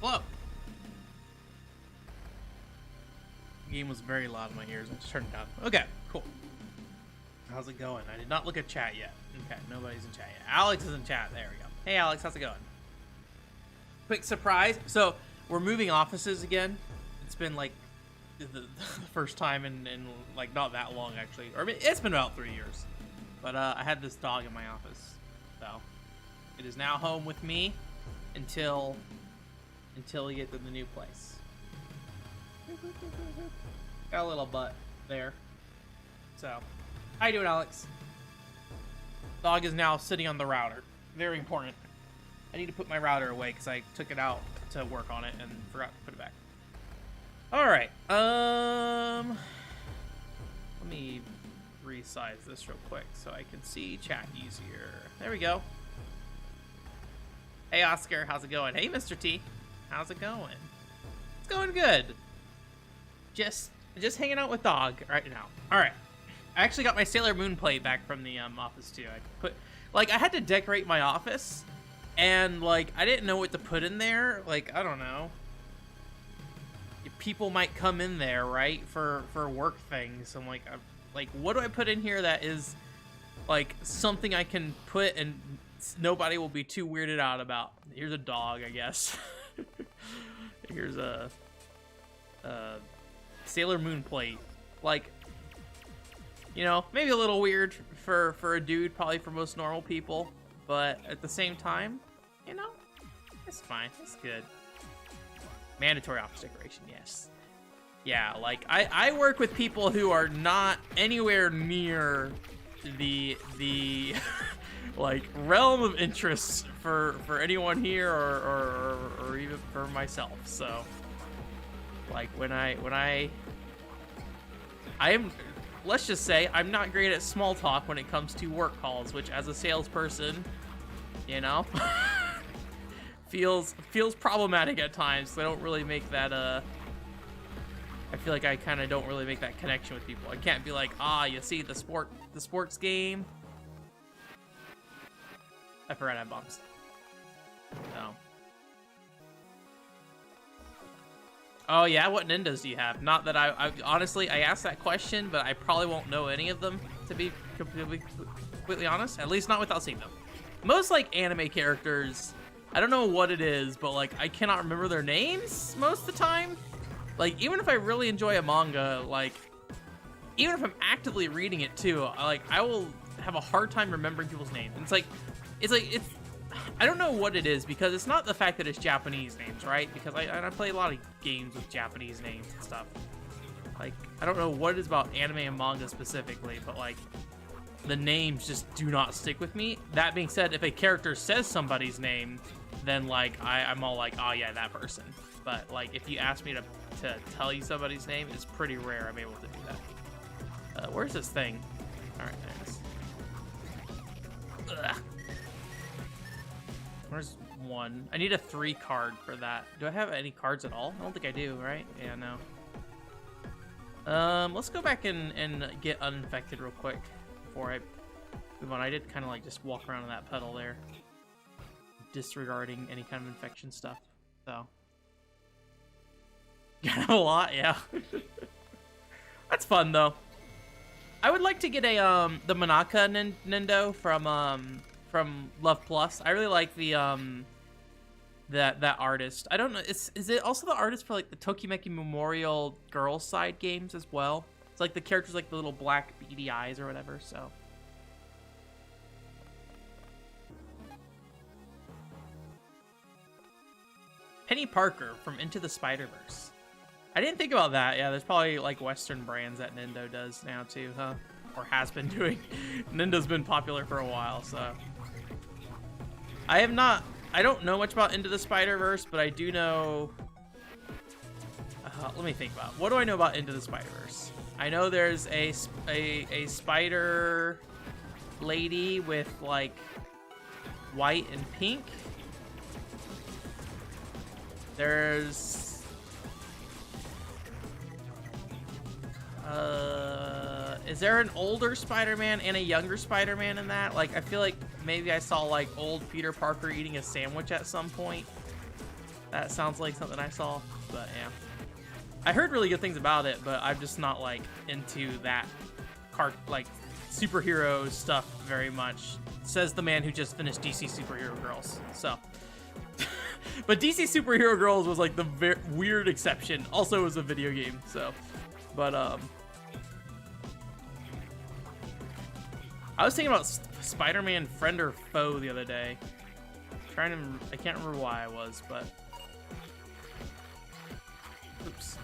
Hello. The game was very loud in my ears. I just turned it down. Okay, cool. How's it going? I did not look at chat yet. Okay, nobody's in chat yet. Alex is in chat. There we go. Hey, Alex, how's it going? Quick surprise. So, we're moving offices again. It's been like the first time in like not that long, actually. Or I mean, it's been about 3 years. But I had this dog in my office. So, it is now home with me until we get to the new place. Got a little butt there. So, how you doing, Alex? Dog is now sitting on the router. Very important. I need to put my router away because I took it out to work on it and forgot to put it back. All right. Let me resize this real quick so I can see chat easier. There we go. Hey, Oscar, how's it going? Hey, Mr. T, how's it going? It's going good. Just hanging out with dog right now. All right. I actually got my Sailor Moon plate back from the office too. I had to decorate my office, and like I didn't know what to put in there. Like I don't know. People might come in there, right, for work things. I'm like, what do I put in here that is like something I can put and nobody will be too weirded out about? Here's a dog, I guess. Here's a Sailor Moon plate. Like, you know, maybe a little weird for a dude, probably for most normal people, but at the same time, you know, it's fine. It's good. Mandatory office decoration, yes. Yeah, like, I work with people who are not anywhere near the like, realm of interest for anyone here or even for myself, so, like, when I am, let's just say, I'm not great at small talk when it comes to work calls, which as a salesperson, you know, feels problematic at times. So I don't really make that, I feel like I kind of don't really make that connection with people. I can't be like, you see the sports game? I forgot I had bombs. So. Oh yeah, what Nintendos do you have? Not that I honestly, I asked that question, but I probably won't know any of them, to be completely honest. At least not without seeing them. Most, like, anime characters, I don't know what it is, but, like, I cannot remember their names most of the time. Like, even if I really enjoy a manga, like, even if I'm actively reading it, too, I will have a hard time remembering people's names. And it's I don't know what it is, because it's not the fact that it's Japanese names, right? Because I play a lot of games with Japanese names and stuff. Like, I don't know what it is about anime and manga specifically, but, like, the names just do not stick with me. That being said, if a character says somebody's name, then, like, I'm all like, oh, yeah, that person. But, like, if you ask me to tell you somebody's name, it's pretty rare I'm able to do that. Where's this thing? All right, there it is. Ugh. Where's one? I need a 3 card for that. Do I have any cards at all? I don't think I do, right? Yeah, no. Let's go back and get uninfected real quick before I move on. I did kind of like just walk around in that puddle there, disregarding any kind of infection stuff. So, got a lot, yeah. That's fun though. I would like to get a the Manaka Nendo from Love Plus. I really like the that artist. I don't know, is it also the artist for like the Tokimeki Memorial Girls Side games as well? It's like the characters like the little black beady eyes or whatever, so. Penny Parker from Into the Spider-Verse. I didn't think about that. Yeah, there's probably like Western brands that Nintendo does now too, huh? Or has been doing. Nintendo's been popular for a while, so. I don't know much about Into the Spider-Verse, but I do know... let me think about it. What do I know about Into the Spider-Verse? I know there's a spider lady with, like, white and pink. There's... is there an older Spider-Man and a younger Spider-Man in that? Like, I feel like maybe I saw, like, old Peter Parker eating a sandwich at some point. That sounds like something I saw, but yeah. I heard really good things about it, but I'm just not like into that like superhero stuff very much. Says the man who just finished DC Superhero Girls. So, but DC Superhero Girls was like the weird exception. Also, it was a video game. So, but I was thinking about Spider-Man Friend or Foe the other day. I can't remember why I was, but oops.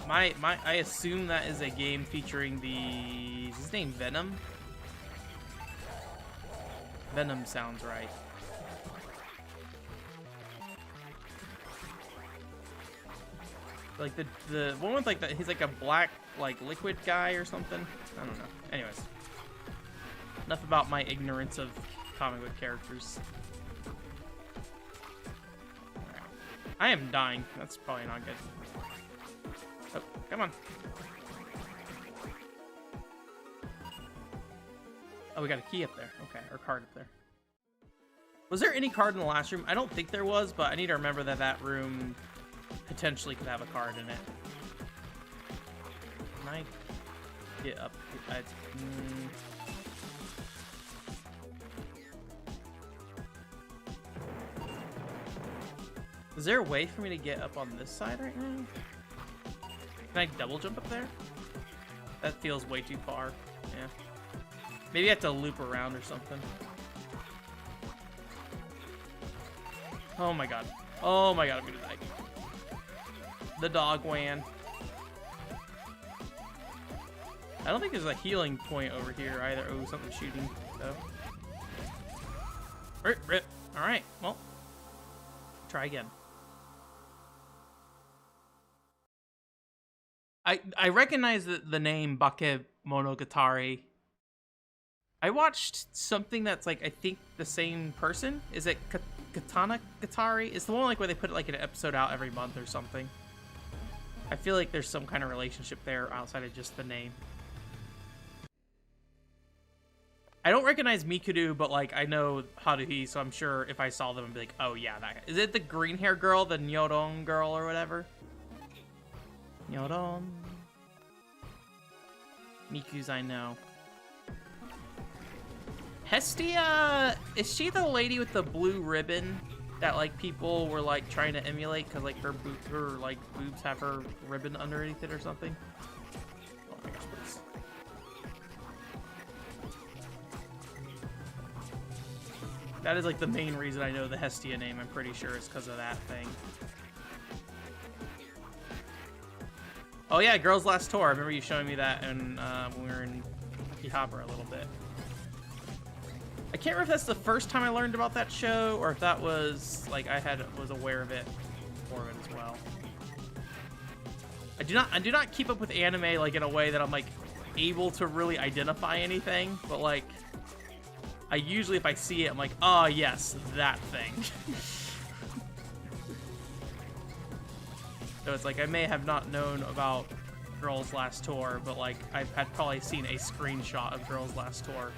I assume that is a game featuring is his name Venom? Venom sounds right. Like the one with like he's like a black like liquid guy or something. I don't know. Anyways, enough about my ignorance of comic book characters. I am dying. That's probably not good. Oh, come on. Oh, we got a key up there. Okay, or card up there. Was there any card in the last room? I don't think there was, but I need to remember that that room potentially could have a card in it. Can I get up? Is there a way for me to get up on this side right now? Can I double jump up there? That feels way too far. Yeah. Maybe I have to loop around or something. Oh my god. Oh my god, I'm gonna die. The dog wan. I don't think there's a healing point over here either. Oh, something's shooting. So. Rip. Alright, well. Try again. I recognize the name Bakemonogatari. I watched something that's like, I think the same person. Is it Katana Gatari? It's the one like where they put like an episode out every month or something. I feel like there's some kind of relationship there outside of just the name. I don't recognize Mikuru, but like I know Haruhi, so I'm sure if I saw them, I'd be like, oh yeah, that guy. Is it the green hair girl, the Nyoron girl or whatever? Nyoron. Miku's I know. Hestia, is she the lady with the blue ribbon that like people were like trying to emulate because like her like boobs have her ribbon underneath it or something? Oh my gosh, please. That is like the main reason I know the Hestia name. I'm pretty sure is because of that thing. Oh yeah, Girls Last Tour. I remember you showing me that when we were in Akihabara a little bit. I can't remember if that's the first time I learned about that show or if that was like I was aware of it before it as well. I do not keep up with anime like in a way that I'm like able to really identify anything, but like I usually if I see it I'm like, oh yes, that thing. So it's like I may have not known about Girls Last Tour, but like I've had probably seen a screenshot of Girls Last Tour.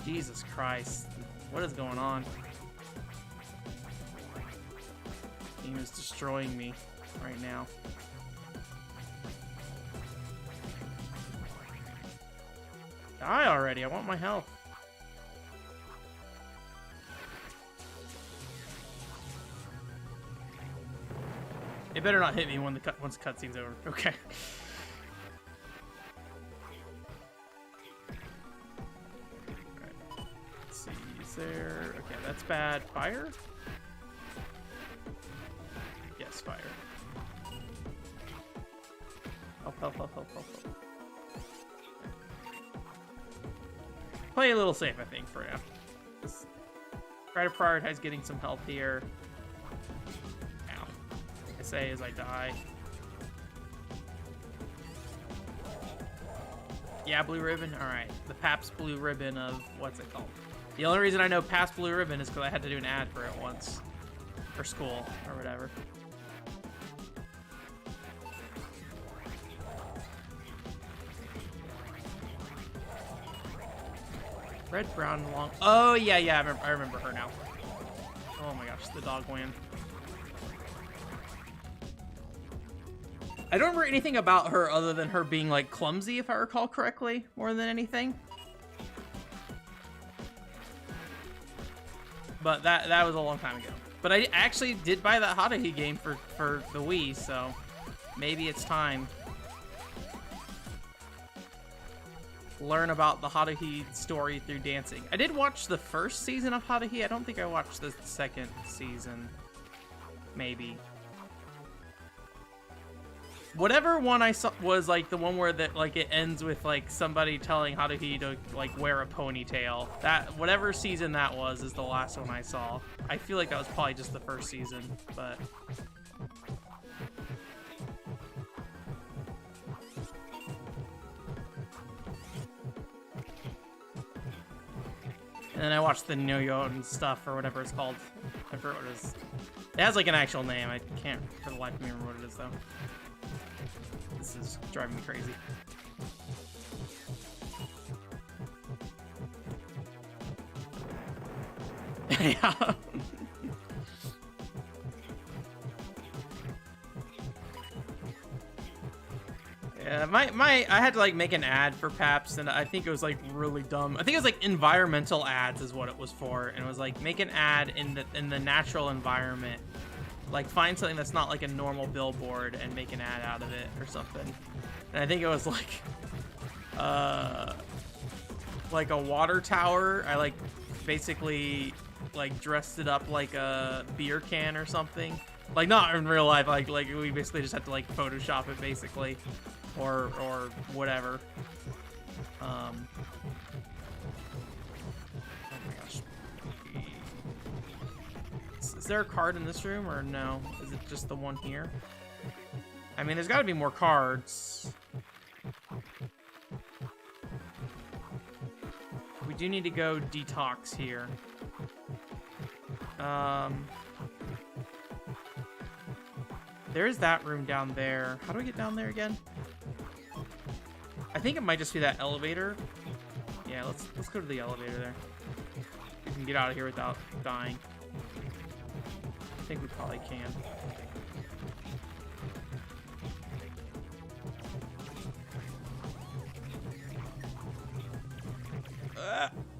Jesus Christ, what is going on? Game is destroying me right now. Die already, I want my health. It better not hit me when once the cutscene's over. Okay. Alright. Let's see, is there... Okay, that's bad. Fire? Yes, fire. Help. Play a little safe, I think, for now. Just try to prioritize getting some health here. Say as I die. Yeah, blue ribbon. All right, the Pabst blue ribbon of what's it called? The only reason I know Pabst blue ribbon is because I had to do an ad for it once for school or whatever. Red, brown, long. Oh yeah, I remember her now. Oh my gosh, the dog win. I don't remember anything about her other than her being like clumsy, if I recall correctly, more than anything. But that was a long time ago. But I actually did buy that Haruhi game for the Wii, so maybe it's time. Learn about the Haruhi story through dancing. I did watch the first season of Haruhi. I don't think I watched the second season. Maybe. Whatever one I saw was like the one where that like it ends with like somebody telling Haruhi to like wear a ponytail. That whatever season that was is the last one I saw. I feel like that was probably just the first season, but and then I watched the Nyoyo and stuff, or whatever it's called. I forget what it is. It has like an actual name. I can't for the life of me remember what it is, though. This is driving me crazy. Yeah. Yeah, I had to like make an ad for PAPS, and I think it was like really dumb. I think it was like environmental ads is what it was for, and it was like make an ad in the natural environment, like find something that's not like a normal billboard and make an ad out of it or something. And I think it was like a water tower. I like basically like dressed it up like a beer can or something. Like not in real life, like we basically just had to like Photoshop it basically. Or whatever. Oh my gosh. Is there a card in this room or no? Is it just the one here? I mean, there's got to be more cards. We do need to go detox here. There's that room down there. How do I get down there again? I think it might just be that elevator. Yeah, let's go to the elevator there. We can get out of here without dying. I think we probably can.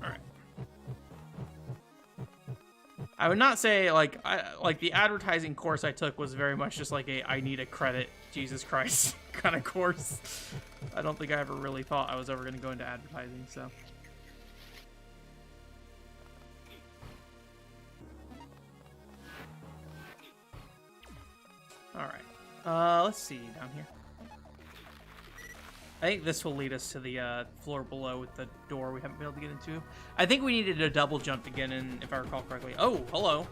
Alright. I would not say like the advertising course I took was very much just like a I need a credit, Jesus Christ kind of course. I don't think I ever really thought I was ever going to go into advertising, so. Alright. Let's see down here. I think this will lead us to the floor below with the door we haven't been able to get into. I think we needed a double jump to get in, if I recall correctly. Oh, hello.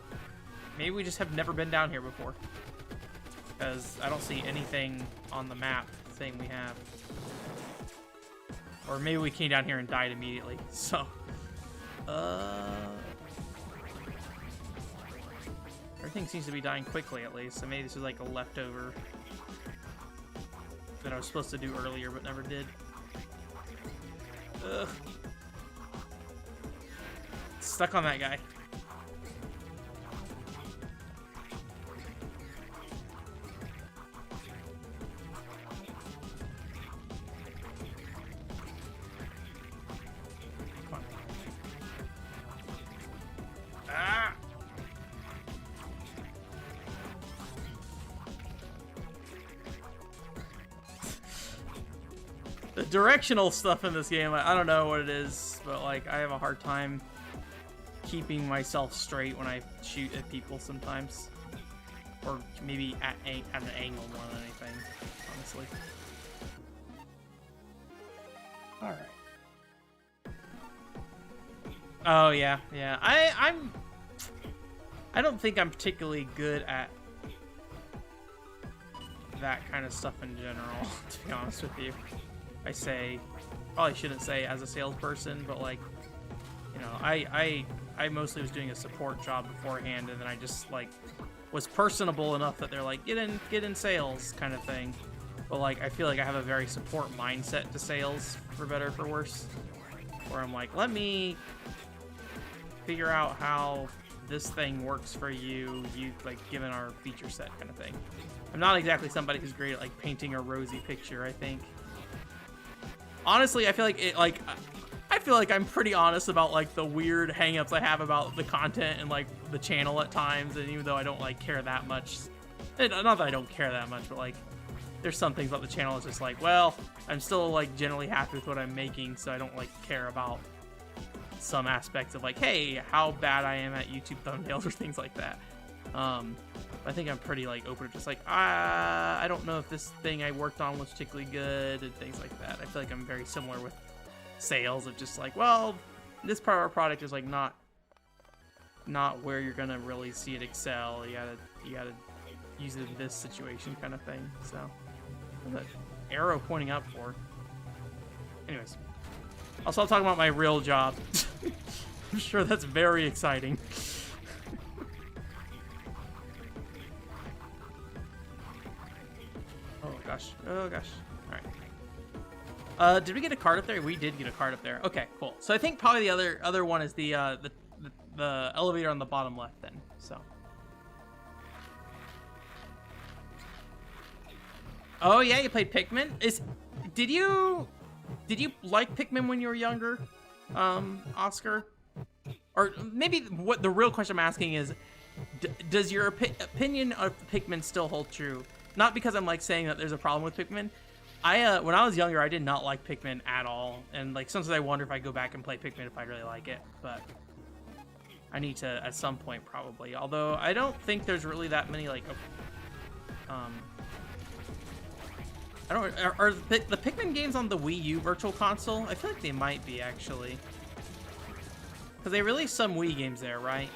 Maybe we just have never been down here before. Because I don't see anything on the map saying we have. Or maybe we came down here and died immediately. So, everything seems to be dying quickly at least. So maybe this is like a leftover that I was supposed to do earlier but never did. Ugh. Stuck on that guy. The directional stuff in this game, I don't know what it is, but like I have a hard time keeping myself straight when I shoot at people sometimes. Or maybe at an angle more than anything, honestly. Alright. Oh yeah, yeah. I don't think I'm particularly good at that kind of stuff in general, to be honest with you. I say, probably shouldn't say as a salesperson, but like, you know, I mostly was doing a support job beforehand, and then I just like was personable enough that they're like, get in sales kind of thing. But like, I feel like I have a very support mindset to sales, for better or for worse, where I'm like, let me figure out how this thing works for you, like given our feature set kind of thing. I'm not exactly somebody who's great at like painting a rosy picture, I think. Honestly, I feel like I'm pretty honest about like the weird hangups I have about the content and like the channel at times, and even though I don't like care that much, not that I don't care that much, but like there's some things about the channel that's just like, well, I'm still like generally happy with what I'm making, so I don't like care about some aspects of like, hey, how bad I am at YouTube thumbnails or things like that. I think I'm pretty like open to just like, I don't know if this thing I worked on was particularly good and things like that. I feel like I'm very similar with sales of just like, well, this part of our product is like not where you're gonna really see it excel. You gotta use it in this situation kind of thing. So what's that arrow pointing up for? Anyways, I'll stop talking about my real job. I'm sure that's very exciting. Oh gosh. All right. Did we get a card up there? We did get a card up there. Okay, cool. So I think probably the other one is the elevator on the bottom left then. So. Oh yeah, you played Pikmin. Did you like Pikmin when you were younger, Oscar? Or maybe what the real question I'm asking is, does your opinion of Pikmin still hold true? Not because I'm like saying that there's a problem with Pikmin. When I was younger, I did not like Pikmin at all, and like sometimes I wonder if I go back and play Pikmin if I really like it. But I need to at some point probably. Although I don't think there's really that many like. I don't. Are the Pikmin games on the Wii U Virtual Console? I feel like they might be actually, because they released some Wii games there, right?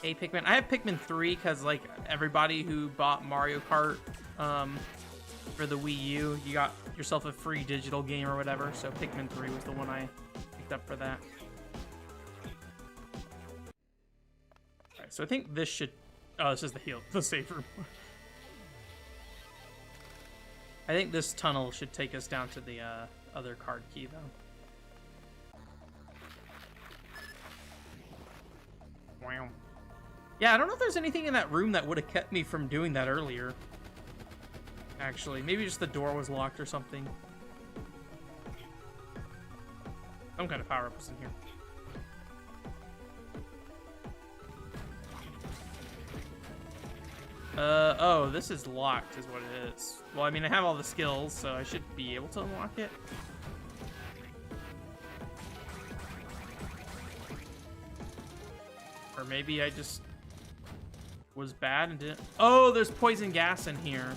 Hey, Pikmin. I have Pikmin 3 because, like, everybody who bought Mario Kart for the Wii U, you got yourself a free digital game or whatever. So Pikmin 3 was the one I picked up for that. Alright, so I think this should... Oh, this is the safe room. I think this tunnel should take us down to the other card key, though. Wow. Yeah, I don't know if there's anything in that room that would have kept me from doing that earlier. Actually, maybe just the door was locked or something. Some kind of power-up was in here. Oh, this is locked is what it is. Well, I mean, I have all the skills, so I should be able to unlock it. Or maybe I just was bad and didn't... Oh, there's poison gas in here.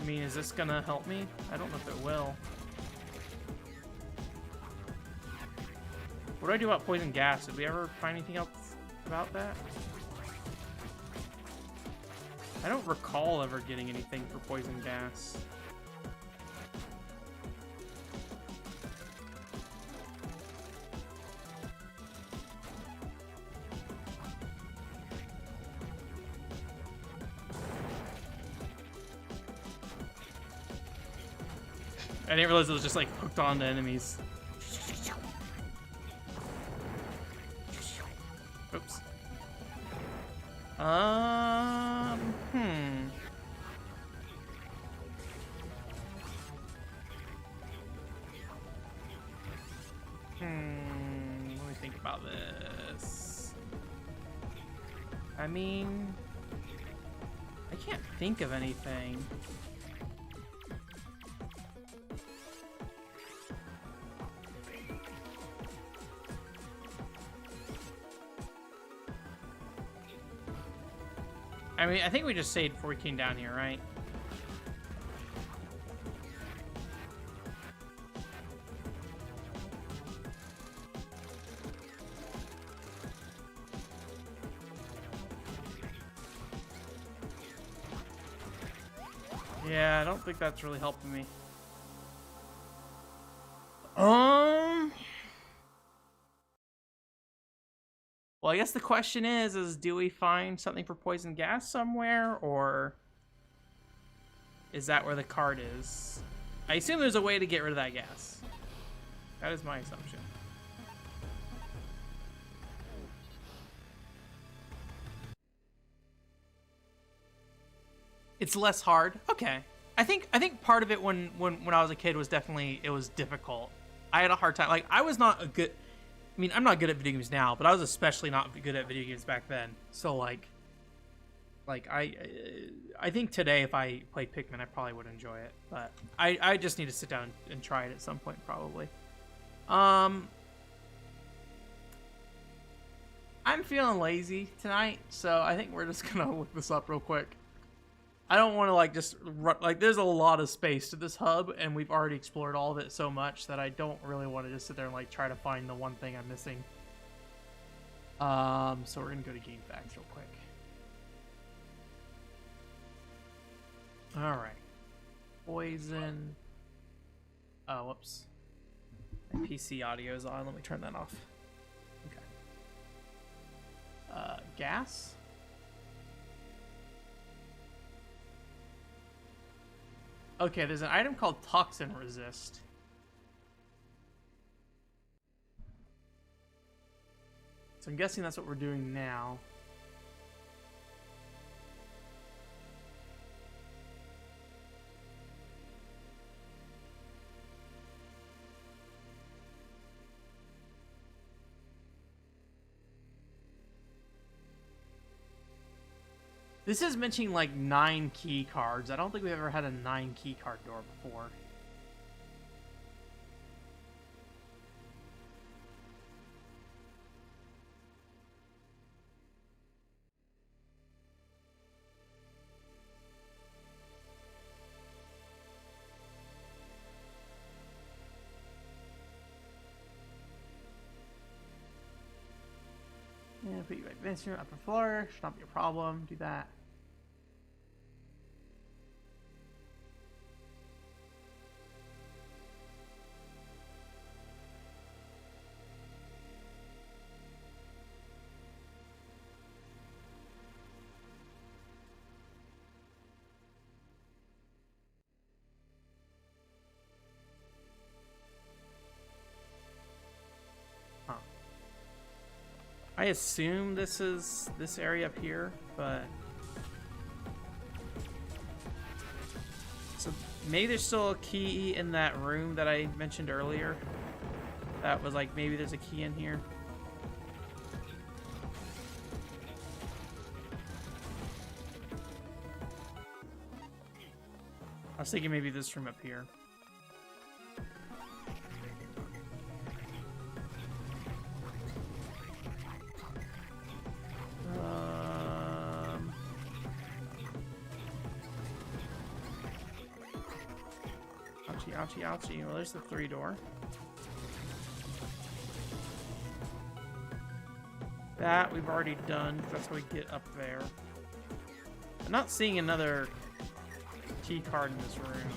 I mean, is this gonna help me? I don't know if it will. What do I do about poison gas? Did we ever find anything else about that? I don't recall ever getting anything for poison gas. I didn't realize it was just like hooked on to enemies. Oops. Let me think about this. I mean, I can't think of anything. I mean, I think we just saved before we came down here, right? Yeah, I don't think that's really helping me. Well, I guess the question is do we find something for poison gas somewhere, or is that where the card is? I assume there's a way to get rid of that gas. That is my assumption. It's less hard. Okay. I think part of it when I was a kid was definitely it was difficult. I had a hard time. Like I was not a good. I mean, I'm not good at video games now, but I was especially not good at video games back then. So like I think today if I played Pikmin, I probably would enjoy it. But I just need to sit down and try it at some point probably. I'm feeling lazy tonight, so I think we're just gonna look this up real quick. I don't want to like just run, like there's a lot of space to this hub, and we've already explored all of it so much that I don't really want to just sit there and like try to find the one thing I'm missing. So we're gonna go to game facts real quick. All right, poison. Oh, whoops. My PC audio is on. Let me turn that off. Okay. Gas. Okay, there's an item called Toxin Resist. So I'm guessing that's what we're doing now. This is mentioning like 9 key cards. I don't think we've ever had a 9 key card door before. Yeah, put you right this here, upper floor. Should not be a problem. Do that. I assume this is this area up here, but so maybe there's still a key in that room that I mentioned earlier. That was like maybe there's a key in here. I was thinking maybe this room up here. Ouchie, ouchie. Well, there's the 3 door. That we've already done, because that's how we get up there. I'm not seeing another key card in this room.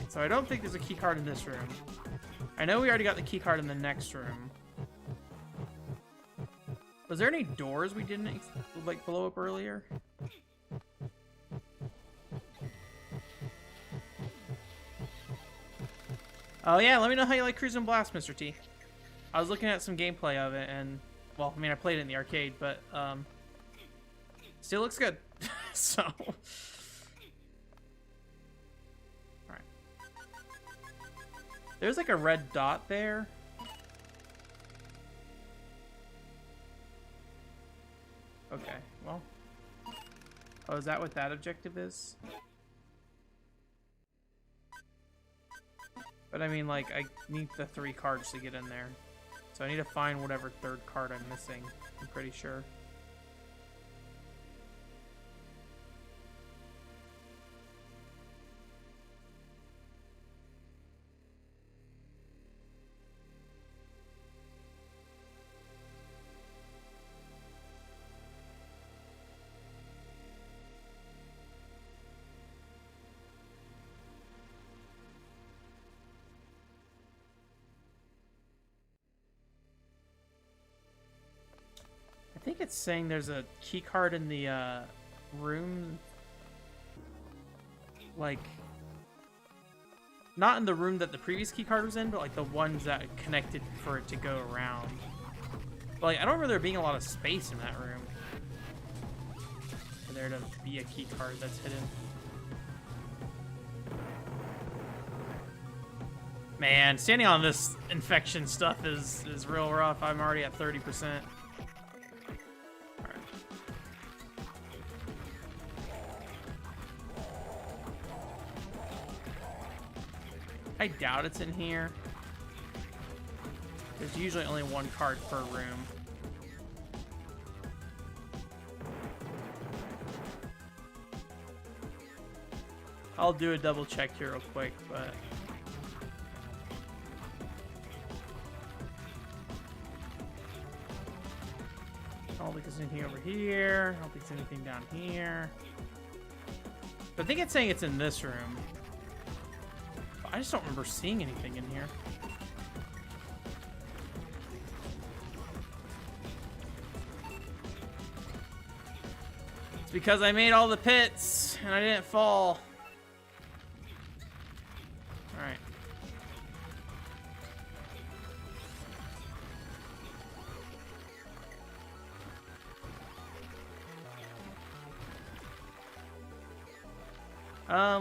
So I don't think there's a key card in this room. I know we already got the key card in the next room. Was there any doors we didn't like blow up earlier? Oh yeah, let me know how you like Cruisin' Blast, Mr. T. I was looking at some gameplay of it, and well, I mean, I played it in the arcade, but still looks good. So, all right. There's like a red dot there. Okay, well. Oh, is that what that objective is? But I mean, like, I need the 3 cards to get in there. So I need to find whatever 3rd card I'm missing, I'm pretty sure. think it's saying there's a key card in the room. Like, not in the room that the previous key card was in, but like the ones that connected for it to go around. But like, I don't remember there being a lot of space in that room for there to be a key card that's hidden. Man, standing on this infection stuff is real rough. I'm already at 30%. Alright. I doubt it's in here. There's usually only one card per room. I'll do a double check here real quick, but... I don't think there's anything over here. I don't think there's anything down here. But I think it's saying it's in this room. But I just don't remember seeing anything in here. It's because I made all the pits and I didn't fall. Alright.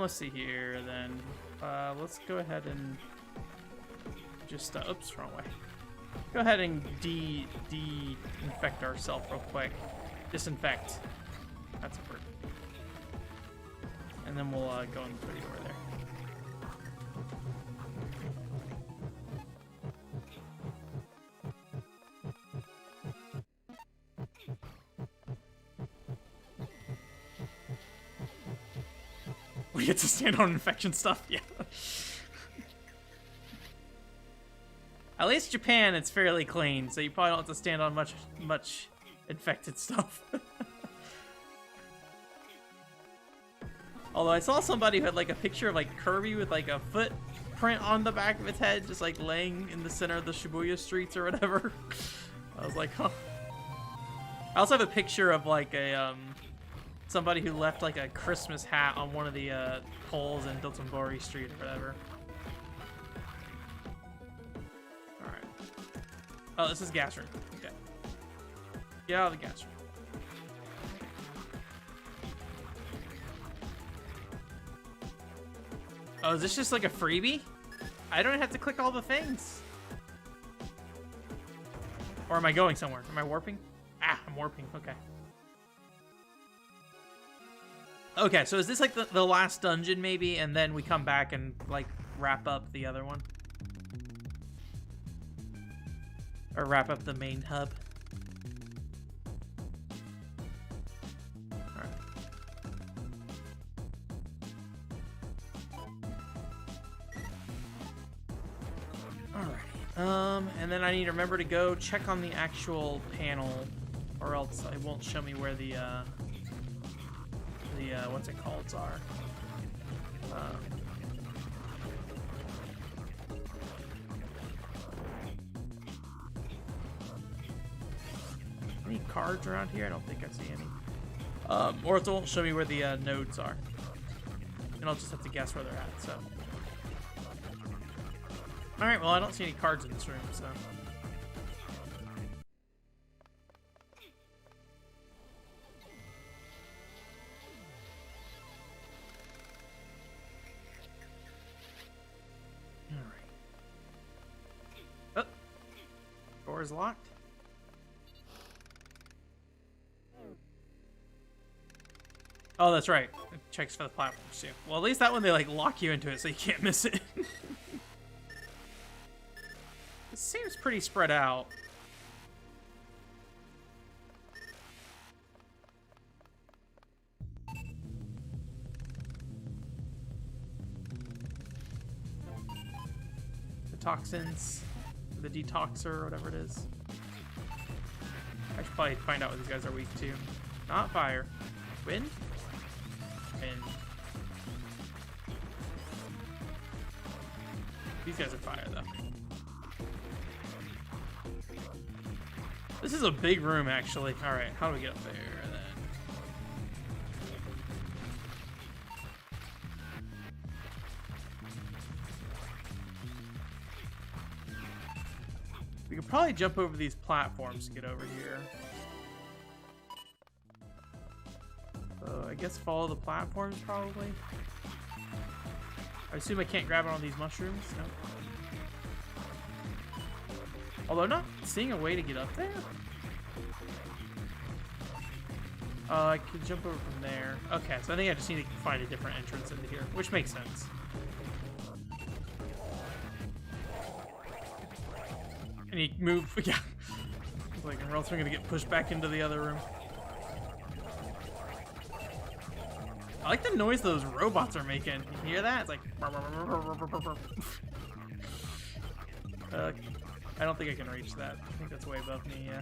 Let's see here then. Let's go ahead and just, oops, wrong way. Go ahead and de-infect ourselves real quick. Disinfect. That's a word. And then we'll go in through the door there. We get to stand on infection stuff, yeah. At least Japan, it's fairly clean, so you probably don't have to stand on much infected stuff. Although I saw somebody who had like a picture of like Kirby with like a footprint on the back of its head, just like laying in the center of the Shibuya streets or whatever. I was like, huh. I also have a picture of like a somebody who left like a Christmas hat on one of the poles in Dotonbori Street or whatever. Alright. Oh, this is gas room. Okay. Get out of the gas room. Oh, is this just like a freebie? I don't have to click all the things. Or am I going somewhere? Am I warping? Ah, I'm warping. Okay. Okay, so is this like the last dungeon maybe, and then we come back and like wrap up the other one? Or wrap up the main hub? Alright. Alrighty. And then I need to remember to go check on the actual panel, or else it won't show me where the what's it called are. Any cards around here? I don't think I see any. Or it won't show me where the nodes are. And I'll just have to guess where they're at, so. Alright, well I don't see any cards in this room, so. Door is locked. Oh, that's right. It checks for the platforms too. Well, at least that one they like lock you into it so you can't miss it. It seems pretty spread out. The toxins. The detoxer or whatever it is. I should probably find out what these guys are weak to. Not fire. Wind? Wind. These guys are fire though. This is a big room, actually. All right, how do we get up there then? We could probably jump over these platforms to get over here. So I guess follow the platforms, probably. I assume I can't grab on these mushrooms. No. Although not seeing a way to get up there. I could jump over from there. Okay, so I think I just need to find a different entrance into here, which makes sense. And you move, yeah. Like, or else we're gonna get pushed back into the other room. I like the noise those robots are making. You hear that? It's like. I don't think I can reach that. I think that's way above me. Yeah.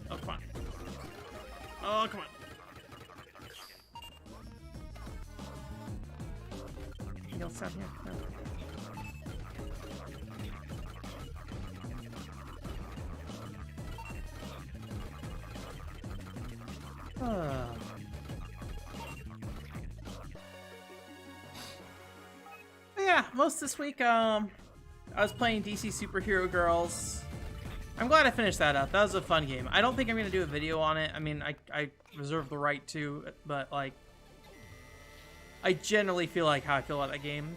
Oh, come on. Oh, come on. Anything else down here? No. Yeah, most this week, I was playing DC Superhero Girls. I'm glad I finished that up. That was a fun game. I don't think I'm gonna do a video on it. I mean, I reserve the right to, but like, I generally feel like how I feel about that game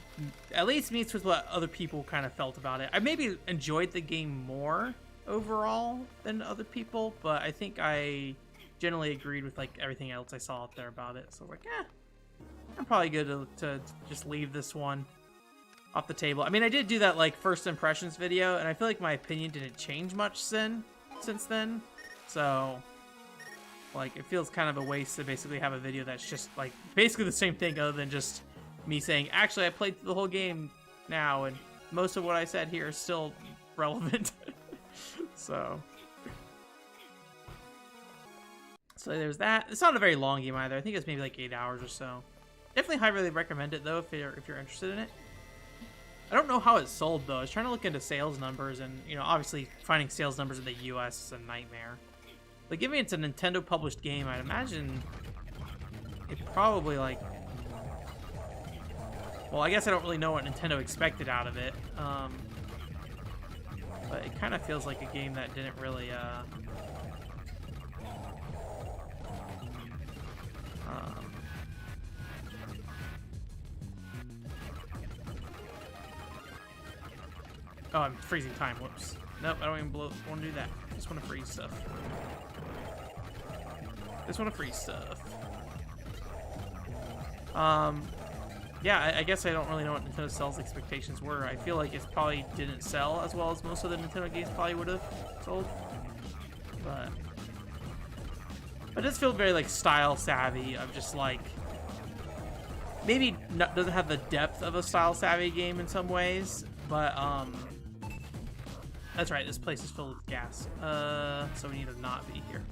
at least meets with what other people kind of felt about it. I maybe enjoyed the game more overall than other people, but I think I generally agreed with like everything else I saw out there about it. So like, I'm probably good to just leave this one off the table. I mean, I did do that like first impressions video, and I feel like my opinion didn't change much since then. So like, it feels kind of a waste to basically have a video that's just like basically the same thing, other than just me saying, actually, I played the whole game now, and most of what I said here is still relevant. So there's that. It's not a very long game either. I think it's maybe like 8 hours or so. Definitely highly recommend it though if you're interested in it. I don't know how it sold though. I was trying to look into sales numbers, and you know, obviously finding sales numbers in the US is a nightmare. But given it's a Nintendo published game, I'd imagine it probably like, well, I guess I don't really know what Nintendo expected out of it. But it kind of feels like a game that didn't really oh, I'm freezing time. Whoops. Nope, I don't even want to do that. I just want to freeze stuff. Yeah, I guess I don't really know what Nintendo sales expectations were. I feel like it probably didn't sell as well as most of the Nintendo games probably would have sold. But it does feel very like style savvy of just like, maybe doesn't have the depth of a style savvy game in some ways, but that's right, this place is filled with gas. So we need to not be here.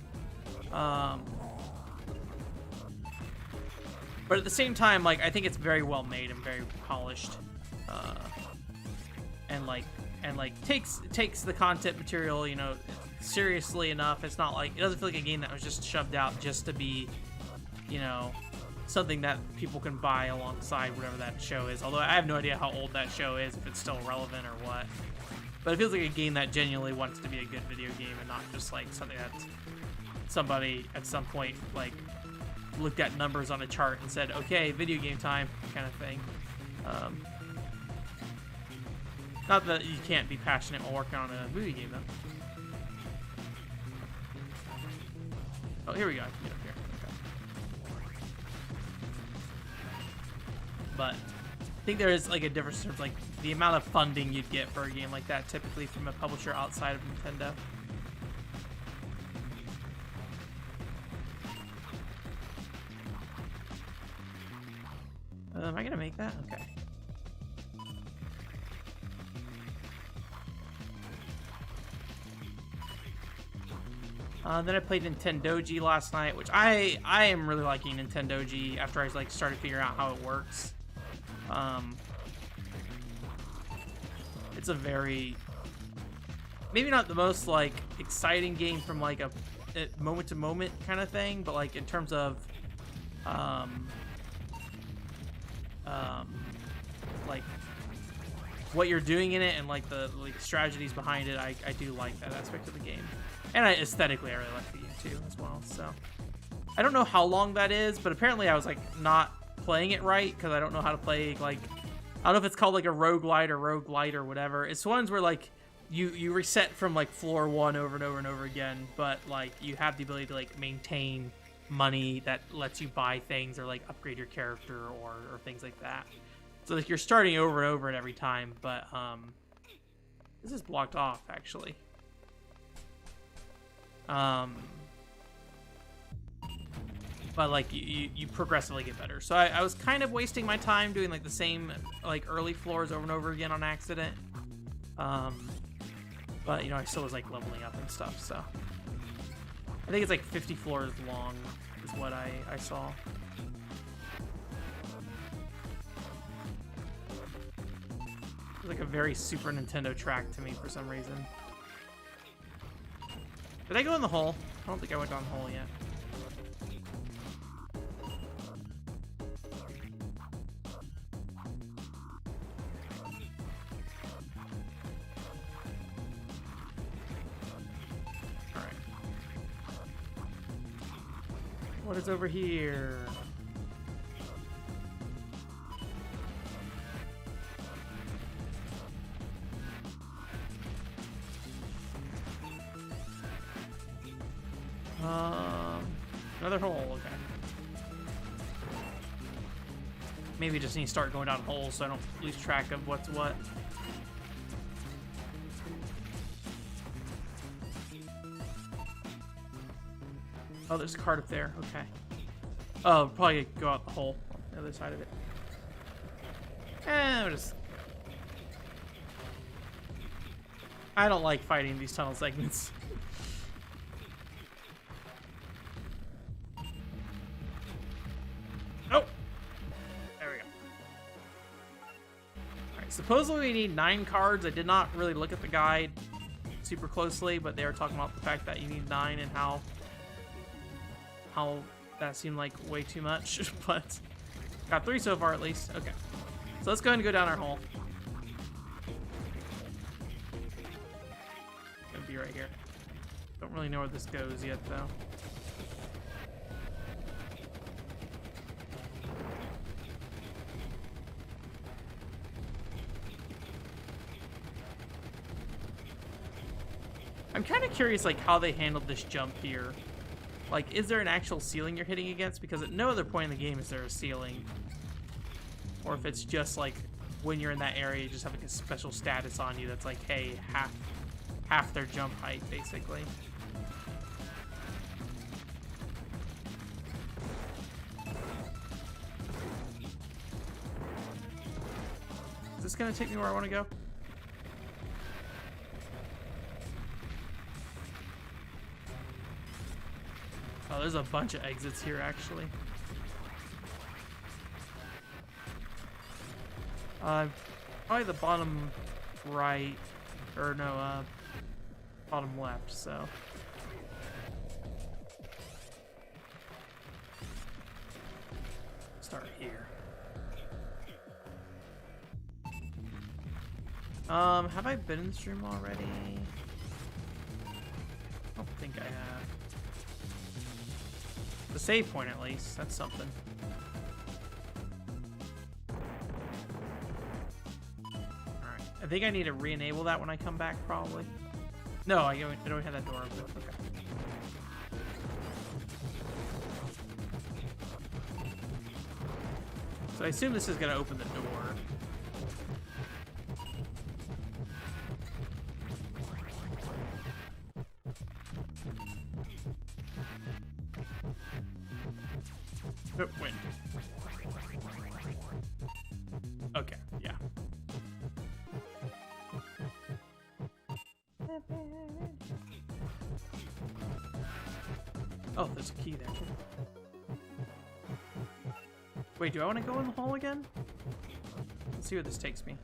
But at the same time, like, I think it's very well made and very polished, and takes the content material, you know, seriously enough. It's not like, it doesn't feel like a game that was just shoved out just to be, you know, something that people can buy alongside whatever that show is. Although I have no idea how old that show is, if it's still relevant or what. But it feels like a game that genuinely wants to be a good video game and not just like something that somebody at some point like looked at numbers on a chart and said, okay, video game time, kind of thing. Not that you can't be passionate while working on a movie game, though. Oh, here we go. I can get up here. Okay. But I think there is like a difference in terms of like the amount of funding you'd get for a game like that, typically from a publisher outside of Nintendo. Am I gonna make that? Okay. Then I played Nintendoji last night, which I am really liking Nintendoji after I like started figuring out how it works. It's a very, maybe not the most like exciting game from like a moment to moment kind of thing, but like in terms of like what you're doing in it and like the strategies behind it, I do like that aspect of the game. And aesthetically, I really like the game too as well. So I don't know how long that is, but apparently I was like not playing it right because I don't know how to play like, I don't know if it's called like a roguelite or roguelite or whatever. It's ones where like you reset from like floor 1 over and over and over again, but like you have the ability to like maintain money that lets you buy things or like upgrade your character or things like that. So like you're starting over and over and every time, but this is blocked off actually. But like you progressively get better. So I was kind of wasting my time doing like the same like early floors over and over again on accident. But you know, I still was like leveling up and stuff. So I think it's like 50 floors long is what I saw. It's like a very Super Nintendo track to me for some reason. Did I go in the hole? I don't think I went down the hole yet. Alright. What is over here? Another hole, okay. Maybe just need to start going down holes so I don't lose track of what's what. Oh, there's a card up there, okay. Oh, probably go out the hole on the other side of it. We'll just... I don't like fighting these tunnel segments. Supposedly we need 9 cards. I did not really look at the guide super closely, but they were talking about the fact that you need 9 and how that seemed like way too much. But got 3 so far at least. Okay, so let's go ahead and go down our hole. Gonna be right here. Don't really know where this goes yet though. I'm kind of curious, like, how they handled this jump here. Like, is there an actual ceiling you're hitting against? Because at no other point in the game is there a ceiling. Or if it's just, like, when you're in that area, you just have, like, a special status on you that's like, hey, half their jump height, basically. Is this gonna take me where I want to go? Oh, there's a bunch of exits here, actually. Probably the bottom right, or no, bottom left, so. Start here. Have I been in the stream already? I don't think I have. The save point, at least. That's something. Alright. I think I need to re-enable that when I come back, probably. No, I don't have that door open. Okay. So I assume this is going to open the door. Oh, wait. Okay, yeah. Oh, there's a key there too. Wait, do I want to go in the hole again? Let's see where this takes me.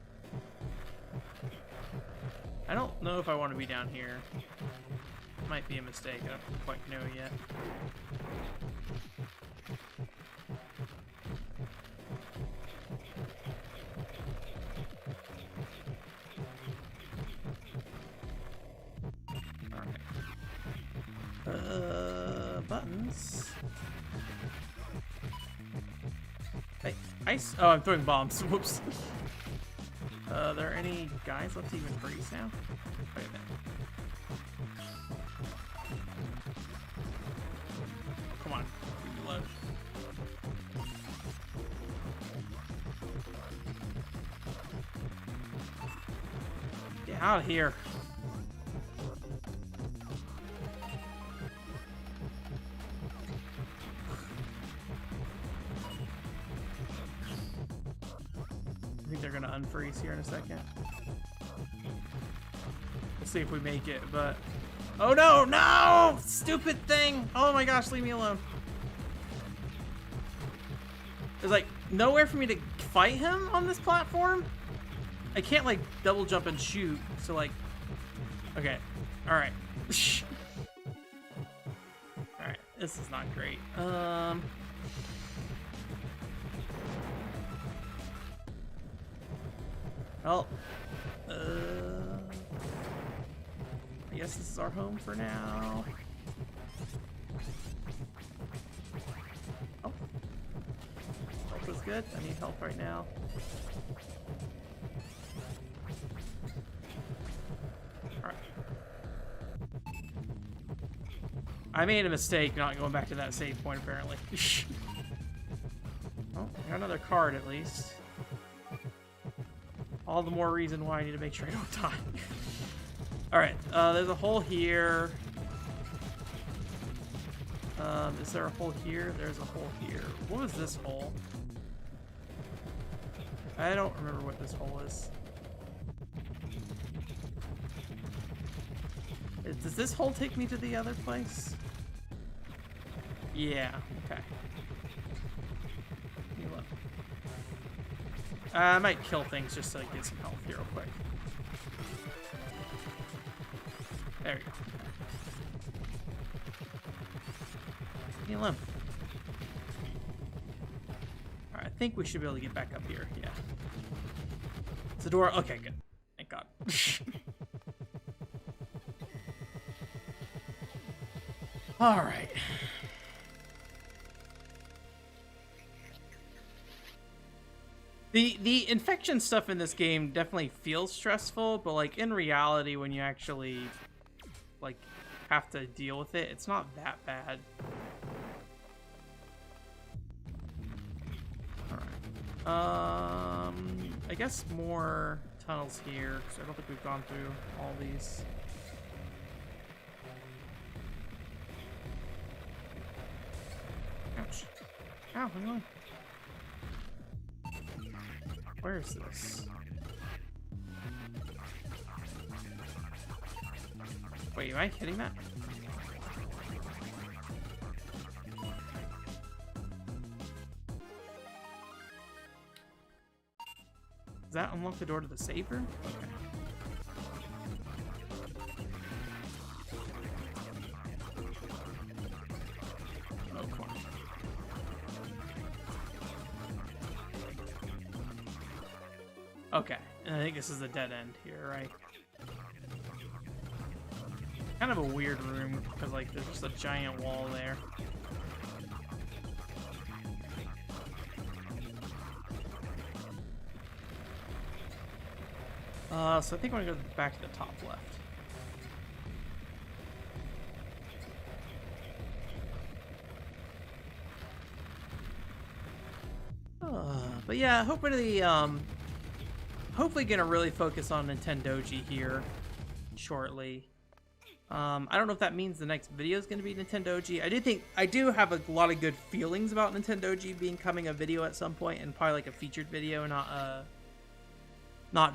I don't know if I want to be down here. Might be a mistake. I don't quite know yet. Alright. Buttons. Hey, ice. Oh, I'm throwing bombs. Whoops. Are there any guys left to even freeze now? Wait a minute. Oh, come on. Leave me alone. Get out of here. They're gonna unfreeze here in a second. We'll see if we make it, but oh no, no! Stupid thing! Oh my gosh, leave me alone. There's like nowhere for me to fight him on this platform. I can't like double jump and shoot, so like okay. Alright. Alright, this is not great. Well, I guess this is our home for now. Oh, health is good. I need help right now. Alright. I made a mistake not going back to that save point, apparently. Oh, got another card at least. All the more reason why I need to make sure I don't die. Alright, there's a hole here. Is there a hole here? There's a hole here. What was this hole? I don't remember what this hole is. Does this hole take me to the other place? Yeah, okay. I might kill things just to get some health here real quick. There we go. Leave me alone. Alright, I think we should be able to get back up here. Yeah. It's the door. Okay, good. Thank God. Alright. The infection stuff in this game definitely feels stressful, but like in reality, when you actually like have to deal with it, it's not that bad. All right. I guess more tunnels here because I don't think we've gone through all these. Ouch! Ow! Hang on. Where is this? Wait, am I hitting that? Does that unlock the door to the save room? Okay. Oh, come on. Okay, and I think this is the dead end here, right? Kind of a weird room, because like there's just a giant wall there. So I think I'm gonna go back to the top left. But yeah, hopefully gonna really focus on Nintendoji here shortly. I don't know if that means the next video is gonna be Nintendoji. I do have a lot of good feelings about Nintendoji becoming a video at some point, and probably like a featured video, not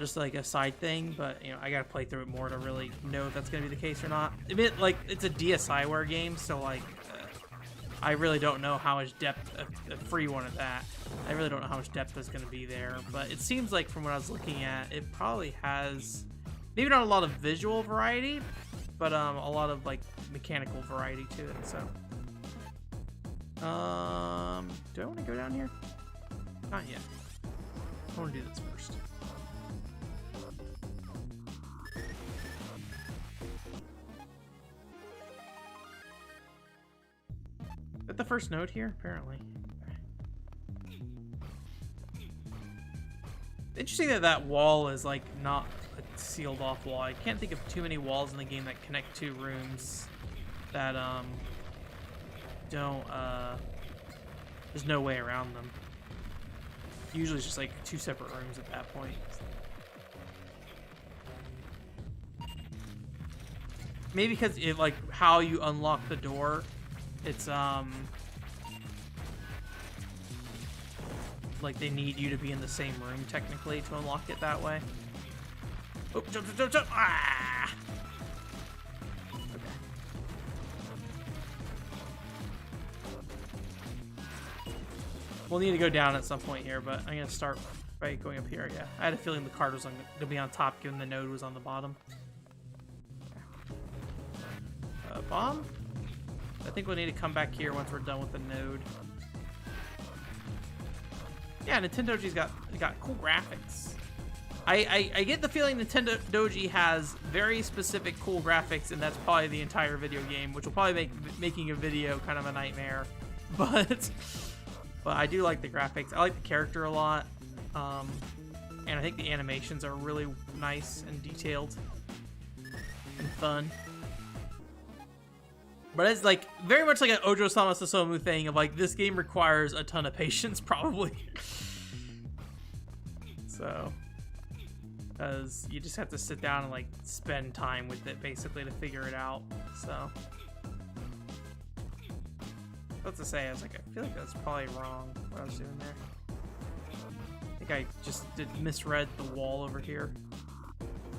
just like a side thing. But you know, I gotta play through it more to really know if that's gonna be the case or not. I mean, like it's a DSiWare game, so like I really don't know how much depth, a free one of that. I really don't know how much depth is going to be there, but it seems like from what I was looking at, it probably has maybe not a lot of visual variety, but a lot of like mechanical variety to it. So, do I want to go down here? Not yet. I want to do this first. Is that the first node here? Apparently. Interesting that that wall is like not a sealed off wall. I can't think of too many walls in the game that connect two rooms that don't there's no way around them. Usually it's just like two separate rooms at that point. Maybe because it like how you unlock the door, it's like they need you to be in the same room technically to unlock it that way. Oh, jump, jump, jump, jump! Ah! Okay. We'll need to go down at some point here, but I'm gonna start by going up here. Yeah, I had a feeling the card was gonna be on top, given the node was on the bottom. Bomb? I think we'll need to come back here once we're done with the node. Yeah, Nintendo Doji's got cool graphics. I get the feeling Nintendo Doji has very specific cool graphics, and that's probably the entire video game, which will probably make making a video kind of a nightmare. But I do like the graphics. I like the character a lot, and I think the animations are really nice and detailed and fun. But it's like very much like an Ojo-sama Susomu thing of like this game requires a ton of patience probably. So, because you just have to sit down and like spend time with it basically to figure it out. So, what to say? I was like, I feel like that's probably wrong what I was doing there. I think I just misread the wall over here.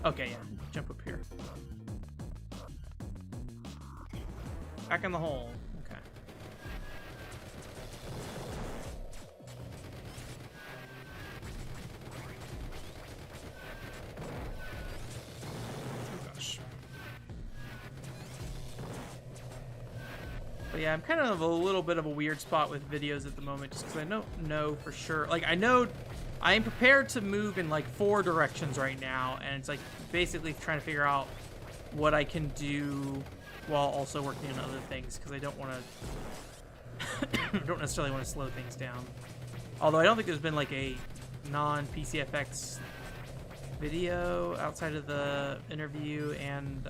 Okay, yeah, jump up here. Back in the hole. Okay. Oh gosh. But yeah, I'm kind of a little bit of a weird spot with videos at the moment, just because I don't know for sure. Like, I know I am prepared to move in like 4 directions right now, and it's like basically trying to figure out what I can do while also working on other things, because I don't want to don't necessarily want to slow things down. Although I don't think there's been like a non-PCFX video outside of the interview and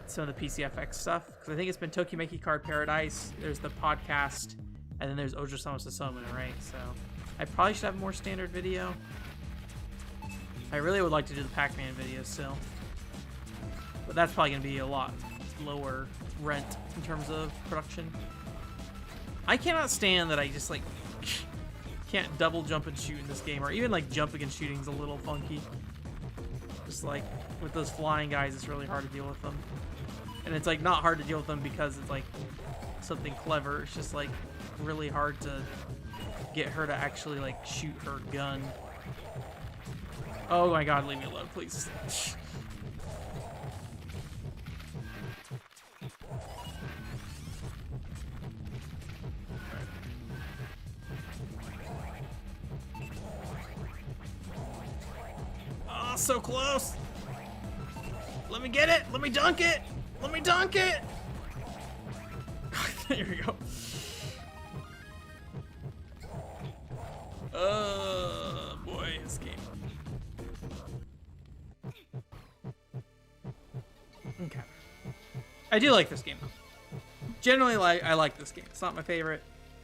some of the PCFX stuff, because I think it's been Tokimeki Card Paradise, there's the podcast, and then there's Ojo-sama Susomu, right? So I probably should have more standard video. I really would like to do the Pac-Man video still, but that's probably going to be a lot lower rent in terms of production. I cannot stand that I just, like, can't double jump and shoot in this game, or even, like, jumping and shooting is a little funky. Just, like, with those flying guys, it's really hard to deal with them. And it's, like, not hard to deal with them because it's, like, something clever. It's just, like, really hard to get her to actually, like, shoot her gun. Oh my god, leave me alone, please. So close. Let me get it. Let me dunk it. Let me dunk it. There we go. Boy, this game. Okay. I do like this game. Generally, I like this game. It's not my favorite,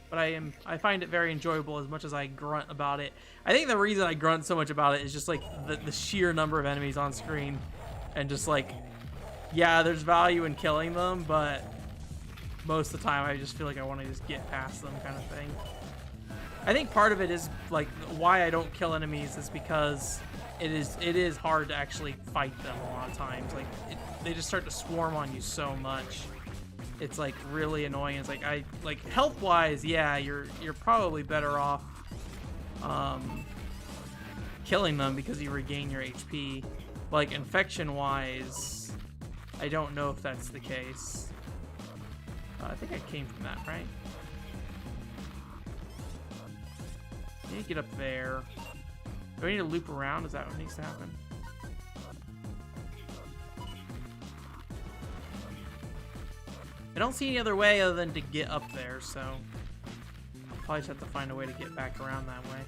but I find it very enjoyable as much as I grunt about it. I think the reason I grunt so much about it is just like the sheer number of enemies on screen, and just like, yeah, there's value in killing them, but most of the time I just feel like I want to just get past them kind of thing. I think part of it is like why I don't kill enemies is because it is hard to actually fight them a lot of times. Like they just start to swarm on you so much it's like really annoying. It's like health wise, yeah, you're probably better off killing them because you regain your HP. Like infection wise, I don't know if that's the case. I think I came from that, right? I need to get up there. Do I need to loop around? Is that what needs to happen? I don't see any other way other than to get up there, so I'll probably just have to find a way to get back around that way.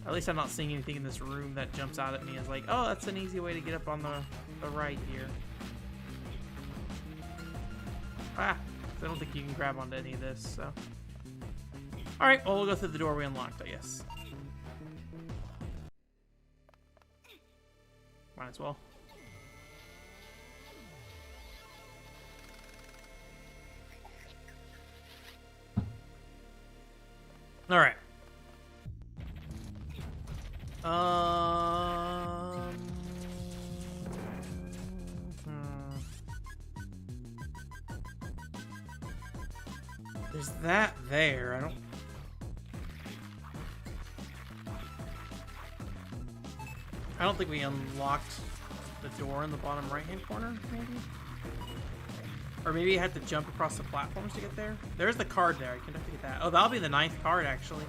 At least I'm not seeing anything in this room that jumps out at me as like, oh, that's an easy way to get up on the right here. Ah, I don't think you can grab onto any of this, so. Alright, well, we'll go through the door we unlocked, I guess. Might as well. Alright. There's that there. I don't think we unlocked the door in the bottom right-hand corner, maybe? Or maybe you had to jump across the platforms to get there? There's the card there. I can definitely get that. Oh, that'll be the 9th card, actually.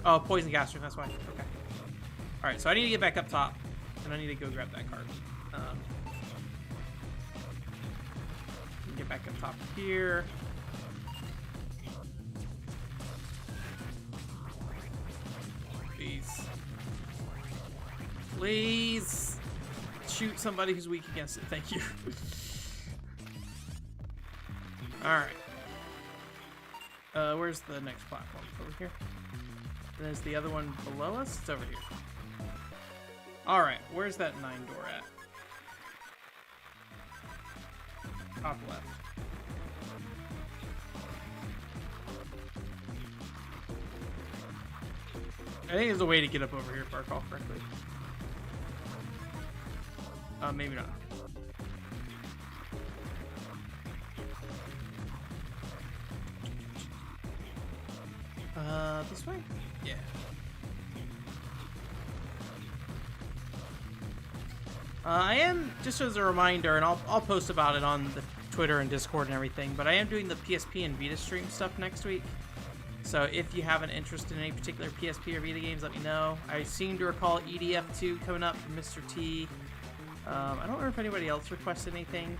Oh, poison gas room. That's why. Okay. All right, so I need to get back up top, and I need to go grab that card. Get back up top here. Please. Please. Shoot somebody who's weak against it. Thank you. Alright. Where's the next platform? Over here? And there's the other one below us? It's over here. Alright, where's that 9 door at? Top left. I think there's a way to get up over here if I recall correctly. Maybe not. This way? Yeah. I am, just as a reminder, and I'll post about it on the Twitter and Discord and everything, but I am doing the PSP and Vita stream stuff next week. So if you have an interest in any particular PSP or Vita games, let me know. I seem to recall EDF2 coming up from Mr. T. I don't remember if anybody else requested anything.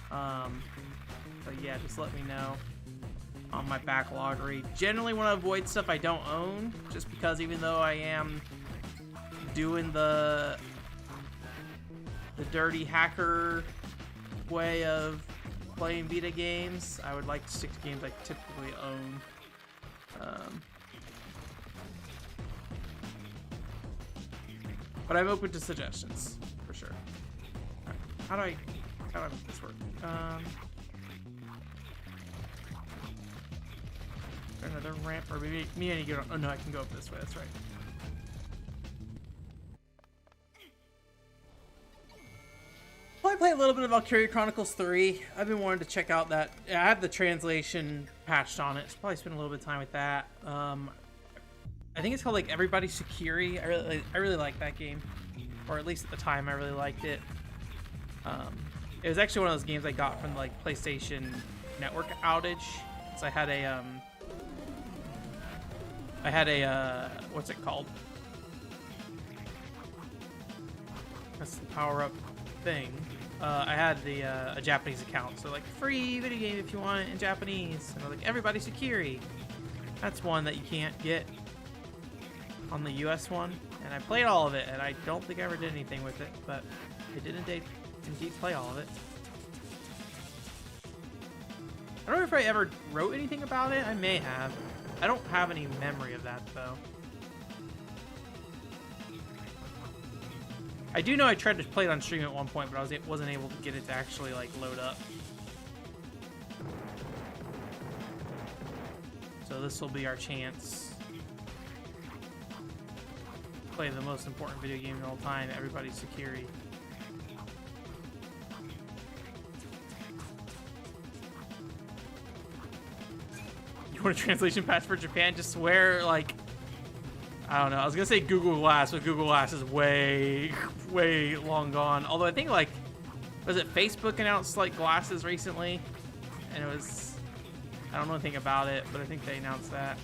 But yeah, just let me know on my backloggery. Generally want to avoid stuff I don't own, just because even though I am doing the dirty hacker way of playing Vita games, I would like to stick to games I typically own. But I'm open to suggestions, for sure. Right. How do I make this work? Is there another ramp? Or maybe I need to go, oh no, I can go up this way, that's right. I played a little bit of Valkyria Chronicles 3. I've been wanting to check out that. I have the translation patched on it. So probably spend a little bit of time with that. I think it's called like Everybody Security. I really like that game, or at least at the time I really liked it. It was actually one of those games I got from like PlayStation Network outage. So I had a what's it called? That's the power-up thing. I had a Japanese account, so like free video game if you want it in Japanese. And like Everybody Security. That's one that you can't get on the US one, and I played all of it, and I don't think I ever did anything with it, but I did indeed play all of it. I don't know if I ever wrote anything about it. I may have. I don't have any memory of that, though. I do know I tried to play it on stream at one point, but I wasn't able to get it to actually like load up. So this will be our chance to play the most important video game of all time, Everybody's Security. want a translation patch for Japan? Just swear, like, I don't know. I was gonna say Google Glass, but Google Glass is way, way long gone. Although I think, like, was it Facebook announced like glasses recently? And it was, I don't know anything about it, but I think they announced that.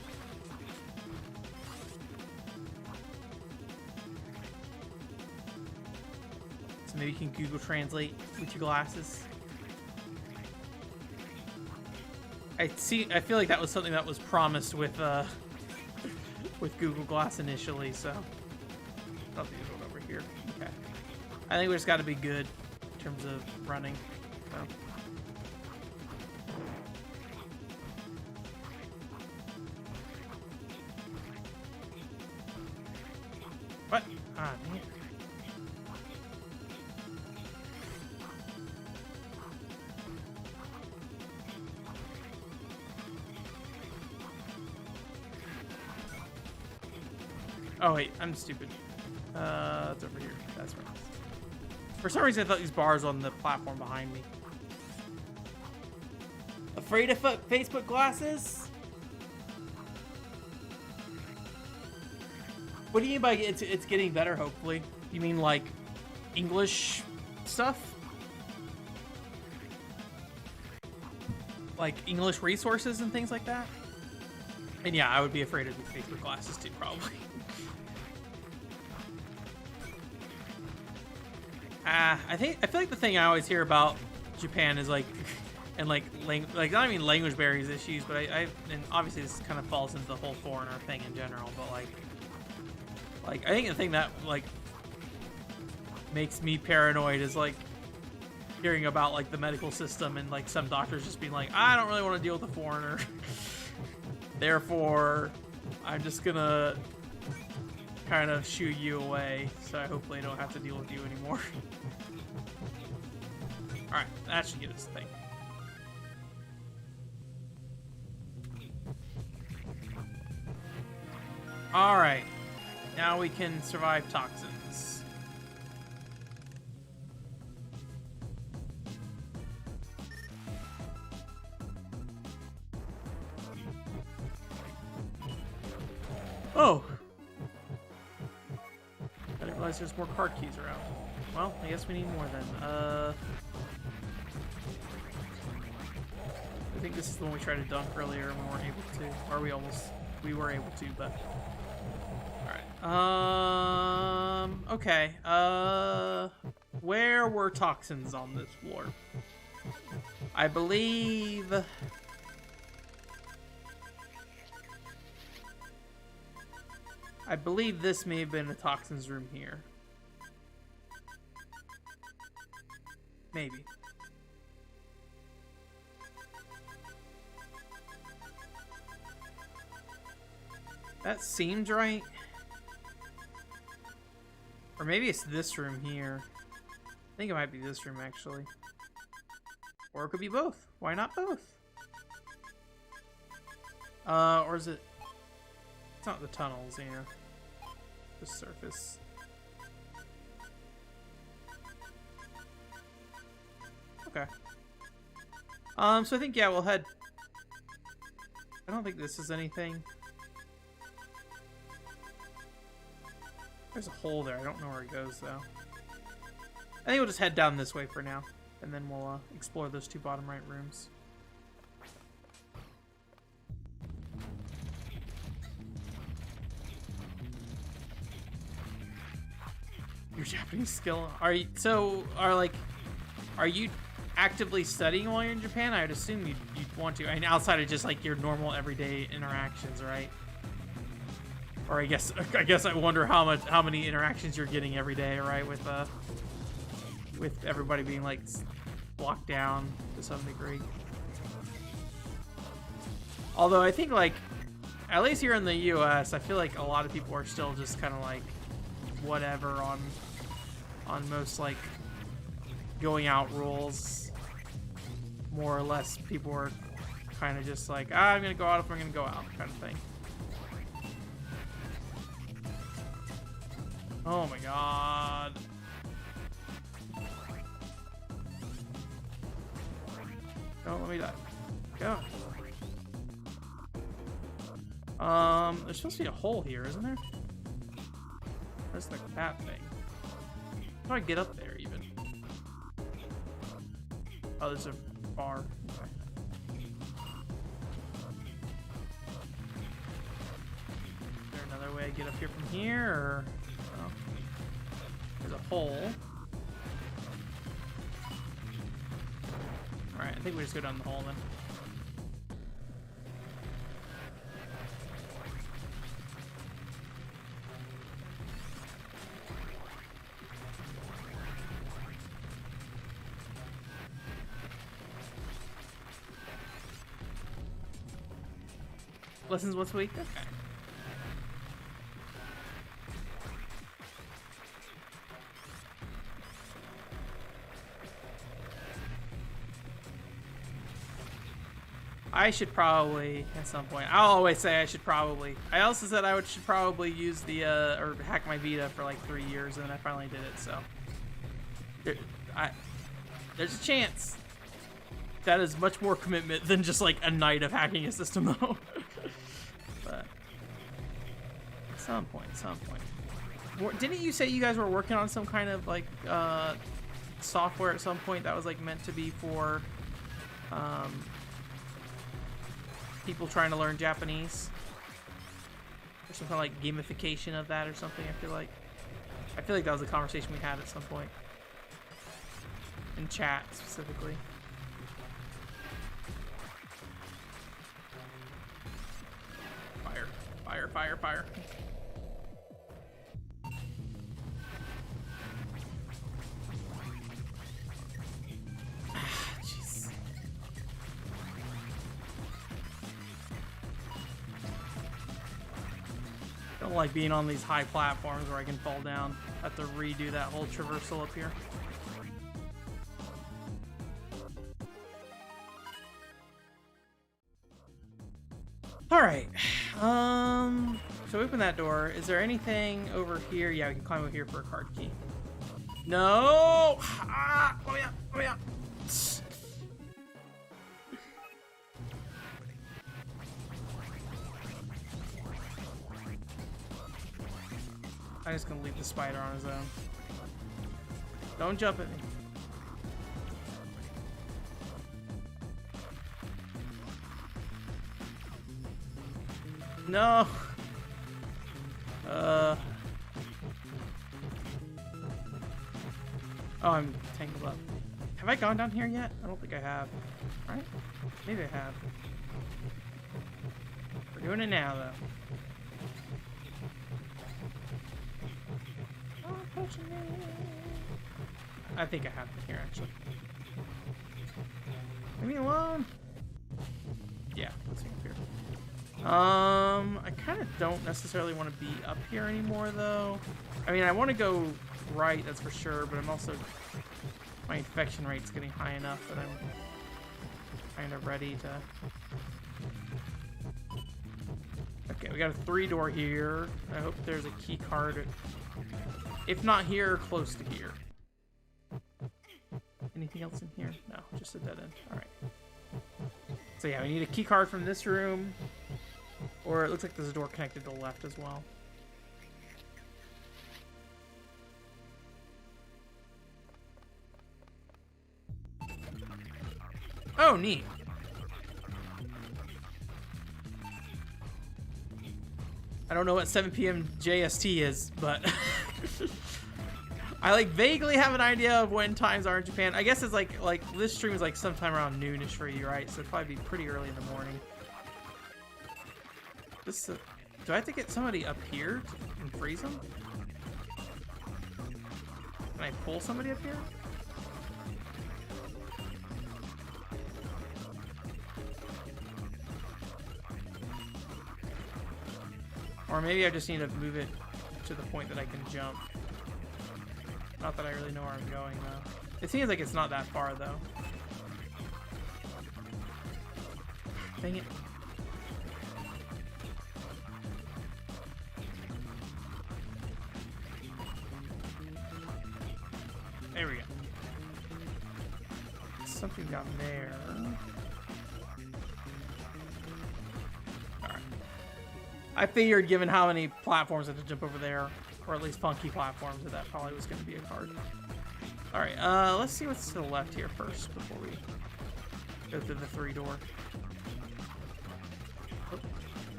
So maybe you can Google Translate with your glasses. I feel like that was something that was promised with Google Glass initially, so I'll do it over here. Okay. I think we just got to be good in terms of running. So. What? Ah, dang it. Oh wait, I'm stupid. It's over here. That's right. For some reason, I thought these bars on the platform behind me. Afraid of Facebook glasses? What do you mean by it's getting better? Hopefully, you mean like English stuff, like English resources and things like that. And yeah, I would be afraid of the Facebook glasses too, probably. I feel like the thing I always hear about Japan is like, and like not even language barriers issues, but and obviously this kind of falls into the whole foreigner thing in general, but like I think the thing that like makes me paranoid is like hearing about like the medical system and like some doctors just being like, I don't really want to deal with a foreigner. Therefore, I'm just gonna kind of shoo you away, so I hopefully don't have to deal with you anymore. Alright, that should get us the thing. Alright, now we can survive toxins. Oh! I didn't realize there's more card keys around. Well, I guess we need more then. I think this is the one we tried to dunk earlier and we weren't able to. Or we were able to, but... Alright. Okay. Where were toxins on this floor? I believe... this may have been a toxins room here. Maybe. That seems right. Or maybe it's this room here. I think it might be this room, actually. Or it could be both. Why not both? Or is it... It's not the tunnels, you know. The surface. Okay. So I think, yeah, we'll head... I don't think this is anything. There's a hole there. I don't know where it goes, though. I think we'll just head down this way for now. And then we'll explore those two bottom right rooms. Your Japanese skill? Are you actively studying while you're in Japan? I'd assume you'd want to. I mean, outside of just like your normal everyday interactions, right? Or I guess I wonder how many interactions you're getting every day, right? With everybody being like locked down to some degree. Although I think like at least here in the U.S., I feel like a lot of people are still just kind of like whatever on most like going out rules. More or less, people are kind of just like, I'm gonna go out if I'm gonna go out, kind of thing. Oh my god. Don't let me die. Go. There's supposed to be a hole here, isn't there? That's like that thing. How do I get up there, even? Oh, there's a bar. Okay. Is there another way I get up here from here, or... Oh. There's a hole. Alright, I think we just go down the hole then. Lessons once a week? Okay. I should probably, at some point, I'll always say I should probably. I also said I should probably use the, or hack my Vita for like 3 years, and then I finally did it, so. There's a chance. That is much more commitment than just like a night of hacking a system, though. But at some point. Didn't you say you guys were working on some kind of like software at some point that was like meant to be for people trying to learn Japanese? Or some kind of like gamification of that or something? I feel like that was a conversation we had at some point. In chat, specifically. Fire. Jeez. Don't like being on these high platforms where I can fall down. I have to redo that whole traversal up here. Alright, so open that door. Is there anything over here? Yeah, we can climb over here for a card key. No! Ah! Let me out! I'm just gonna leave the spider on his own. Don't jump at me. No. Oh, I'm tangled up. Have I gone down here yet? I don't think I have. Right? Maybe I have. We're doing it now, though. I think I have it here, actually. Leave me alone. Yeah, let's see up here. I kind of don't necessarily want to be up here anymore, though. I mean, I want to go right, that's for sure, but I'm also... My infection rate's getting high enough that I'm kind of ready to... Okay, we got a 3-door here. I hope there's a key card. If not here, close to here. Anything else in here? No, just a dead end. Alright. So yeah, we need a key card from this room. Or it looks like there's a door connected to the left as well. Oh, neat. I don't know what 7 p.m. JST is, but I like vaguely have an idea of when times are in Japan. I guess it's like this stream is like sometime around noonish for you, right? So it'd probably be pretty early in the morning. This do I have to get somebody up here and freeze them? Can I pull somebody up here? Or maybe I just need to move it to the point that I can jump. Not that I really know where I'm going, though. It seems like it's not that far, though. Dang it. There we go. Something down there. Alright. I figured, given how many platforms I had to jump over there, or at least funky platforms, that probably was going to be a card. All right, let's see what's to the left here first before we go through the 3-door.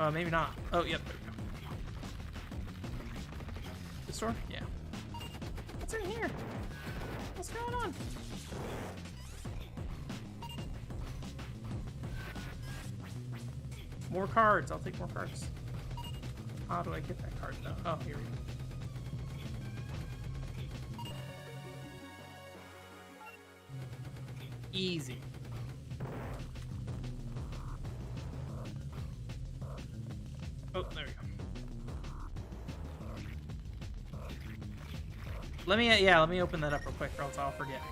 Oh, maybe not. Oh, yep, there we go. This door? Yeah. What's in here? What's going on? More cards. I'll take more cards. How do I get that card, though? Oh, here we go. Easy. Oh, there we go. Let me open that up real quick, or else I'll forget.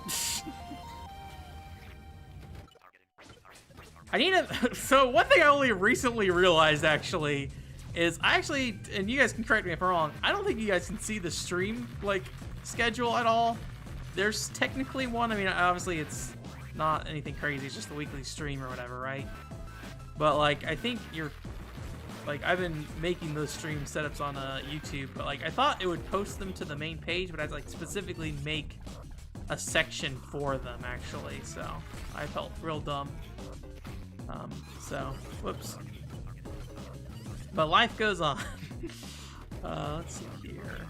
I need to. So one thing I only recently realized actually is and you guys can correct me if I'm wrong. I don't think you guys can see the stream like schedule at all. There's technically one. I mean, obviously it's not anything crazy. It's just a weekly stream or whatever, right? But like, I think you're. Like, I've been making those stream setups on YouTube, but like, I thought it would post them to the main page, but I'd like specifically make a section for them actually. So I felt real dumb. So whoops. But life goes on. Let's see here.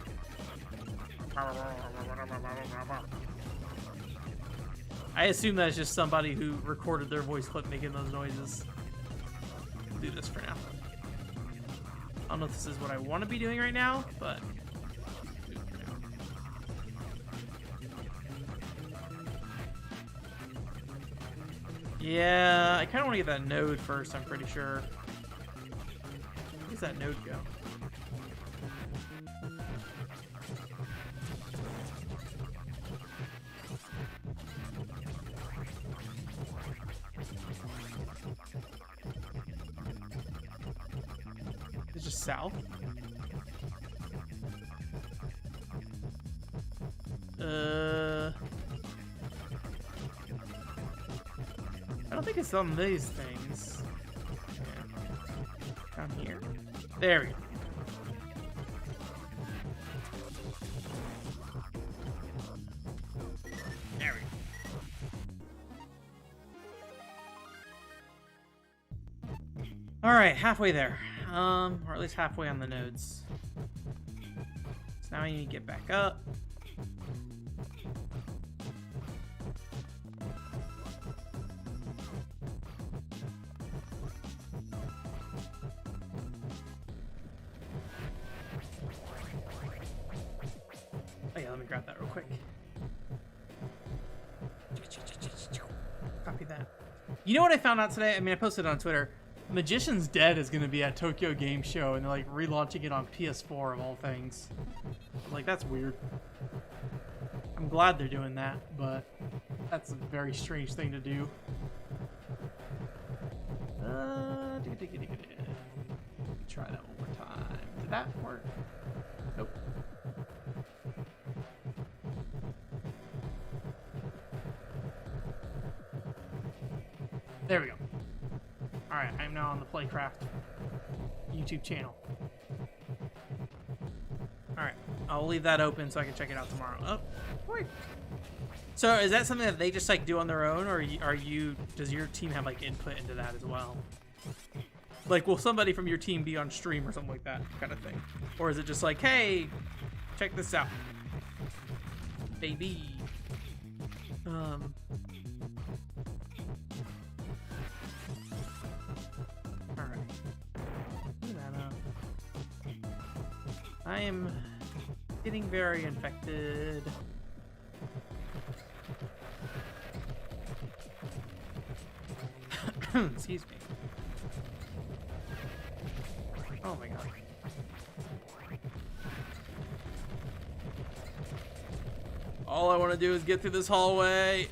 I assume that's just somebody who recorded their voice clip making those noises. I'll do this for now. I don't know if this is what I want to be doing right now, but yeah, I kind of want to get that node first, I'm pretty sure. Where does that node go? It's just south? I don't think it's on these things. Yeah. Down here. There we go. There we go. Alright, halfway there. Or at least halfway on the nodes. So now I need to get back up. Oh yeah, let me grab that real quick. Copy that. You know what I found out today? I mean, I posted it on Twitter. Magician's Dead is going to be at Tokyo Game Show, and they're like relaunching it on PS4 of all things. Like, that's weird. I'm glad they're doing that, but that's a very strange thing to do. Try that one more time. Did that work? Nope. There we go. Alright, I'm now on the Playcraft YouTube channel. Alright, I'll leave that open so I can check it out tomorrow. Oh, wait. So is that something that they just like do on their own, or does your team have like input into that as well? Like, will somebody from your team be on stream or something like that kind of thing? Or is it just like, hey, check this out, baby? I am getting very infected. Excuse me. Oh my god. All I want to do is get through this hallway.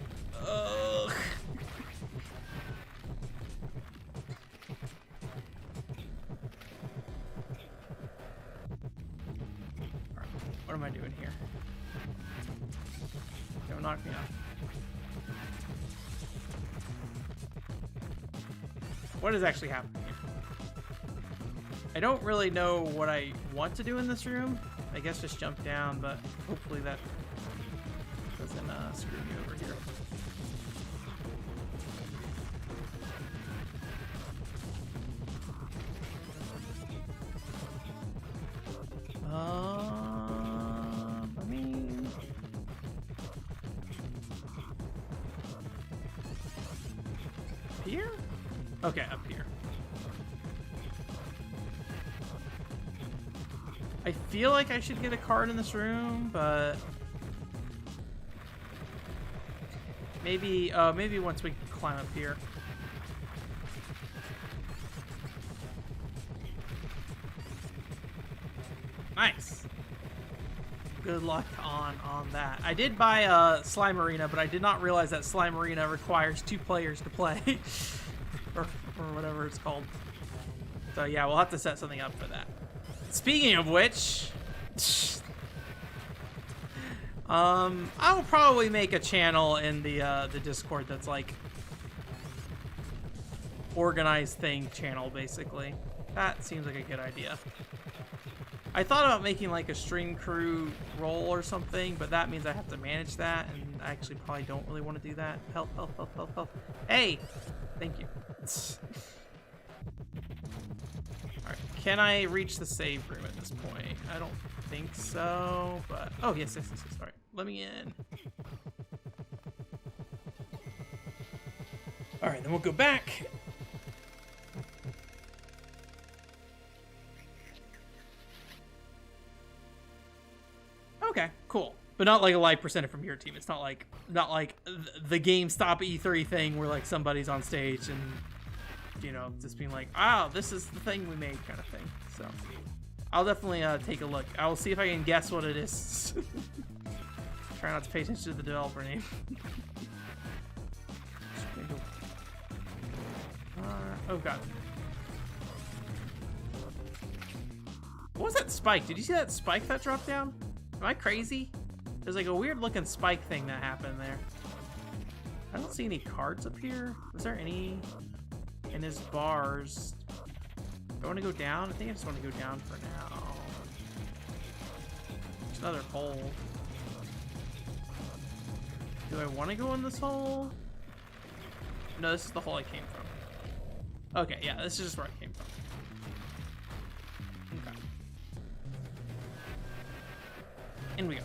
Ugh. What am I doing here? Don't knock me off. What is actually happening here? I don't really know what I want to do in this room. I guess just jump down, but hopefully that doesn't screw me over here. I mean... Here? Okay, up here. I feel like I should get a card in this room, but... Maybe once we climb up here. Nice. Good luck on that. I did buy Slime Arena, but I did not realize that Slime Arena requires 2 players to play. or whatever it's called. So yeah, we'll have to set something up for that. Speaking of which, I'll probably make a channel in the Discord that's like organized thing channel, basically. That seems like a good idea. I thought about making like a stream crew role or something, but that means I have to manage that, and I actually probably don't really want to do that. Help, help, help, help, help. Hey! Thank you. Alright, can I reach the save room at this point? I don't think so, but... Oh, yes, yes, yes, yes. Alright, let me in. Alright, then we'll go back. Okay, cool. But not like a live presented from your team. It's not like the GameStop E3 thing where like somebody's on stage and, you know, just being like, "Oh, this is the thing we made," kind of thing. So I'll definitely take a look. I will see if I can guess what it is. Try not to pay attention to the developer name. Oh god. What was that spike? Did you see that spike that dropped down? Am I crazy? There's like a weird looking spike thing that happened there. I don't see any cards up here. Was there any in his bars? Do I want to go down? I think I just want to go down for now. There's another hole. Do I want to go in this hole? No, this is the hole I came from. Okay, yeah, this is just where I came from. Okay. In we go.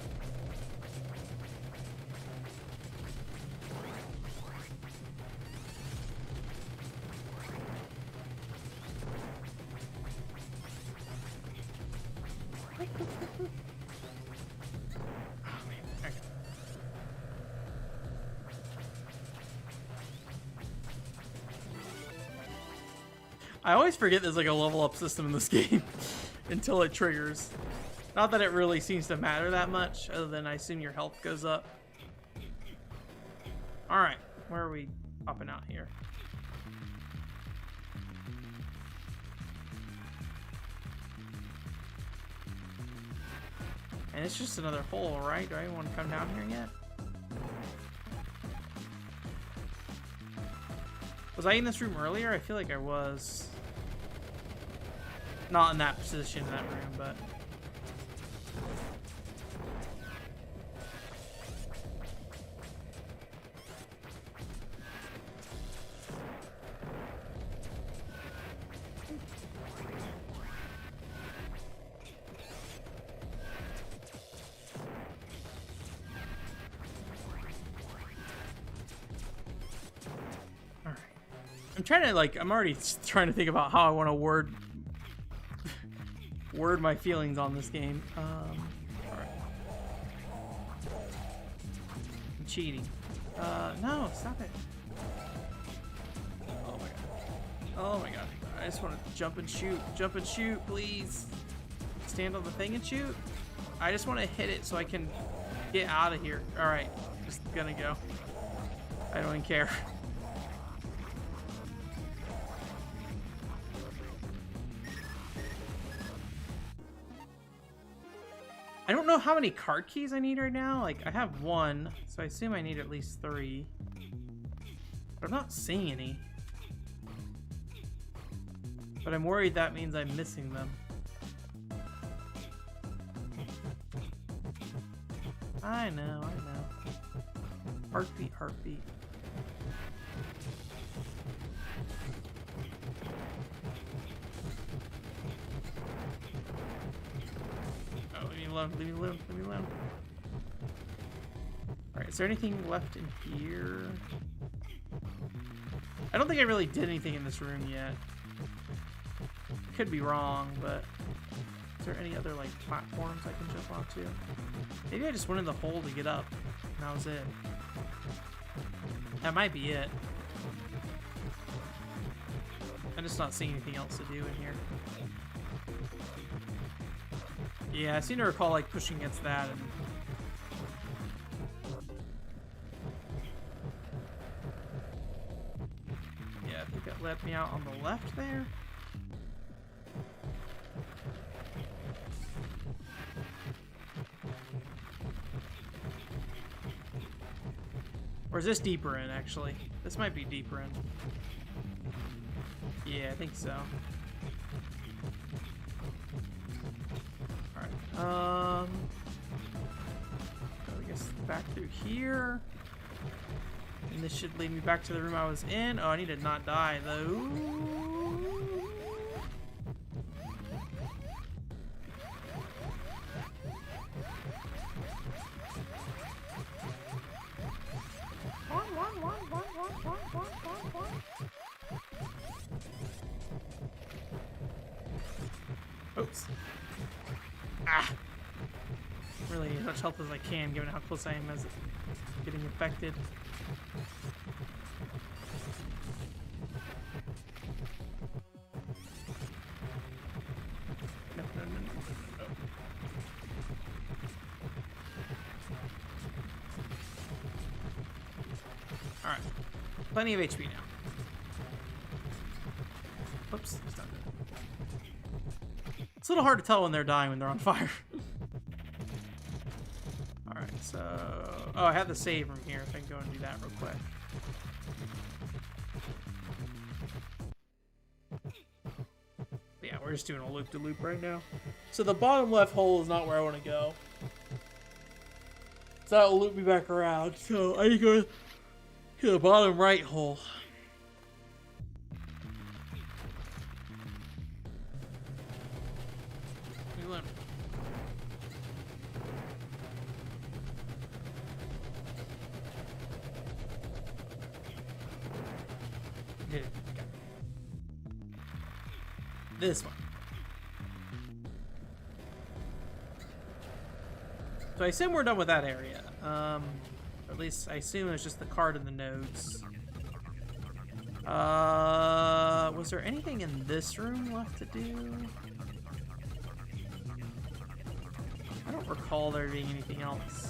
I always forget there's like a level up system in this game until it triggers. Not that it really seems to matter that much, other than I assume your health goes up. Alright, where are we popping out here? And it's just another hole, right? Do I even want to come down here yet? Was I in this room earlier? I feel like I was. Not in that position in that room, but... I'm trying to, like, I'm already trying to think about how I want to word my feelings on this game. Alright. I'm cheating. No, stop it. Oh my god. Oh my god. I just want to jump and shoot. Jump and shoot, please. Stand on the thing and shoot. I just want to hit it so I can get out of here. Alright. Just gonna go. I don't even care. I don't know how many card keys I need right now. Like, I have 1, so I assume I need at least 3. But I'm not seeing any. But I'm worried that means I'm missing them. I know, I know. Heartbeat, heartbeat. Oh, leave me alone, leave me alone, leave me alone. Alright, is there anything left in here? I don't think I really did anything in this room yet. Could be wrong, but is there any other like platforms I can jump onto? Maybe I just went in the hole to get up, and that was it. That might be it. I'm just not seeing anything else to do in here. Yeah, I seem to recall like pushing against that and yeah, I think that let me out on the left there. Or is this deeper in, actually? This might be deeper in. Yeah, I think so. Alright, so I guess back through here. And this should lead me back to the room I was in. Oh, I need to not die, though. Oops. Ah! Really as much health as I can, given how close I am as getting infected. No, no, no, no, no. Alright. Plenty of HP now. Oops, that's not good. It's a little hard to tell when they're dying when they're on fire. Alright, so... Oh, I have the save room here, if I can go and do that real quick. But yeah, we're just doing a loop-de-loop right now. So the bottom left hole is not where I want to go. So that will loop me back around. So I need to go to the bottom right hole. This one. So I assume we're done with that area. At least I assume it's just the card and the nodes. Was there anything in this room left to do? I don't recall there being anything else.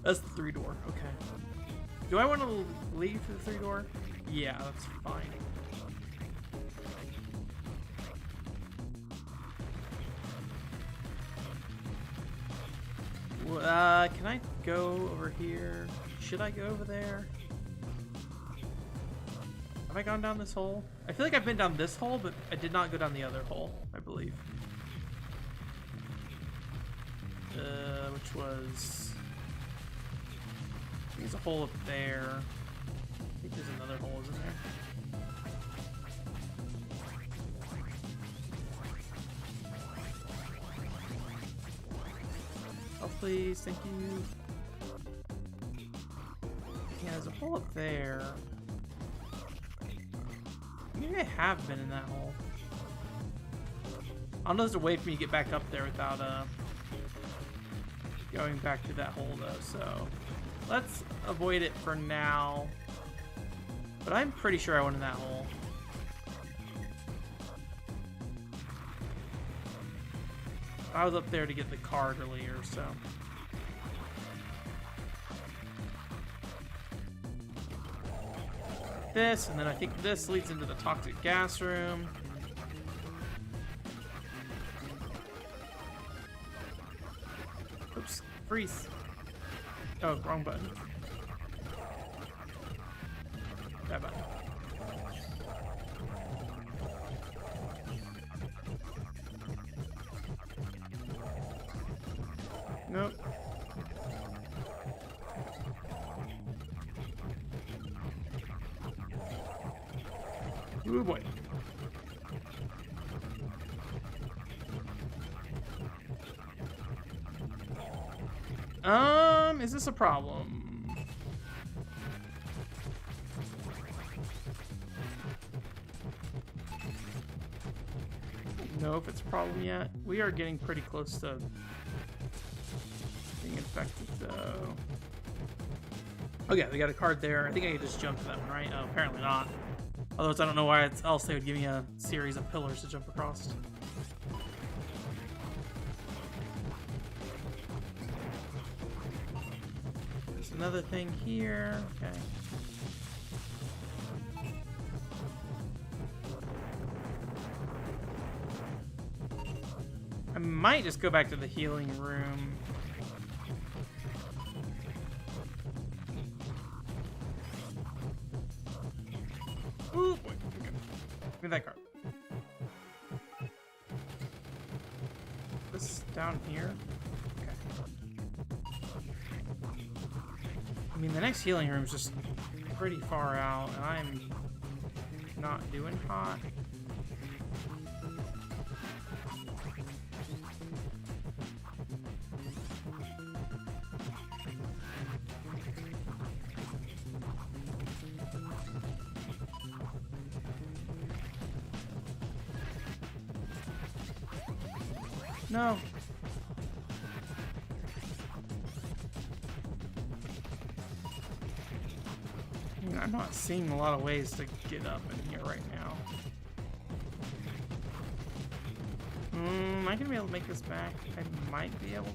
That's the 3-door, okay. Do I want to leave the 3-door? Yeah, that's fine. Can I go over here? Should I go over there? Have I gone down this hole? I feel like I've been down this hole, but I did not go down the other hole, I believe. Which was... There's a hole up there. I think there's another hole, isn't there? Oh, please, thank you. Yeah, there's a hole up there. Maybe I have been in that hole. I don't know if there's a way for me to get back up there without going back to that hole though, so let's avoid it for now. But I'm pretty sure I went in that hole. I was up there to get the card earlier, so. This, and then I think this leads into the toxic gas room. Freeze. Oh, wrong button. That button. Nope. Ooh boy. Is this a problem? Don't know if it's a problem yet. We are getting pretty close to being infected though. Okay, we got a card there. I think I can just jump to that one, right? Oh, apparently not. Otherwise, I don't know why else they would give me a series of pillars to jump across. There's another thing here. Okay. I might just go back to the healing room. Ooh, boy. Okay. Give me that card. This down here. Okay. I mean, the next healing room is just pretty far out, and I'm not doing hot. No. I mean, I'm not seeing a lot of ways to get up in here right now. Am I gonna be able to make this back? I might be able to.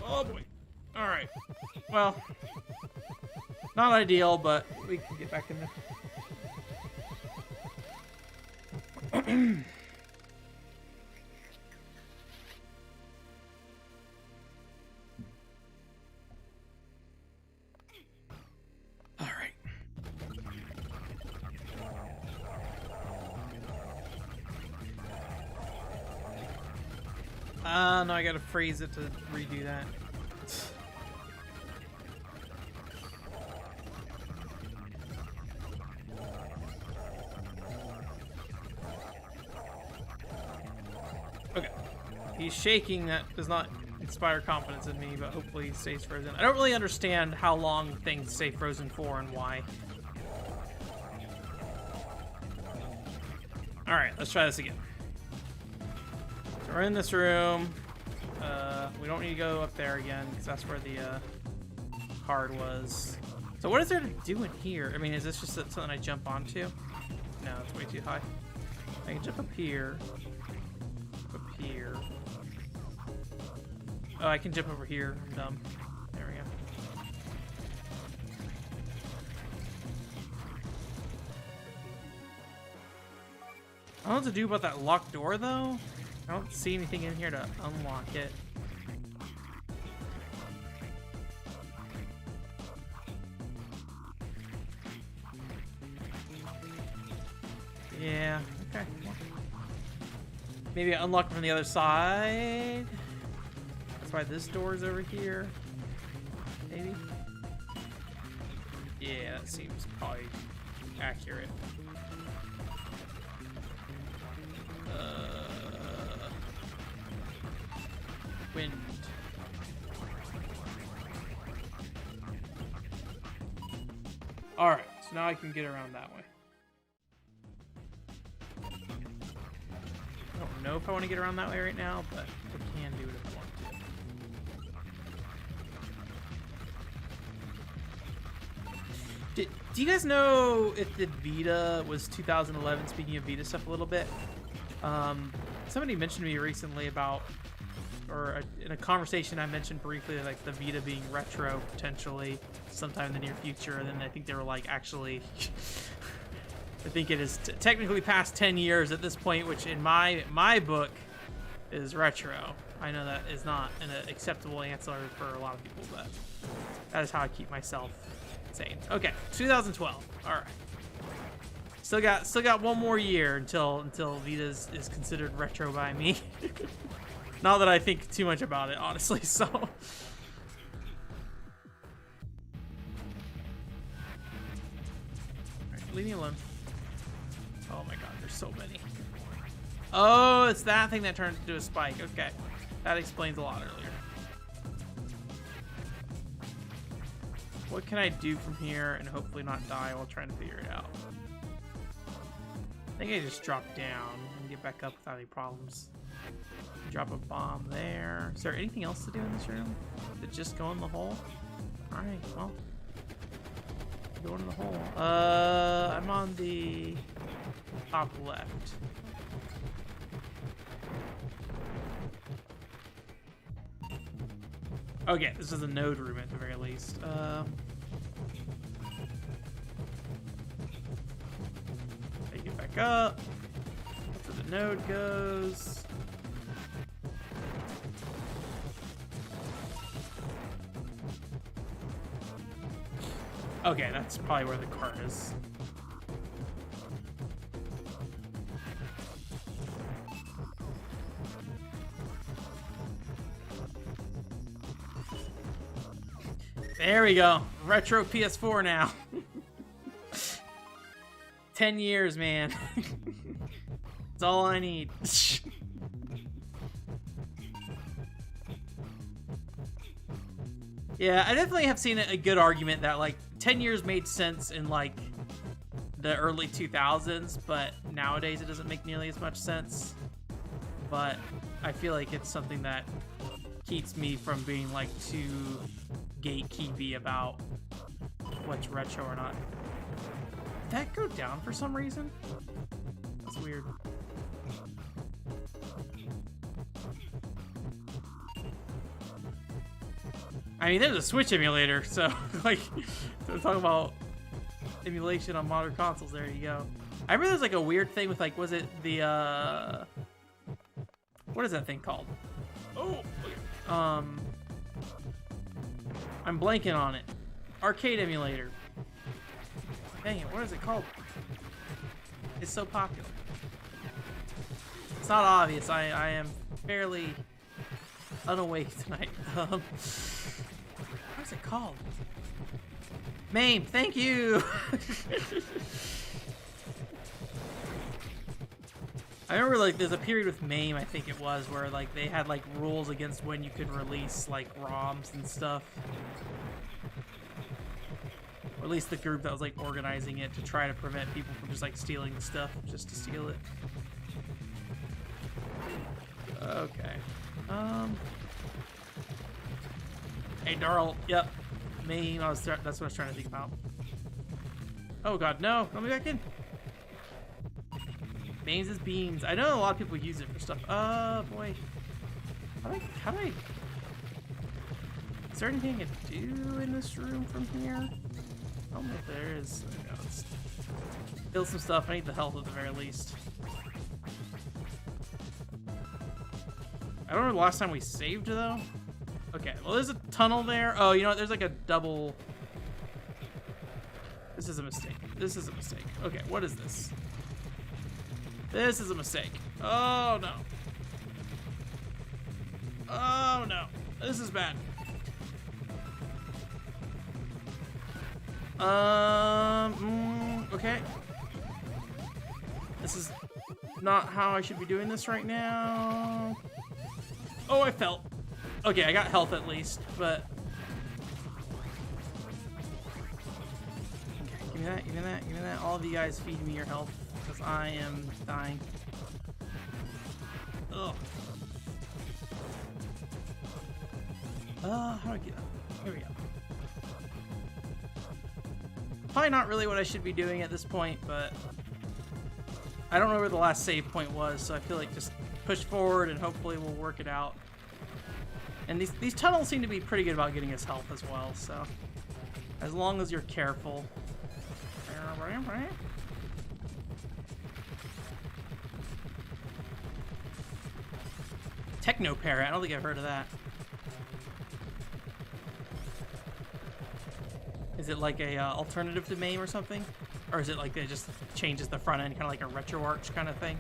Oh boy. Alright. Well, not ideal, but we can get back in there. All right. No, I gotta freeze it to redo that. Okay. He's shaking. That does not inspire confidence in me, but hopefully he stays frozen. I don't really understand how long things stay frozen for and why. Alright, let's try this again. So we're in this room. We don't need to go up there again, because that's where the card was. So what is there to do in here? I mean, is this just something I jump onto? No, it's way too high. I can jump up here. Up here. Oh, I can jump over here. I'm dumb. There we go. I don't know what to do about that locked door, though. I don't see anything in here to unlock it. Yeah, okay. Maybe I unlock it from the other side. That's why this door's over here. Maybe? Yeah, that seems probably accurate. Wind. Alright, so now I can get around that way. I don't know if I want to get around that way right now, but I can do it if I want to. Do you guys know if the Vita was 2011? Speaking of Vita stuff a little bit. Somebody mentioned to me recently about, or in a conversation I mentioned briefly, like the Vita being retro potentially sometime in the near future, and then I think they were like, actually, I think it is technically past 10 years at this point, which in my book is retro. I know that is not an acceptable answer for a lot of people, but that is how I keep myself sane. Okay, 2012. All right. Still got one more year until Vita is considered retro by me. Not that I think too much about it, honestly. So. Right, leave me alone. Oh my god, there's so many. Oh, it's that thing that turned into a spike. Okay, that explains a lot earlier. What can I do from here and hopefully not die while trying to figure it out? I think I just drop down and get back up without any problems. Drop a bomb there. Is there anything else to do in this room? Did it just go in the hole? Alright, well. Go in the hole. I'm on the top left. Okay, this is a node room at the very least. Take it back up. That's where the node goes. Okay, that's probably where the cart is. There we go. Retro PS4 now. 10 years, man. That's all I need. Yeah, I definitely have seen a good argument that, like, 10 years made sense in, like, the early 2000s, but nowadays it doesn't make nearly as much sense. But I feel like it's something that keeps me from being, like, too gatekeepy about what's retro or not. Did that go down for some reason? That's weird. I mean, there's a Switch emulator, so like, talk about emulation on modern consoles. There you go. I remember there's like a weird thing with like, was it the what is that thing called? Oh, I'm blanking on it. Arcade emulator. Dang it, what is it called? It's so popular. It's not obvious. I am fairly unawake tonight. What is it called? MAME, thank you! I remember like there's a period with MAME, I think it was, where like they had like rules against when you could release like ROMs and stuff. Or at least the group that was like organizing it to try to prevent people from just like stealing the stuff just to steal it. Okay. Hey, Darl. Yep. MAME. That's what I was trying to think about. Oh god, no! Let me back in. MAME's is beans. I know a lot of people use it for stuff. Boy. How do I? Is there anything I can do in this room from here? I don't know if there is. Okay, let's build some stuff. I need the health at the very least. I don't know the last time we saved though. Okay, well there's a tunnel there. Oh, you know what? There's like a double. This is a mistake. This is a mistake. Okay, what is this? This is a mistake. Oh no. Oh no. This is bad. Okay. This is not how I should be doing this right now. Oh, I fell. Okay, I got health at least, but... Okay, give me that, give me that, give me that. All of you guys feed me your health, because I am dying. Ugh. How do I get up? Here we go. Probably not really what I should be doing at this point, but... I don't know where the last save point was, so I feel like just push forward and hopefully we'll work it out. And these tunnels seem to be pretty good about getting us health as well, so as long as you're careful. Techno Parrot. I don't think I've heard of that. Is it like a alternative to MAME or something? Or is it like it just changes the front end, kind of like a RetroArch kind of thing?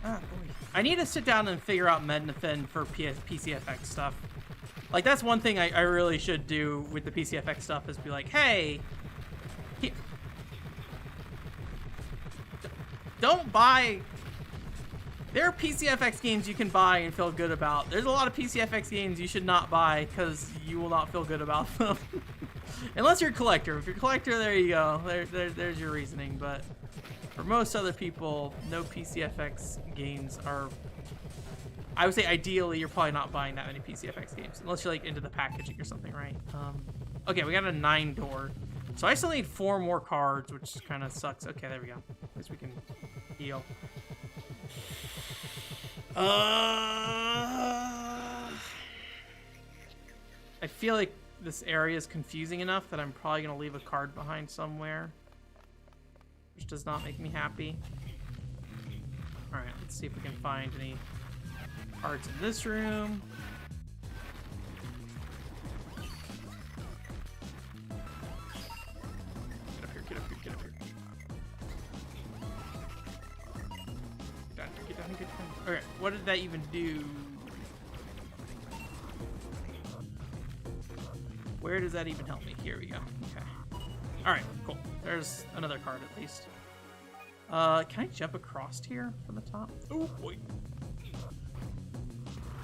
Ah, boy. I need to sit down and figure out Mednafin for PCFX stuff. Like, that's one thing I really should do with the PCFX stuff is be like, hey, don't buy... There are PCFX games you can buy and feel good about. There's a lot of PCFX games you should not buy because you will not feel good about them. Unless you're a collector. If you're a collector, there you go. There's your reasoning. But for most other people, no PCFX games are... I would say ideally, you're probably not buying that many PCFX games. Unless you're like into the packaging or something, right? Okay, we got a 9-door. So I still need 4 more cards, which kind of sucks. Okay, there we go. At least we can heal. I feel like this area is confusing enough that I'm probably going to leave a card behind somewhere. Which does not make me happy. Alright, let's see if we can find any cards in this room. Get up here, get up here, get up here. Get down, get down. Okay, what did that even do? Where does that even help me? Here we go. Okay. Alright, cool. There's another card at least. Can I jump across here from the top? Oh boy.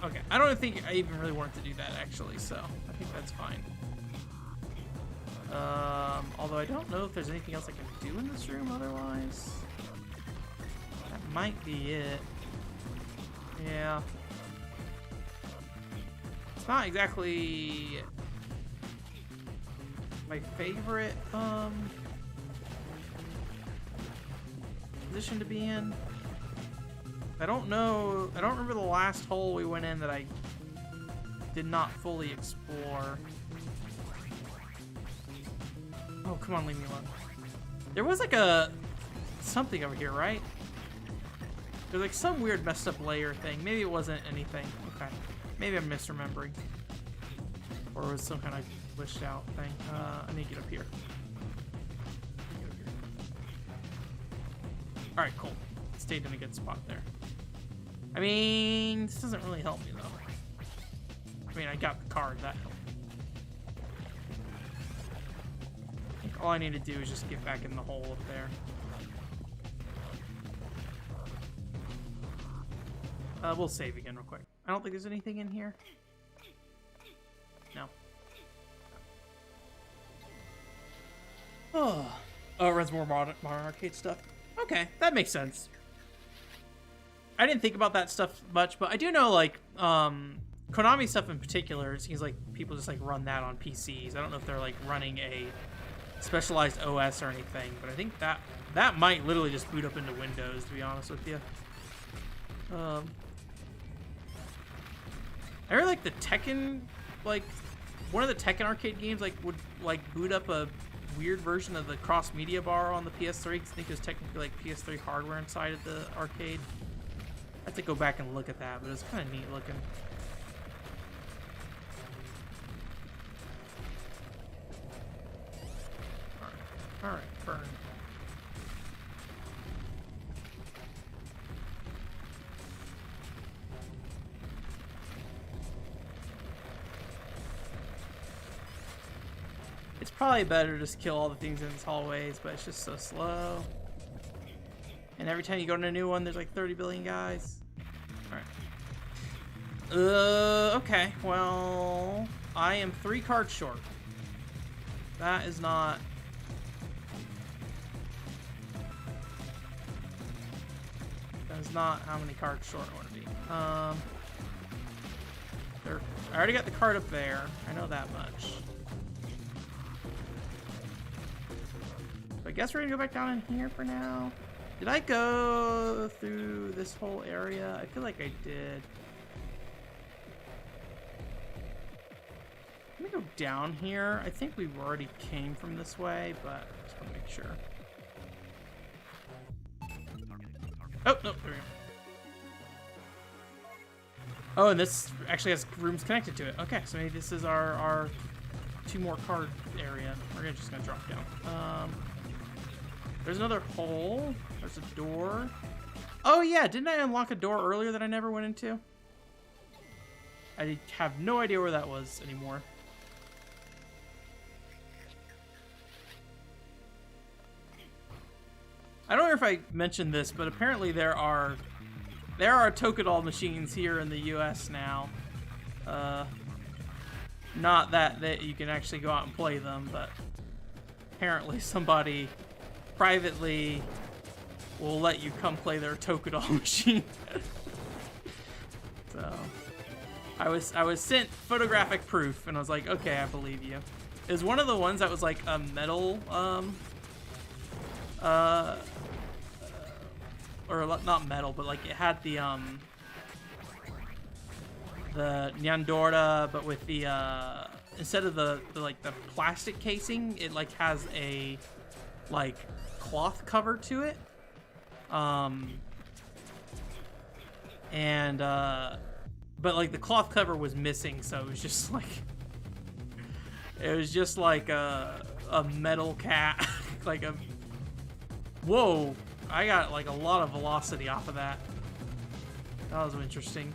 Okay, I don't think I even really wanted to do that actually, so I think that's fine. Although I don't know if there's anything else I can do in this room otherwise. That might be it. Yeah. It's not exactly my favorite position to be in. I don't know. I don't remember the last hole we went in that I did not fully explore. Oh, come on, leave me alone. There was like a something over here, right? There's like some weird messed up layer thing. Maybe it wasn't anything. Okay. Maybe I'm misremembering. Or it was some kind of glitched out thing. I need to get up here. Alright, cool. Stayed in a good spot there. I mean, this doesn't really help me though. I mean, I got the card, that helped. I think all I need to do is just get back in the hole up there. We'll save again real quick. I don't think there's anything in here. No. Oh, it runs more modern arcade stuff. Okay, that makes sense. I didn't think about that stuff much, but I do know, like, Konami stuff in particular, it seems like people just, like, run that on PCs. I don't know if they're, like, running a specialized OS or anything, but I think that might literally just boot up into Windows, to be honest with you. I really like the Tekken, like, one of the Tekken arcade games, like, would, like, boot up a weird version of the cross-media bar on the PS3, because I think there's technically, like, PS3 hardware inside of the arcade. I have to go back and look at that, but it's kind of neat looking. Alright, burn. It's probably better to just kill all the things in these hallways, but it's just so slow. And every time you go to a new one, there's like 30 billion guys. Alright. Okay, well, I am 3 cards short. That is not... That is not how many cards short I want to be. I already got the card up there. I know that much. So I guess we're gonna go back down in here for now. Did I go through this whole area? I feel like I did. Let me go down here. I think we already came from this way, but I just want to make sure. Oh, no, there we go. Oh, and this actually has rooms connected to it. Okay, so maybe this is our 2 more card area. We're just gonna drop down. There's another hole. There's a door. Oh yeah, didn't I unlock a door earlier that I never went into? I have no idea where that was anymore. I don't know if I mentioned this, but apparently there are Tokadol machines here in the US now. Not that you can actually go out and play them, but apparently somebody privately will let you come play their Tokadol machine. So I was sent photographic proof, and I was like, okay, I believe you. It was one of the ones that was like a metal, or not metal, but like it had the Nyandorda, but with the instead of the plastic casing, it like has a like cloth cover to it, but like the cloth cover was missing, so it was just like a metal cat. Like a whoa, I got like a lot of velocity off of that. That was interesting.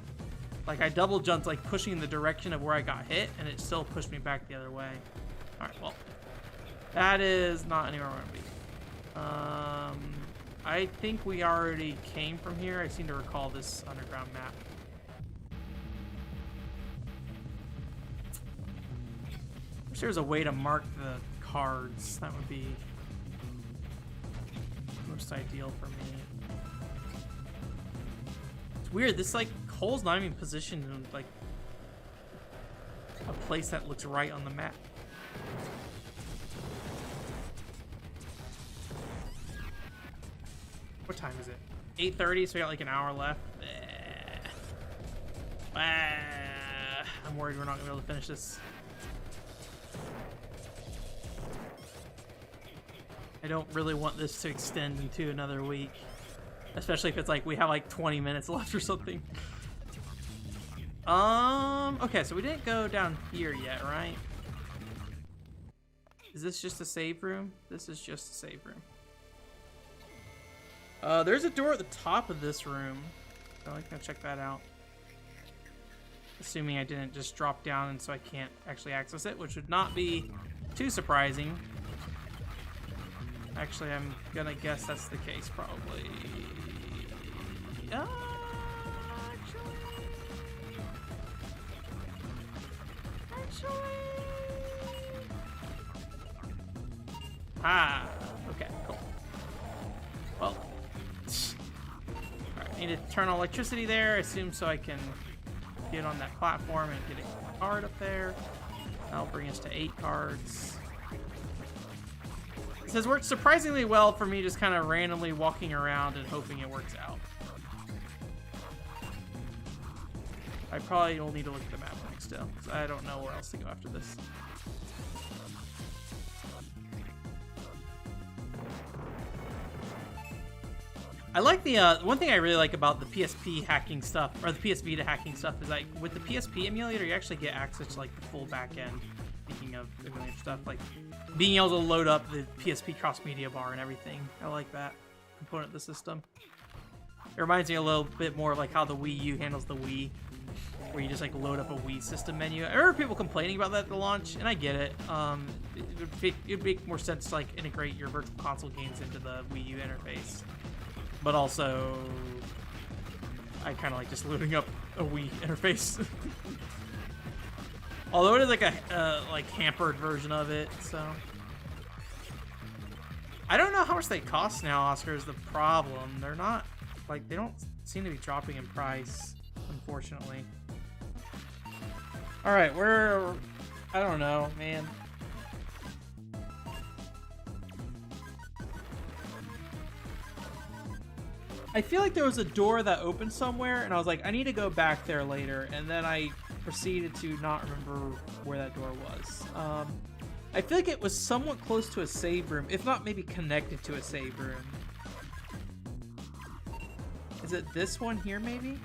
Like I double jumped, like pushing in the direction of where I got hit, and it still pushed me back the other way. All right, well, that is not anywhere I want to be. I think we already came from here. I seem to recall this underground map. Wish there was a way to mark the cards. That would be most ideal for me. It's weird. This like hole's not even positioned in like a place that looks right on the map. What time is it? 8:30, so we got like an hour left. I'm worried we're not gonna be able to finish this. I don't really want this to extend into another week. Especially if it's like we have like 20 minutes left or something. Okay, so we didn't go down here yet, right? Is this just a save room? This is just a save room. There's a door at the top of this room. So I'm gonna check that out. Assuming I didn't just drop down and so I can't actually access it, which would not be too surprising. Actually, I'm gonna guess that's the case, probably. Okay, cool. Well, alright, I need to turn on electricity there, I assume, so I can get on that platform and get a card up there. That'll bring us to 8 cards. This has worked surprisingly well for me, just kind of randomly walking around and hoping it works out. I probably will need to look at the map next still, because I don't know where else to go after this. I like the, one thing I really like about the PSP hacking stuff, or the PS Vita hacking stuff, is like, with the PSP emulator, you actually get access to like the full back end. Speaking of emulator stuff, like being able to load up the PSP cross-media bar and everything. I like that component of the system. It reminds me a little bit more of like how the Wii U handles the Wii, where you just like load up a Wii system menu. I remember people complaining about that at the launch, and I get it. It'd make more sense to like integrate your virtual console games into the Wii U interface. But also, I kind of like just loading up a Wii interface. Although it is like a like hampered version of it, so I don't know how much they cost now. Oscar is the problem. They're not like they don't seem to be dropping in price, unfortunately. All right, I don't know, man. I feel like there was a door that opened somewhere, and I was like, I need to go back there later, and then I proceeded to not remember where that door was. I feel like it was somewhat close to a save room, if not maybe connected to a save room. Is it this one here, maybe?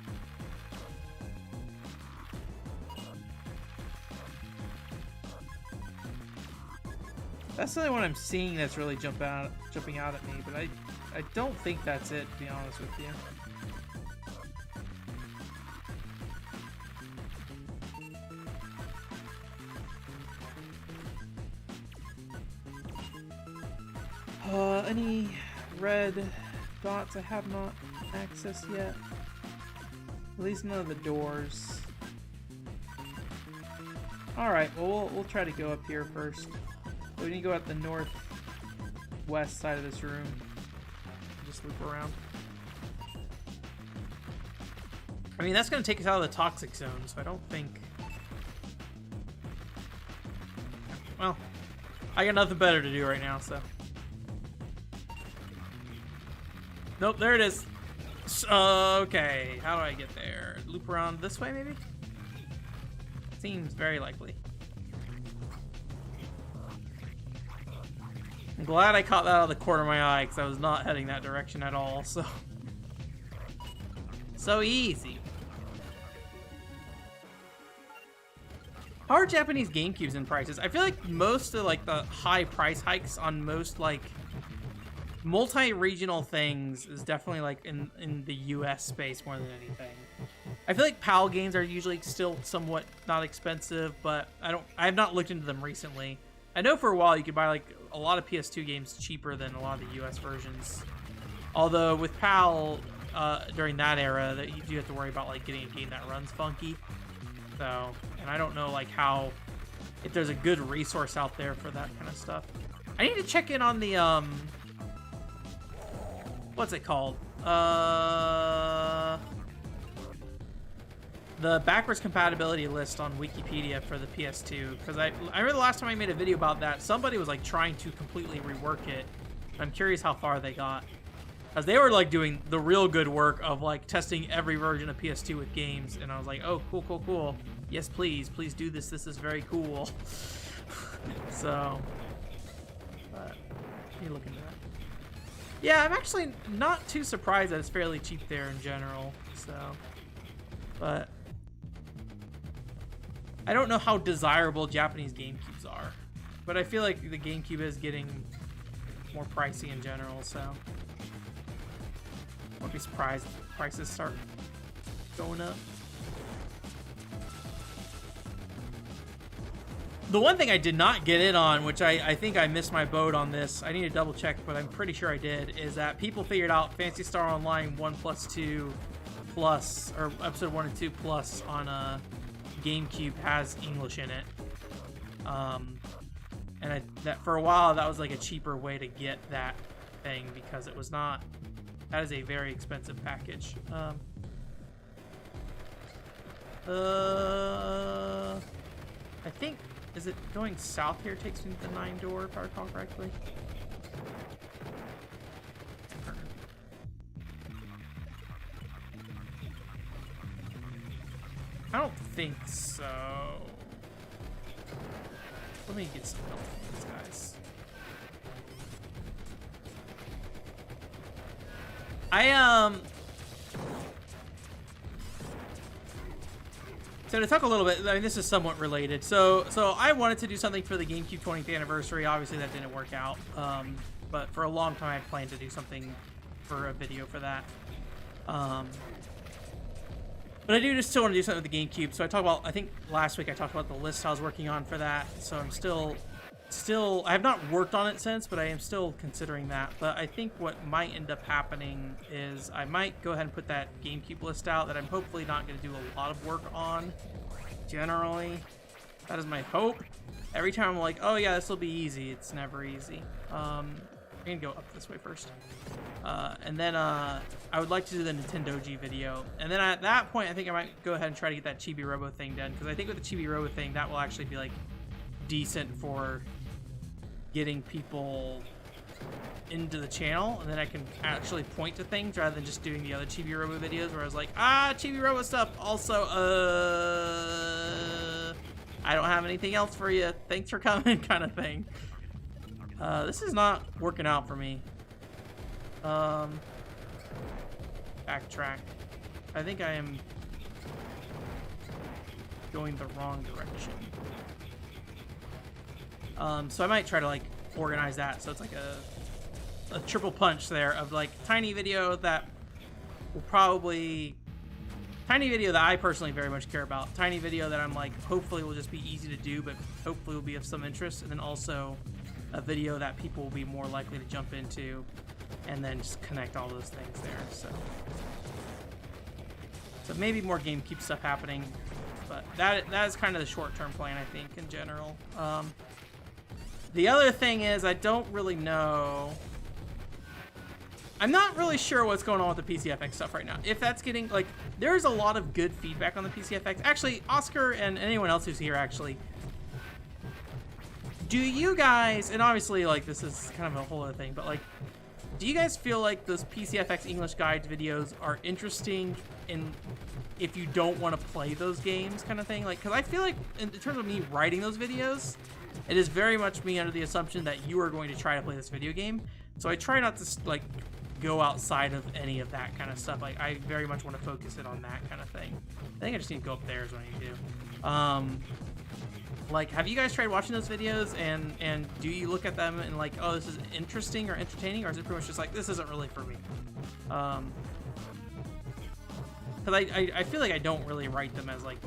That's the only one I'm seeing that's really jumping out at me, but I don't think that's it, to be honest with you. Any red dots I have not accessed yet? At least none of the doors. Alright, well, we'll try to go up here first. We need to go out the northwest side of this room. Just loop around. I mean, that's going to take us out of the toxic zone, so I don't think... Well, I got nothing better to do right now, so... Nope, there it is. Okay, how do I get there? Loop around this way, maybe? Seems very likely. I'm glad I caught that out of the corner of my eye, because I was not heading that direction at all, so... So easy. How are Japanese GameCubes in prices? I feel like most of, like, the high price hikes on most, like... multi-regional things is definitely like in the US space more than anything. I feel like PAL games are usually still somewhat not expensive, but I have not looked into them recently. I know for a while you could buy like a lot of PS2 games cheaper than a lot of the US versions. Although with PAL during that era, that you do have to worry about like getting a game that runs funky. So, and I don't know like how, if there's a good resource out there for that kind of stuff. I need to check in on the what's it called? The backwards compatibility list on Wikipedia for the PS2, because I remember the last time I made a video about that, somebody was like trying to completely rework it. I'm curious how far they got, because they were like doing the real good work of like testing every version of PS2 with games, and I was like, oh, cool. Yes, please do this. This is very cool. So, but you look into that. Yeah, I'm actually not too surprised that it's fairly cheap there in general, so... But... I don't know how desirable Japanese GameCubes are, but I feel like the GameCube is getting more pricey in general, so... Won't be surprised if prices start going up. The one thing I did not get in on, which I think I missed my boat on this, I need to double check, but I'm pretty sure I did, is that people figured out Phantasy Star Online 1+2 Plus, or episode 1 and 2 Plus on GameCube has English in it. And that for a while, that was like a cheaper way to get that thing, because it was not, that is a very expensive package. I think, is it going south here takes me to the 9 door, if I recall correctly? I don't think so. Let me get some help from these guys. So to talk a little bit, I mean, this is somewhat related. So I wanted to do something for the GameCube 20th anniversary. Obviously, that didn't work out. But for a long time, I planned to do something for a video for that. But I do just still want to do something with the GameCube. So I talked about, I think last week I talked about the list I was working on for that. So I'm still, I have not worked on it since, but I am still considering that. But I think what might end up happening is I might go ahead and put that GameCube list out that I'm hopefully not going to do a lot of work on, generally. That is my hope. Every time I'm like, oh yeah, this will be easy, it's never easy. I'm going to go up this way first. And then I would like to do the Nintendo G video. And then at that point, I think I might go ahead and try to get that Chibi Robo thing done. Because I think with the Chibi Robo thing, that will actually be like decent for getting people into the channel, and then I can actually point to things rather than just doing the other Chibi Robo videos where I was like, Chibi Robo stuff. Also, I don't have anything else for you. Thanks for coming, kind of thing. This is not working out for me. backtrack. I think I am going the wrong direction. So I might try to like organize that so it's like a triple punch there of like tiny video that will probably tiny video that I personally very much care about, tiny video that I'm like hopefully will just be easy to do but hopefully will be of some interest, and then also a video that people will be more likely to jump into, and then just connect all those things there. So maybe more GameCube stuff happening, but that is kind of the short-term plan, I think, in general. The other thing is, I don't really know. I'm not really sure what's going on with the PCFX stuff right now. If that's getting, like, there's a lot of good feedback on the PCFX. Actually, Oscar and anyone else who's here, actually, do you guys, and obviously, like, this is kind of a whole other thing, but, like, do you guys feel like those PCFX English Guide videos are interesting in if you don't want to play those games kind of thing? Like, because I feel like in terms of me writing those videos, it is very much me under the assumption that you are going to try to play this video game. So I try not to, like, go outside of any of that kind of stuff. Like, I very much want to focus it on that kind of thing. I think I just need to go up there is what I need to do. Like, have you guys tried watching those videos, and do you look at them and like, oh, this is interesting or entertaining, or is it pretty much just like, this isn't really for me? Because I feel like I don't really write them as like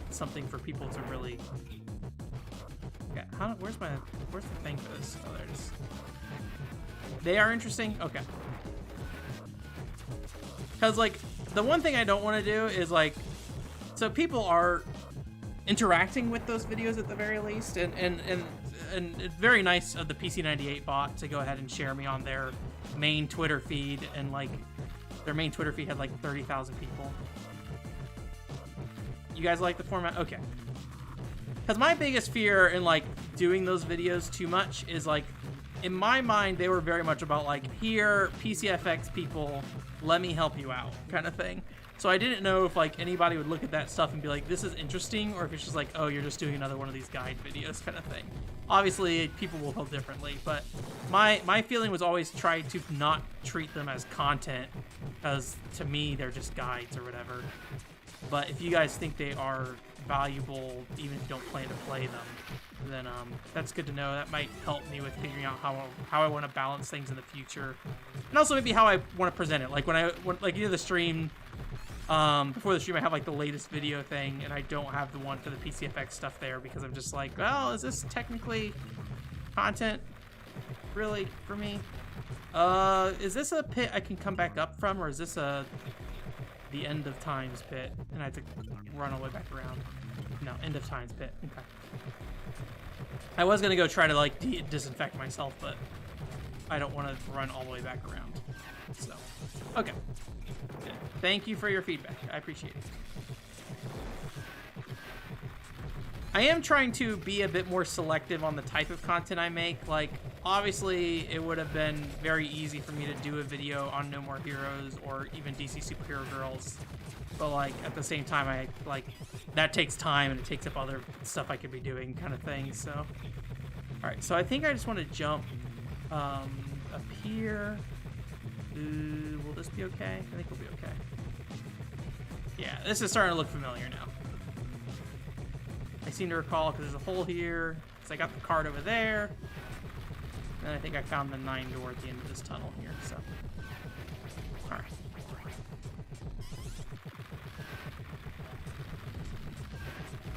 something for people to really. Yeah, where's the thing for this? Oh, there it is. They are interesting? Okay. Because, like, the one thing I don't want to do is, like, so people are interacting with those videos at the very least, and it's very nice of the PC98 bot to go ahead and share me on their main Twitter feed, and, like, their main Twitter feed had, like, 30,000 people. You guys like the format? Okay. Because my biggest fear in, like, doing those videos too much is, like, in my mind, they were very much about, like, here, PCFX people, let me help you out, kind of thing. So I didn't know if, like, anybody would look at that stuff and be like, this is interesting, or if it's just like, oh, you're just doing another one of these guide videos kind of thing. Obviously, people will feel differently, but my feeling was always try to not treat them as content, because to me, they're just guides or whatever. But if you guys think they are valuable, even if you don't plan to play them, then that's good to know. That might help me with figuring out how I want to balance things in the future, and also maybe how I want to present it. Like when like you know the stream, before the stream I have like the latest video thing, and I don't have the one for the PCFX stuff there because I'm just like, well, is this technically content really for me? Is this a pit I can come back up from, or is this the end of times pit and I have to run all the way back around? No, end of times pit. Okay. I was gonna go try to like disinfect myself, but I don't want to run all the way back around. So, okay. Good. Thank you for your feedback. I appreciate it. I am trying to be a bit more selective on the type of content I make. Like, obviously, it would have been very easy for me to do a video on No More Heroes or even DC Superhero Girls. But, like, at the same time, I, like, that takes time and it takes up other stuff I could be doing kind of thing, so. Alright, so I think I just want to jump up here. Will this be okay? I think we'll be okay. Yeah, this is starting to look familiar now. I seem to recall because there's a hole here. So I got the card over there. And I think I found the 9 door at the end of this tunnel here, so. Alright.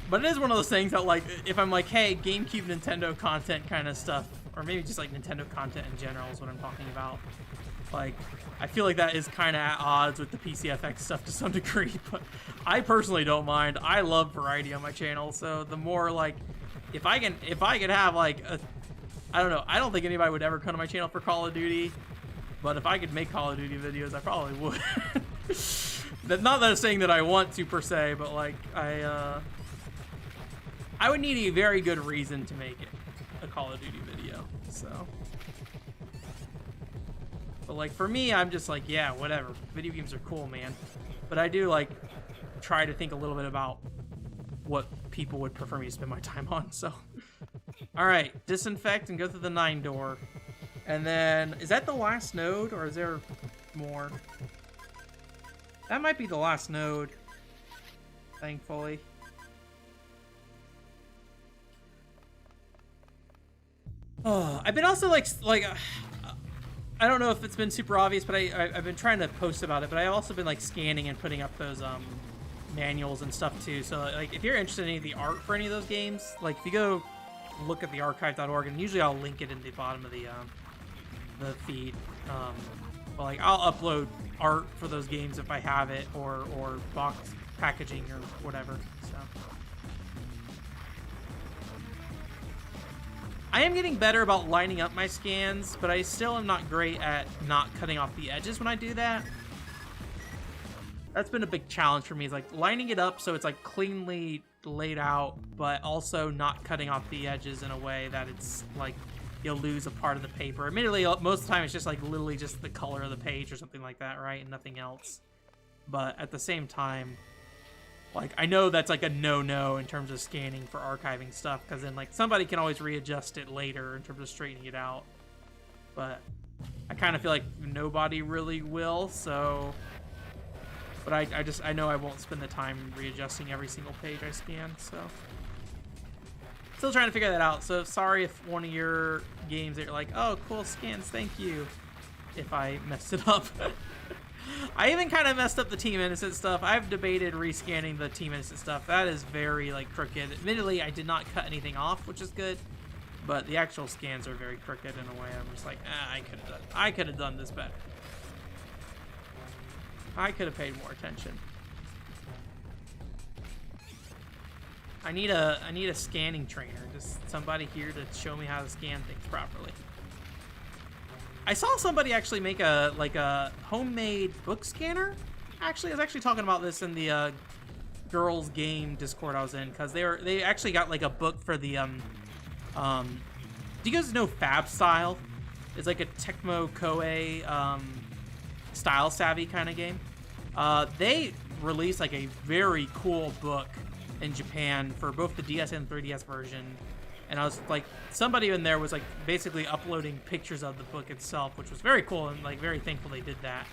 But it is one of those things that, like, if I'm like, hey, GameCube, Nintendo content kind of stuff, or maybe just like Nintendo content in general is what I'm talking about. Like, I feel like that is kind of at odds with the PCFX stuff to some degree, but I personally don't mind. I love variety on my channel, so the more, like, if I could have, like, I don't know, I don't think anybody would ever come to my channel for Call of Duty, but if I could make Call of Duty videos, I probably would. Not that I'm saying that I want to, per se, but, like, I would need a very good reason to make it a Call of Duty video, so. But, like, for me, I'm just like, yeah, whatever. Video games are cool, man. But I do, like, try to think a little bit about what people would prefer me to spend my time on, so. Alright, disinfect and go through the 9 door. And then, is that the last node, or is there more? That might be the last node, thankfully. Oh, I've been also like I don't know if it's been super obvious, but I've been trying to post about it, but I've also been like scanning and putting up those manuals and stuff too. So like if you're interested in any of the art for any of those games, like if you go look at the archive.org, and usually I'll link it in the bottom of the feed. But like I'll upload art for those games if I have it, or box packaging or whatever. So I am getting better about lining up my scans, but I still am not great at not cutting off the edges when I do that. That's been a big challenge for me, is like lining it up so it's like cleanly laid out, but also not cutting off the edges in a way that it's like you'll lose a part of the paper. Admittedly, most of the time it's just like literally just the color of the page or something like that, right? And nothing else. But at the same time, like I know that's like a no-no in terms of scanning for archiving stuff, because then like somebody can always readjust it later in terms of straightening it out. But I kind of feel like nobody really will, so... But I know I won't spend the time readjusting every single page I scan, so... Still trying to figure that out, so sorry if one of your games that you're like, oh, cool scans, thank you, if I messed it up. I even kind of messed up the Team Innocent stuff. I've debated rescanning the Team Innocent stuff. That is very, like, crooked. Admittedly, I did not cut anything off, which is good, but the actual scans are very crooked in a way. I'm just like, I could have done this better. I could have paid more attention. I need a scanning trainer, just somebody here to show me how to scan things properly. I saw somebody actually make a homemade book scanner. Actually, I was actually talking about this in the girls game Discord I was in, because they actually got like a book for the do you guys know Fab Style? It's like a Tecmo Koei style savvy kind of game. They released like a very cool book in Japan for both the DS and 3DS version, and I was like, somebody in there was like basically uploading pictures of the book itself, which was very cool, and like very thankful they did that.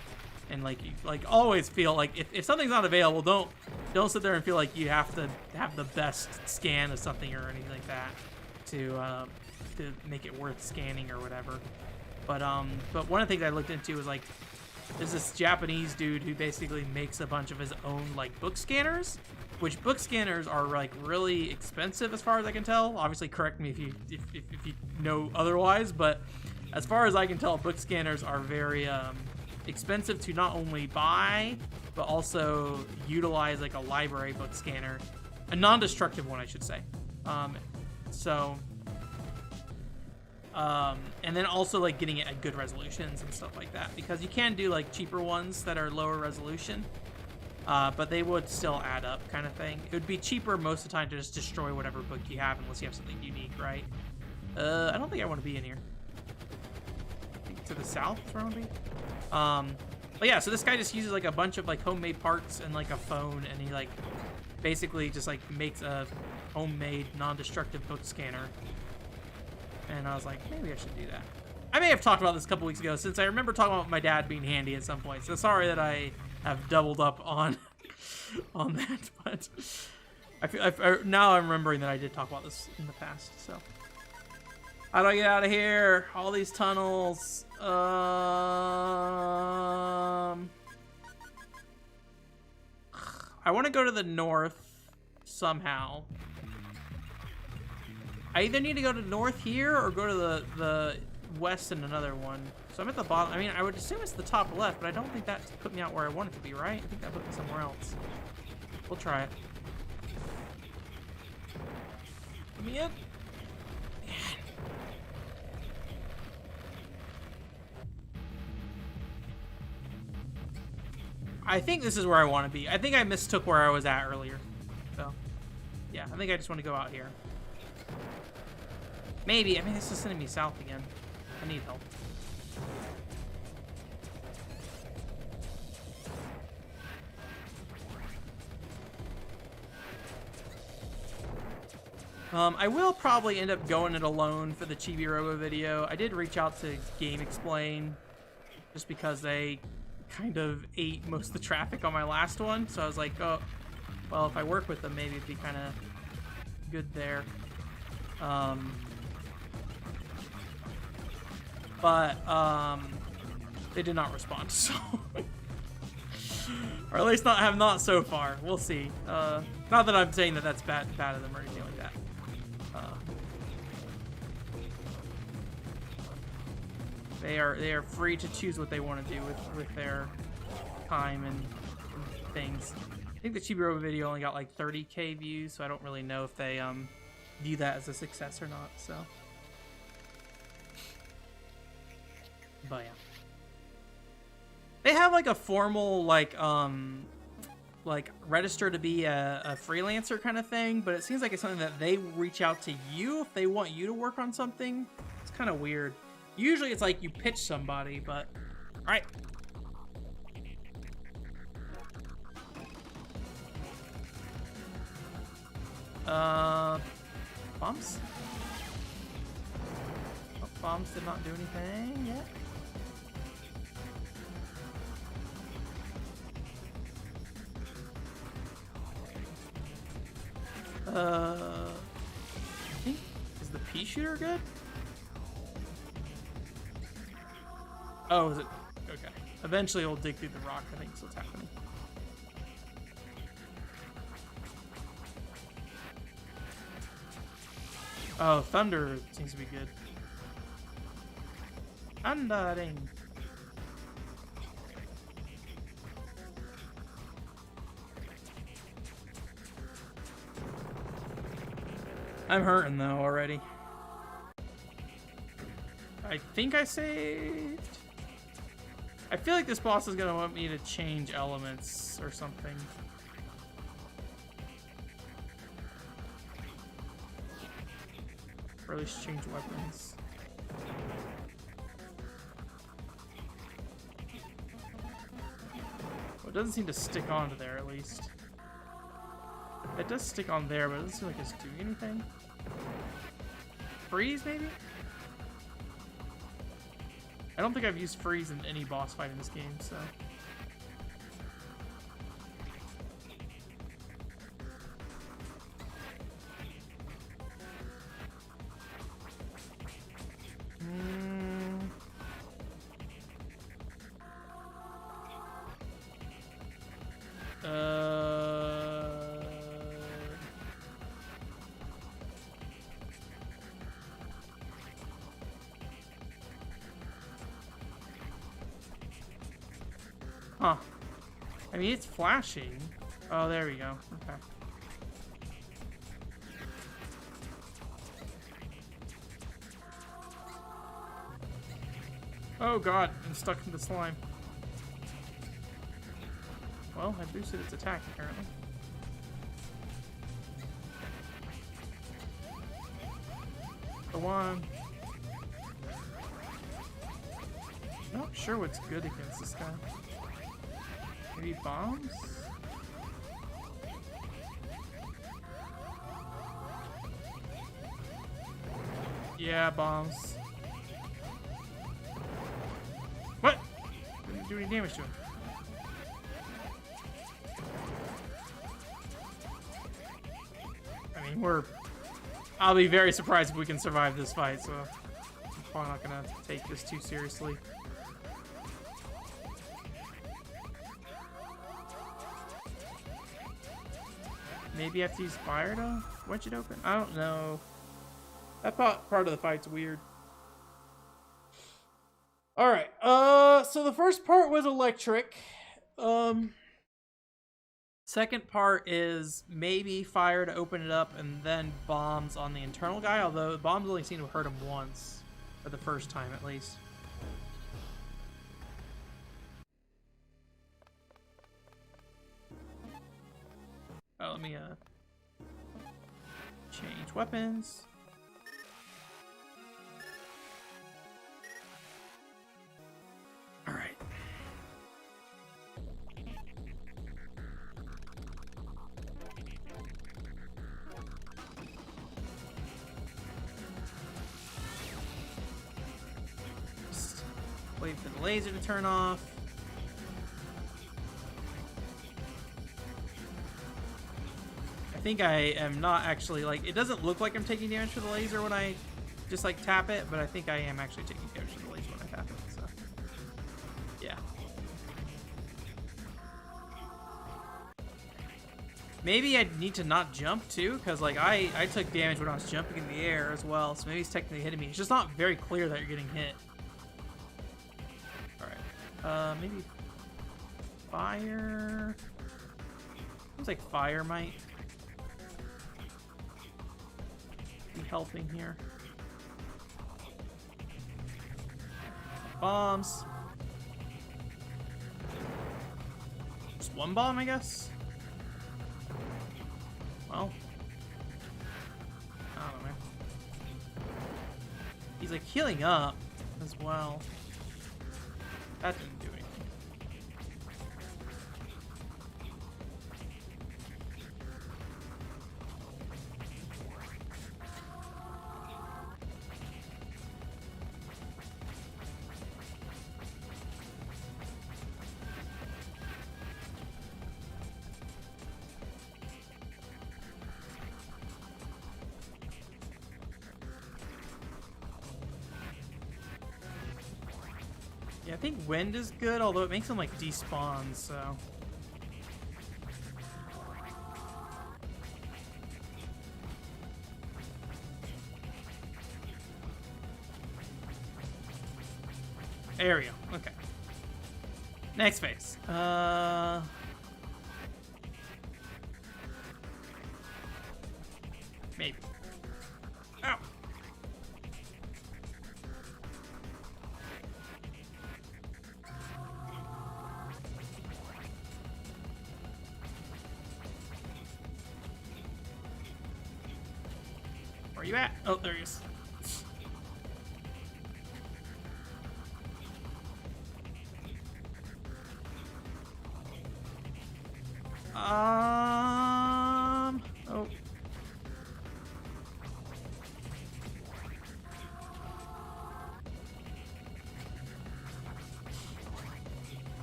And like you like always feel like if something's not available, don't sit there and feel like you have to have the best scan of something or anything like that to make it worth scanning or whatever. But one of the things I looked into was like, there's this Japanese dude who basically makes a bunch of his own like book scanners, which book scanners are like really expensive as far as I can tell. Obviously correct me if you know otherwise, but as far as I can tell, book scanners are very expensive to not only buy but also utilize, like a library book scanner, a non-destructive one I should say. And then also like getting it at good resolutions and stuff like that, because you can do like cheaper ones that are lower resolution, but they would still add up kind of thing. It would be cheaper most of the time to just destroy whatever book you have unless you have something unique, right? I don't think I want to be in here. I think to the south is where I want to be. But yeah, so this guy just uses like a bunch of like homemade parts and like a phone, and he like basically just like makes a homemade non-destructive book scanner. And I was like, maybe I should do that. I may have talked about this a couple weeks ago, since I remember talking about my dad being handy at some point. So sorry that I have doubled up on that, but now I'm remembering that I did talk about this in the past. So how do I get out of here? All these tunnels. I want to go to the north somehow. I either need to go to north here or go to the west in another one. So I'm at the bottom. I mean, I would assume it's the top left, but I don't think that put me out where I want it to be, right? I think that put me somewhere else. We'll try it. Let me in. Man. I think this is where I want to be. I think I mistook where I was at earlier. So, yeah, I think I just want to go out here. Maybe. I mean, this is sending me south again. I need help. I will probably end up going it alone for the Chibi Robo video. I did reach out to Game Explain just because they kind of ate most of the traffic on my last one. So I was like, oh, well, if I work with them, maybe it'd be kind of good there. But they did not respond, so or at least not so far. We'll see. Not that I'm saying that that's bad of them or anything like that. They are free to choose what they want to do with their time and things. I think the Chibi-Robo video only got like 30K views, so I don't really know if they view that as a success or not. So, but yeah, they have like a formal like register to be a freelancer kind of thing, but it seems like it's something that they reach out to you if they want you to work on something. It's kind of weird. Usually it's like you pitch somebody, but all right. Bombs? Oh, bombs did not do anything yet. I think, is the pea shooter good? Oh, is it? Okay. Eventually it'll dig through the rock, I think is what's happening. Oh, thunder seems to be good. Thundering. I'm hurting though already. I think I saved. I feel like this boss is gonna want me to change elements or something. Or at least change weapons. Well, it doesn't seem to stick onto there at least. It does stick on there, but it doesn't seem like it's doing anything. Freeze, maybe? I don't think I've used freeze in any boss fight in this game, so. Huh. I mean, it's flashing. Oh, there we go. Okay. Oh god, I'm stuck in the slime. Well, I boosted its attack, apparently. Go on. Not sure what's good against this guy. Maybe bombs? Yeah, bombs. What? Didn't do any damage to him. I mean, I'll be very surprised if we can survive this fight, so I'm probably not gonna take this too seriously. Maybe I have to use fire to wedge it open? I don't know. That part of the fight's weird. Alright, so the first part was electric. Second part is maybe fire to open it up and then bombs on the internal guy, although the bombs only seem to hurt him once. For the first time, at least. Oh, let me, change weapons. Alright. Just wait for the laser to turn off. think I am not actually, like, it doesn't look like I'm taking damage for the laser when I just, like, tap it, but I think I am actually taking damage for the laser when I tap it, so. Yeah. Maybe I need to not jump, too, because, like, I took damage when I was jumping in the air as well, so maybe he's technically hitting me. It's just not very clear that you're getting hit. Alright. Maybe fire... Seems like fire might be helping here. Bombs. Just one bomb, I guess? Well, I don't know. He's like healing up as well. That didn't do anything. Yeah, I think wind is good, although it makes him like despawn, so. There we go. Okay. Next phase. Maybe. Ow. Where are you at? Oh, there he is. Oh.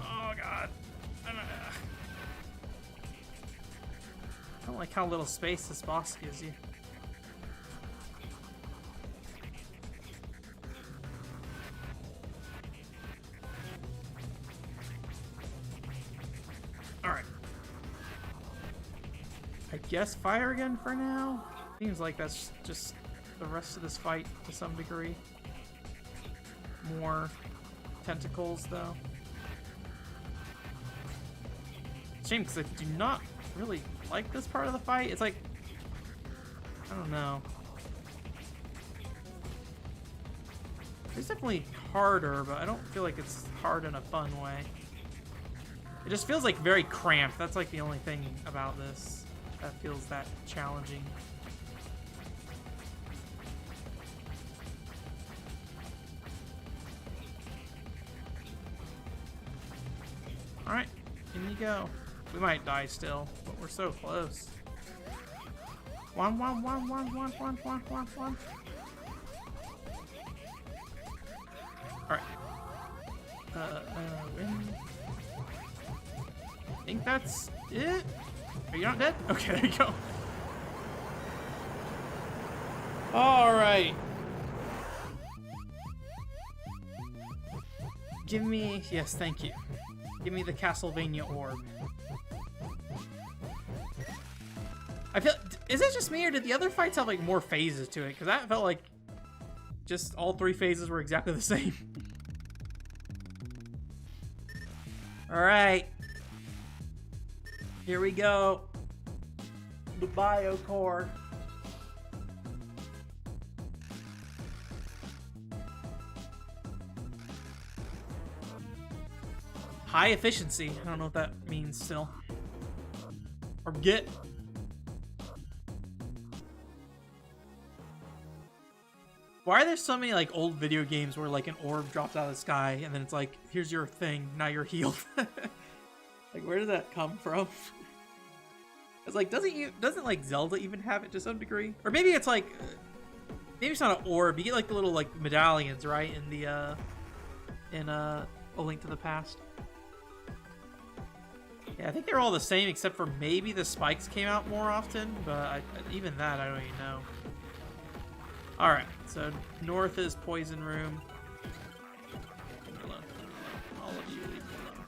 Oh, God. I don't like how little space this boss gives you. Alright. I guess fire again for now? Seems like that's just the rest of this fight to some degree. More tentacles, though. Shame, because I do not really like this part of the fight. It's like, I don't know. It's definitely harder, but I don't feel like it's hard in a fun way. It just feels like very cramped. That's like the only thing about this that feels that challenging. Alright, in you go. We might die still, but we're so close. One. Alright. Win. I think that's it. Are you not dead? Okay, there you go. Alright. Give me... Yes, thank you. Give me the Castlevania orb. I feel... Is it just me, or did the other fights have, like, more phases to it? Because that felt like just all three phases were exactly the same. Alright. Here we go. The Biocore. High efficiency. I don't know what that means still. Or get. Why are there so many like old video games where like an orb drops out of the sky and then it's like, here's your thing, now you're healed? Like, where did that come from? It's like, doesn't like Zelda even have it to some degree? Or maybe it's like, maybe it's not an orb. You get like the little like medallions, right? In the A Link to the Past. Yeah, I think they're all the same except for maybe the spikes came out more often, but even that I don't even know. Alright, so north is Poison Room. Leave me alone. All of you, leave me alone.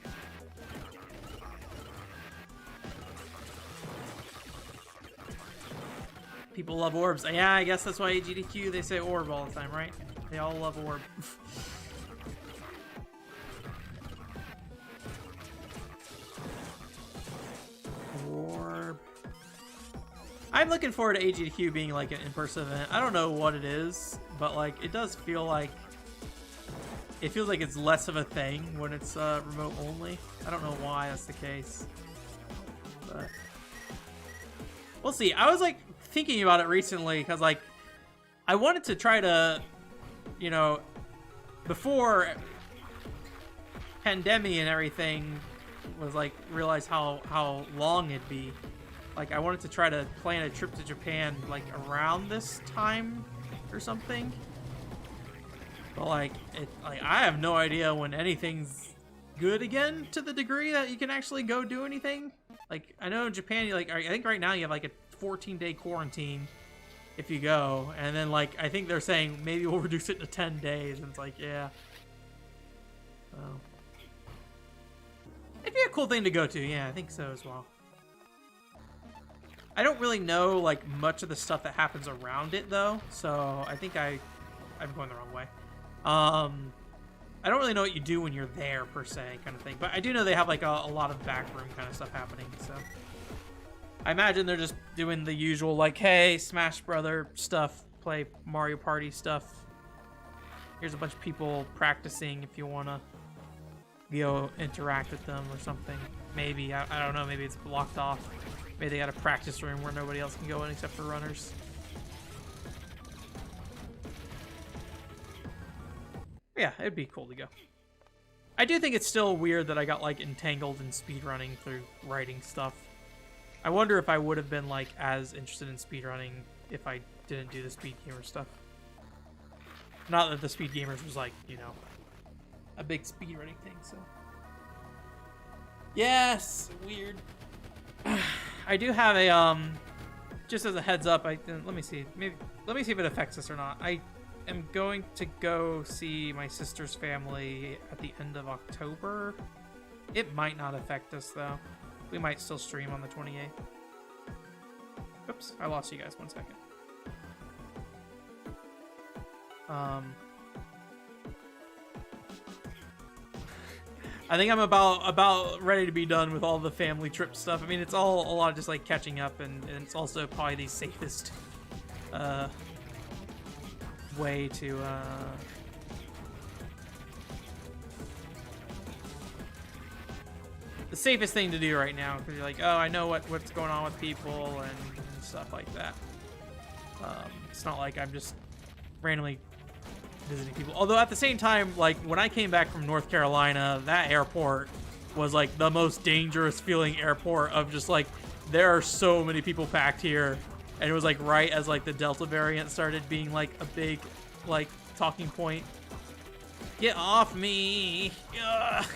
People love orbs. Yeah, I guess that's why GDQ, they say orb all the time, right? They all love orb. Orb. I'm looking forward to AGDQ being like an in-person event. I don't know what it is, but like it does feel like it feels like it's less of a thing when it's remote only. I don't know why that's the case, but we'll see. I was like thinking about it recently because like I wanted to try to, you know, before pandemic and everything was like realize how long it'd be. Like I wanted to try to plan a trip to Japan like around this time or something. But like I have no idea when anything's good again to the degree that you can actually go do anything. Like I know in Japan, like I think right now you have like a 14-day quarantine if you go, and then like I think they're saying maybe we'll reduce it to 10 days, and it's like yeah. So it'd be a cool thing to go to. Yeah, I think so as well. I don't really know like much of the stuff that happens around it though, so I think I'm going the wrong way. I don't really know what you do when you're there per se, kind of thing. But I do know they have like a lot of backroom kind of stuff happening. So I imagine they're just doing the usual like, hey, Smash Brother stuff, play Mario Party stuff. Here's a bunch of people practicing if you wanna go interact with them or something. Maybe I don't know. Maybe it's blocked off. Maybe they got a practice room where nobody else can go in except for runners. Yeah, it'd be cool to go. I do think it's still weird that I got like entangled in speedrunning through writing stuff. I wonder if I would have been like as interested in speedrunning if I didn't do the Speed Gamer stuff. Not that the Speed Gamers was like, you know, a big speedrunning thing, so. Yes, weird. I do have a just as a heads up, let me see if it affects us or not. I am going to go see my sister's family at the end of October. It might not affect us though. We might still stream on the 28th. Oops, I lost you guys 1 second. I think I'm about ready to be done with all the family trip stuff. I mean, it's all a lot of just like catching up, and it's also probably the safest way to the safest thing to do right now, because you're like, oh, I know what's going on with people and stuff like that. It's not like I'm just randomly visiting people. Although at the same time, like when I came back from North Carolina, that airport was like the most dangerous feeling airport of just like, there are so many people packed here. And it was like right as like the Delta variant started being like a big like talking point. Get off me. Ugh.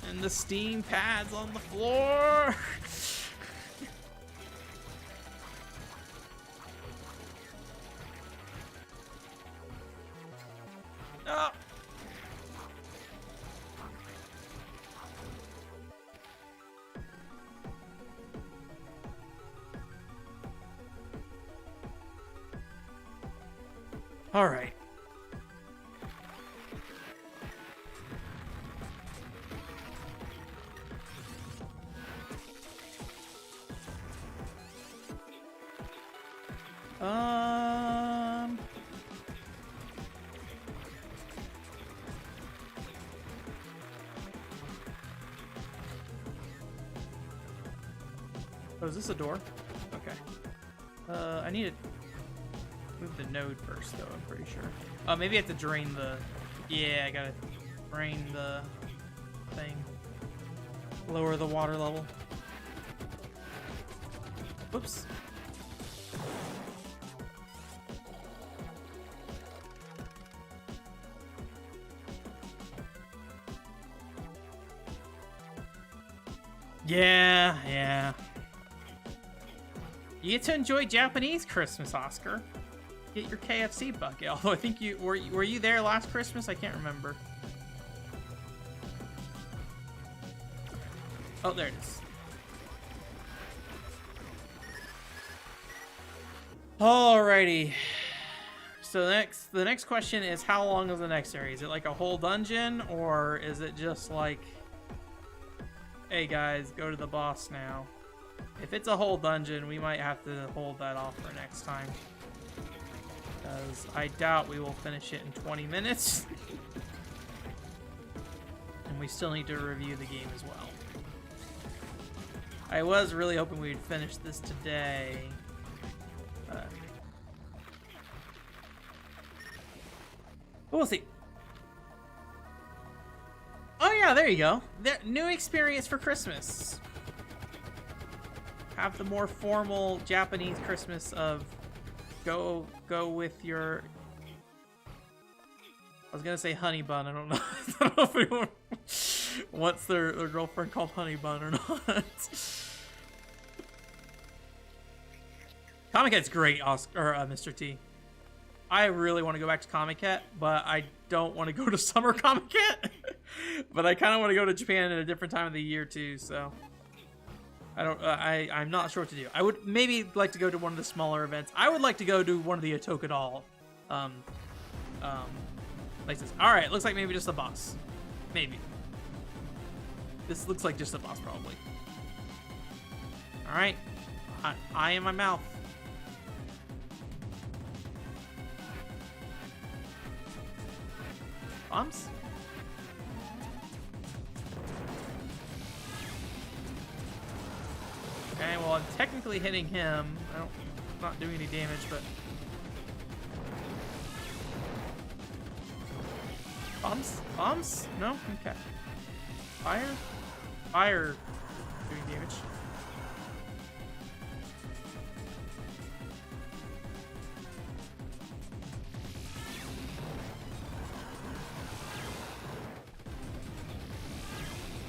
And the steam pads on the floor. Oh. All right. Oh, is this a door? Okay. I need to move the node first, though, I'm pretty sure. Oh, maybe I have to drain the... Yeah, I gotta drain the thing. Lower the water level. Whoops. Yeah, yeah. You get to enjoy Japanese Christmas, Oscar. Get your KFC bucket. Although I think you were you there last Christmas? I can't remember. Oh, there it is. Alrighty. So the next question is, how long is the next area? Is it like a whole dungeon, or is it just like, hey guys, go to the boss now? If it's a whole dungeon, we might have to hold that off for next time, because I doubt we will finish it in 20 minutes. And we still need to review the game as well. I was really hoping we'd finish this today. But we'll see. Oh yeah, there you go. New experience for Christmas. Have the more formal Japanese Christmas of go with your... I was gonna say honey bun. I don't know. I don't know if anyone wants their girlfriend called honey bun or not. Comic Cat's great, Oscar, or Mr. T. I really want to go back to Comic Cat, but I don't want to go to Summer Comic Cat. But I kind of want to go to Japan at a different time of the year too. So I don't. I'm not sure what to do. I would maybe like to go to one of the smaller events. I would like to go to one of the Atoka Doll places. All right, looks like maybe just a boss. Maybe. This looks like just a boss, probably. All right, eye in my mouth. Bombs? Okay, well, I'm technically hitting him. I'm not doing any damage, but... Bombs? Bombs? No? Okay. Fire? Fire doing damage.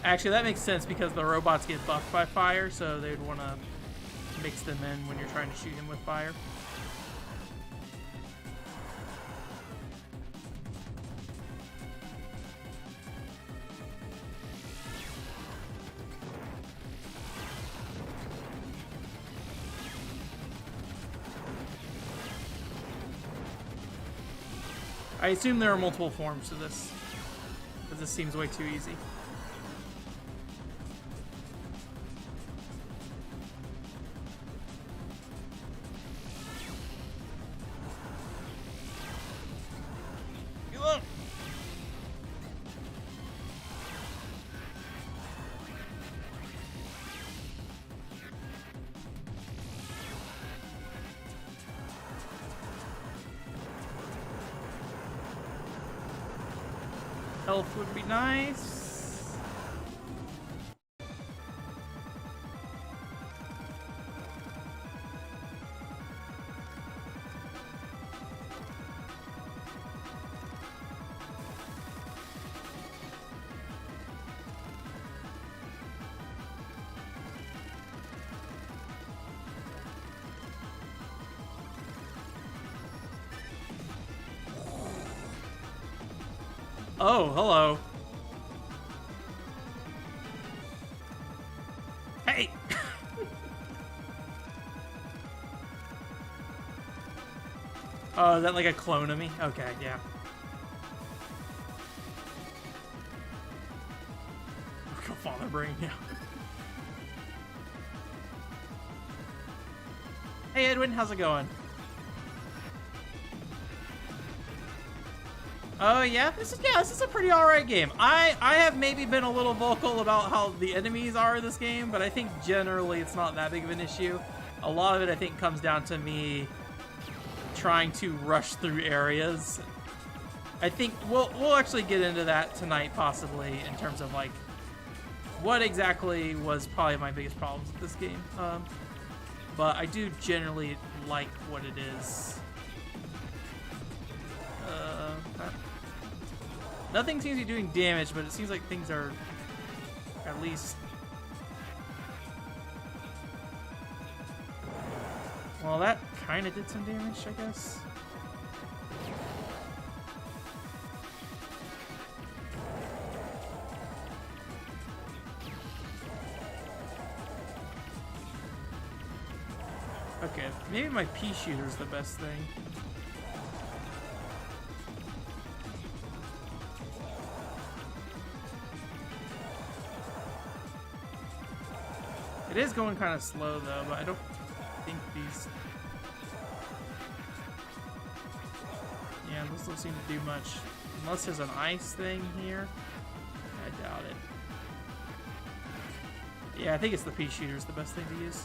Actually, that makes sense because the robots get buffed by fire, so they'd want to mix them in when you're trying to shoot him with fire. I assume there are multiple forms to this, because this seems way too easy. Health would be nice. Oh, hello. Hey! Oh, is that like a clone of me? Okay, yeah. Go father brain, yeah. Hey Edwin, how's it going? Oh yeah, this is a pretty alright game. I have maybe been a little vocal about how the enemies are in this game, but I think generally it's not that big of an issue. A lot of it I think comes down to me trying to rush through areas. I think we'll actually get into that tonight possibly in terms of like what exactly was probably my biggest problems with this game. But I do generally like what it is. Nothing seems to be doing damage, but it seems like things are at least Well, that kind of did some damage, I guess. Okay, maybe my pea shooter's the best thing. It is going kind of slow though, but I don't think these... Yeah, those don't seem to do much. Unless there's an ice thing here. I doubt it. Yeah, I think it's the pea shooter's the best thing to use.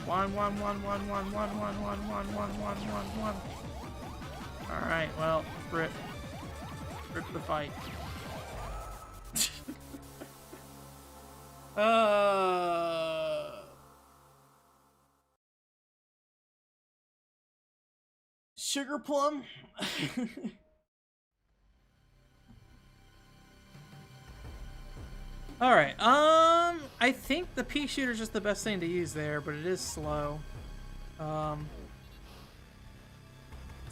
One. Alright, well, rip. Rip the fight. Sugar plum? Alright, I think the pea shooter is just the best thing to use there, but it is slow. So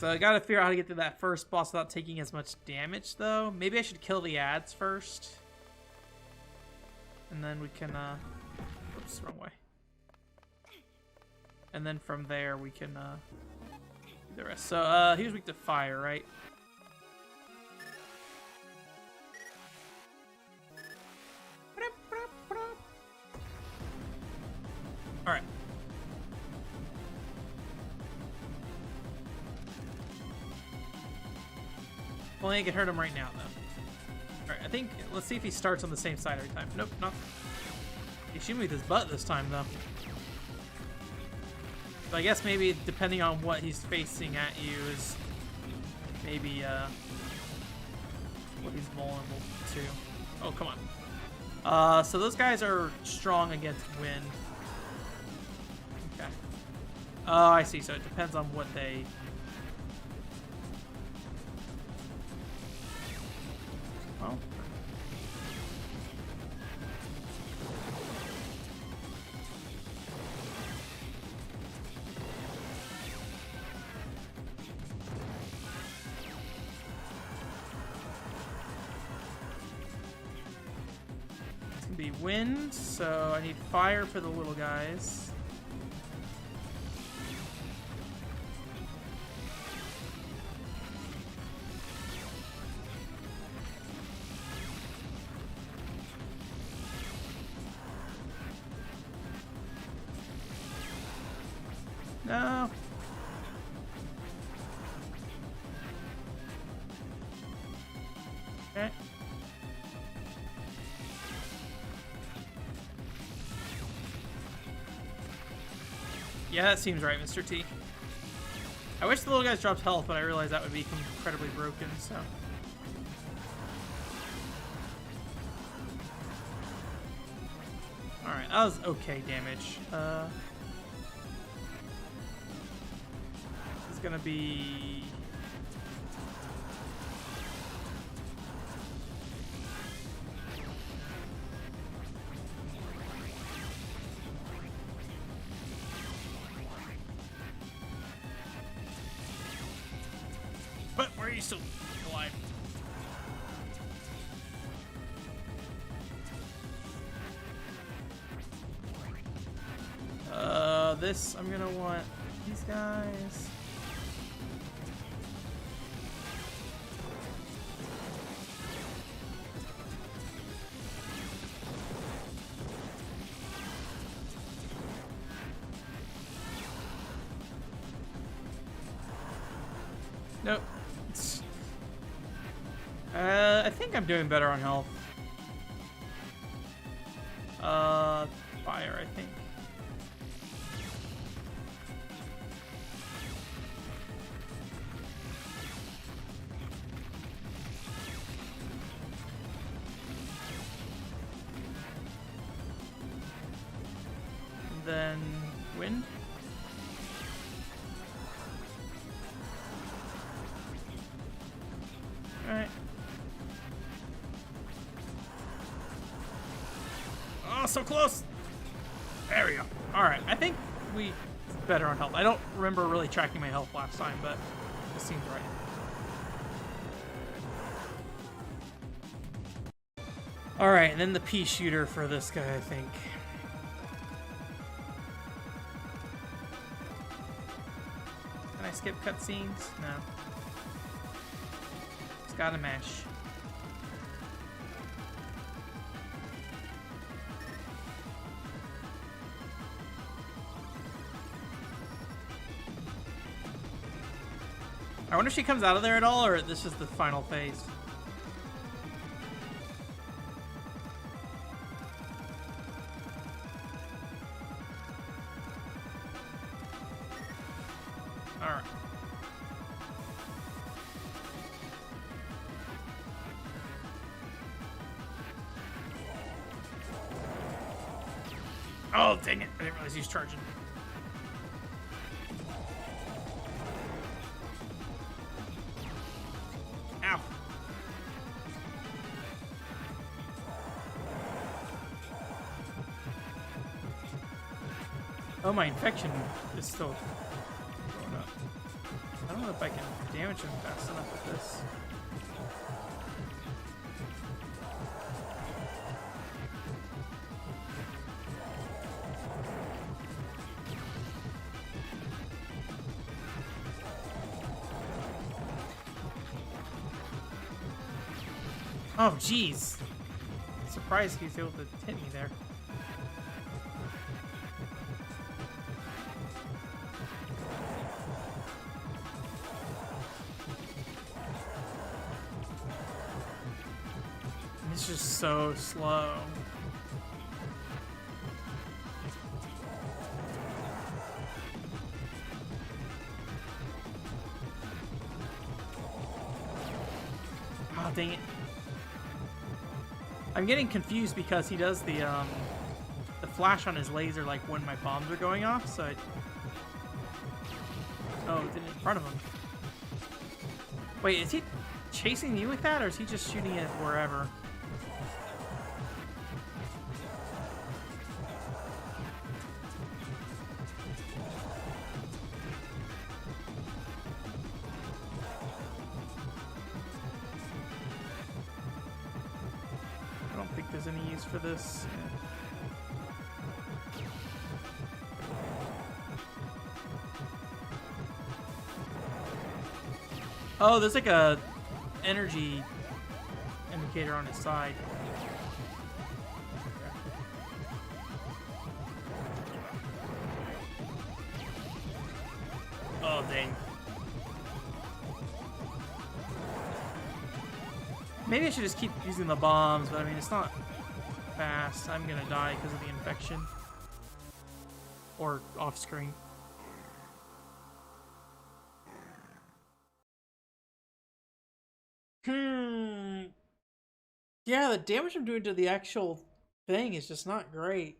I gotta figure out how to get through that first boss without taking as much damage, though. Maybe I should kill the ads first. And then we can, oops, wrong way. And then from there, we can, do the rest. So, he was weak to fire, right? Alright. Only I can hurt him right now, though. Alright, I think, let's see if he starts on the same side every time. Nope, not. He shoot me with his butt this time, though. So I guess maybe, depending on what he's facing at you, is maybe, what he's vulnerable to. Oh, come on. So those guys are strong against wind. Okay. Oh, I see. So it depends on what they... Oh. It's gonna be wind, so I need fire for the little guys. No. Okay. Yeah, that seems right, Mr. T. I wish the little guys dropped health, but I realized that would be incredibly broken, so... Alright, that was okay damage. This is gonna be... But where are you still alive? This, I'm gonna want these guys. Nope. I think I'm doing better on health. Fire, I think. And then wind. Alright. Oh, so close! There we go. Alright, I think we better on health. I don't remember really tracking my health last time, but this seems right. Alright, and then the pea shooter for this guy, I think. Can I skip cutscenes? No. It's gotta mash. I wonder if she comes out of there at all, or this is the final phase. Alright. Oh, dang it. I didn't realize he was charging. Ow. Oh, my infection is still going up. I don't know if I can damage him fast enough with this. Oh, jeez. Surprised he was able to hit me there. It's just so slow. Oh, dang it. I'm getting confused because he does the flash on his laser like when my bombs are going off, so Oh, it did it in front of him. Wait, is he chasing you with that, or is he just shooting it wherever? I don't think there's any use for this. Oh, there's like a energy indicator on his side. Oh, dang. Maybe I should just keep using the bombs, but I mean, it's not fast. I'm gonna die because of the infection. Or off screen. Yeah, the damage I'm doing to the actual thing is just not great.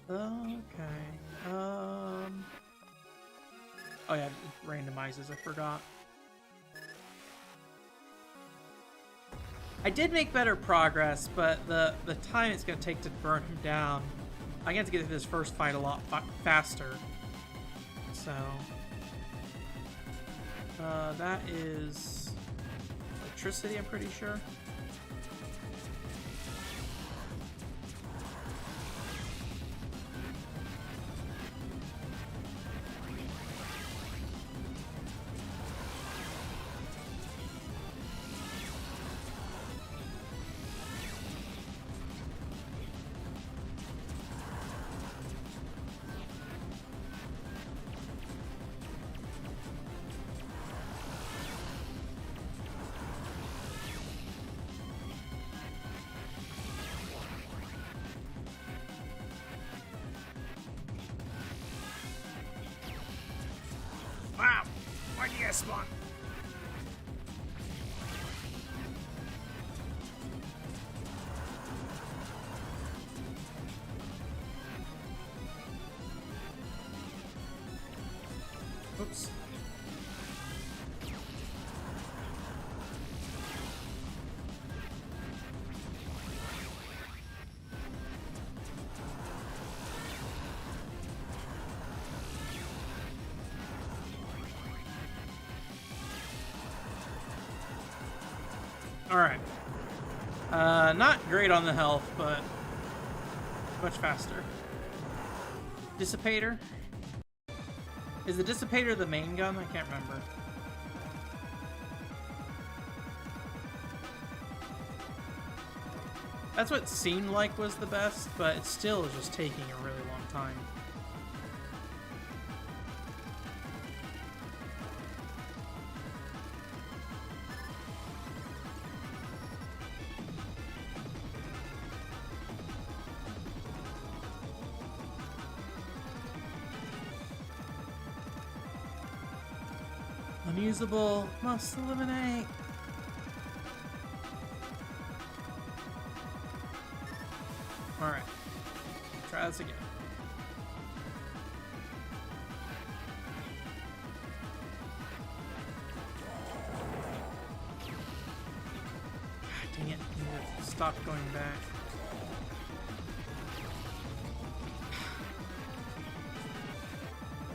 Okay. Oh yeah, it randomizes, I forgot. I did make better progress, but the time it's going to take to burn him down, I'm going to have to get through this first fight a lot faster. So, that is electricity, I'm pretty sure. Wow! Why do you spawn? Oops. Alright. Not great on the health, but much faster. Dissipator? Is the Dissipator the main gun? I can't remember. That's what it seemed like was the best, but it still is just taking a really long time. Unusable, must eliminate. Alright, try this again. God, dang it, I need to stop going back.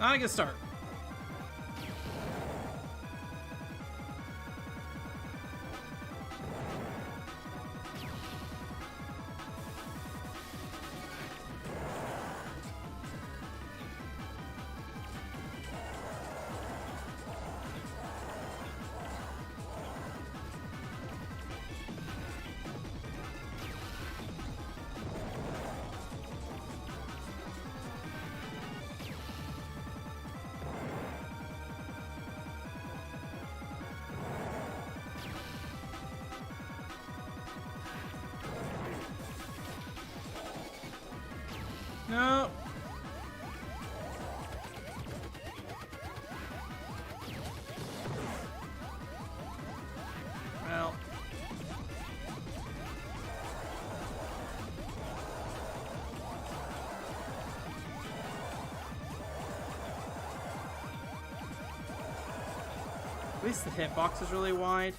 Not a good start. No. Well. At least the hitbox is really wide.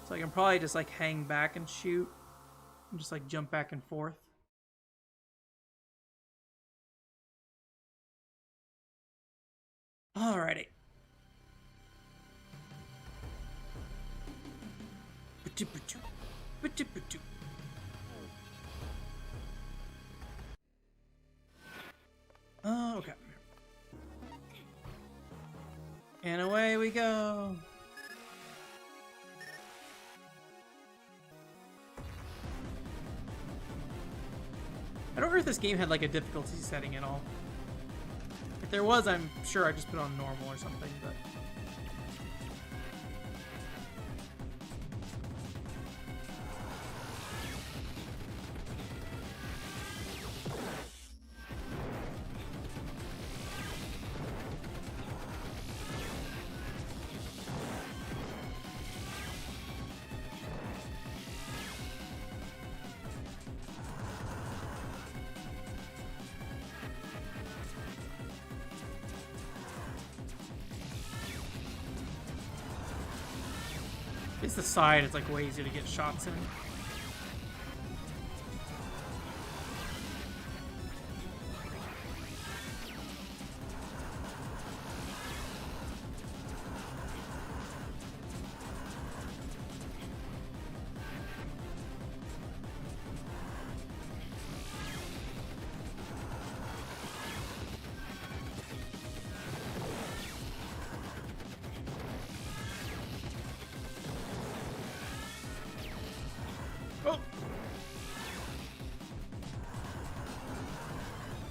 So I can probably just like hang back and shoot. And just like jump back and forth. Alrighty. Oh, okay. And away we go. I don't know if this game had like a difficulty setting at all. If there was, I'm sure I just put on normal or something, but... It's the side, it's like way easier to get shots in.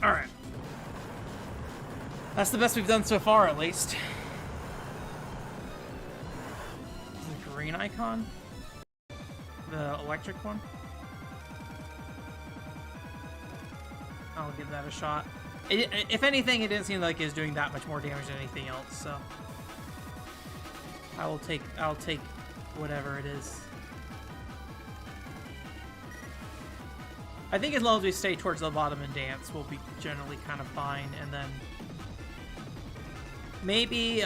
Alright. That's the best we've done so far, at least. The green icon? The electric one? I'll give that a shot. If anything, it didn't seem like it was doing that much more damage than anything else, so... I'll take whatever it is. I think as long as we stay towards the bottom and dance, we'll be generally kind of fine, and then maybe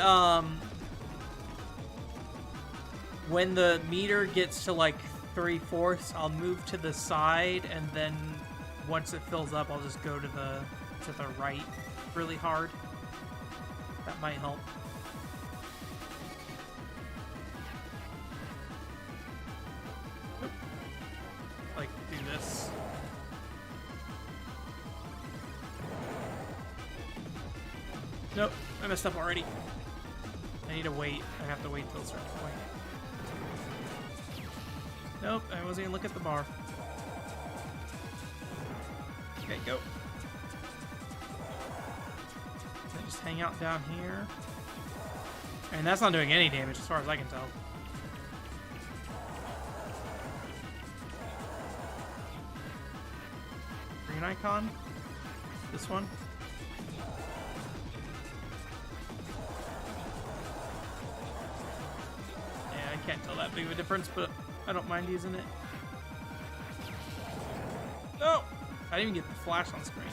when the meter gets to like 3/4, I'll move to the side, and then once it fills up, I'll just go to the right really hard. That might help. Nope. Like, do this. Nope, I messed up already. I need to wait. I have to wait till it starts going. Nope, I wasn't even looking at the bar. Okay, go. I just hang out down here. And that's not doing any damage as far as I can tell. Green icon? This one? Yeah, I can't tell that big of a difference, but I don't mind using it. No! I didn't even get the flash on screen.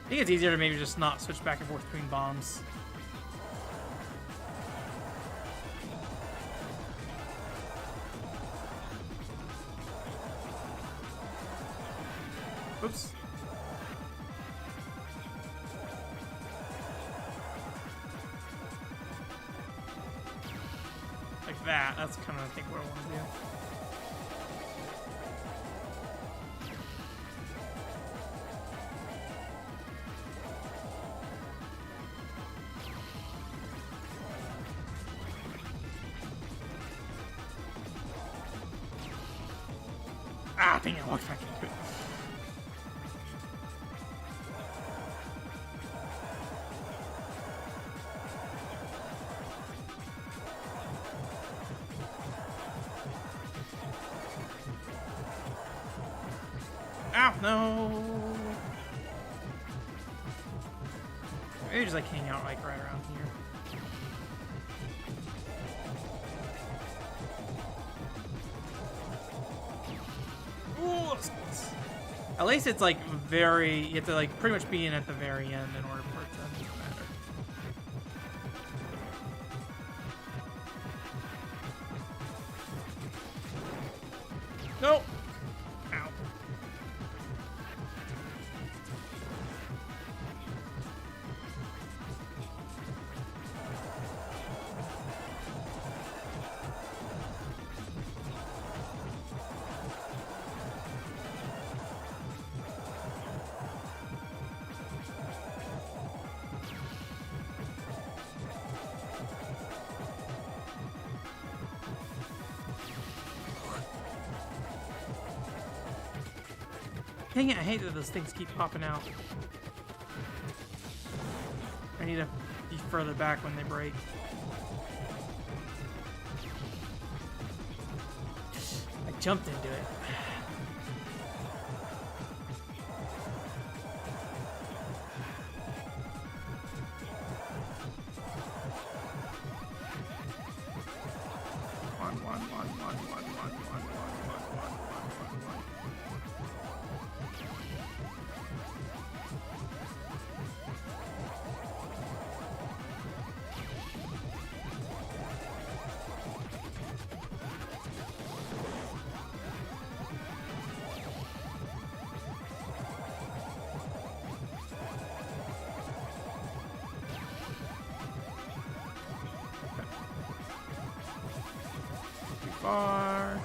I think it's easier to maybe just not switch back and forth between bombs. Oops. Like that. That's kind of, I think, what I want to do. Ah, dang it, I walked back into it. Ow, no! Maybe just like hang out like right around here. Ooh, that's close. At least it's like very, you have to like pretty much be in at the very end in order for it to matter. Nope. Ow. Dang it, I hate that those things keep popping out. I need to be further back when they break. I jumped into it. Far.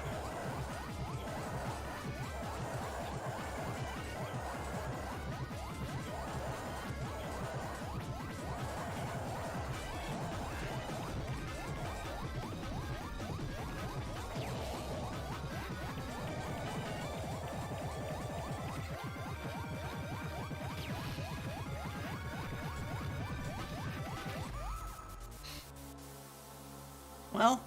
Well,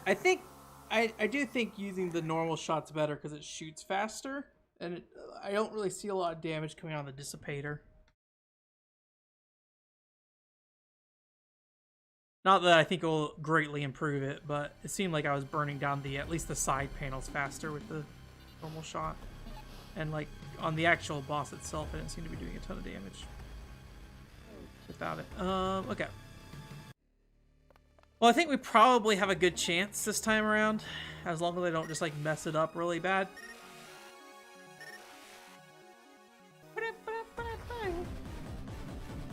I do think using the normal shot's better because it shoots faster, and I don't really see a lot of damage coming out of the dissipator. Not that I think it will greatly improve it, but it seemed like I was burning down at least the side panels faster with the normal shot. And like on the actual boss itself, I didn't seem to be doing a ton of damage without it. Okay. Well, I think we probably have a good chance this time around, as long as I don't just like mess it up really bad.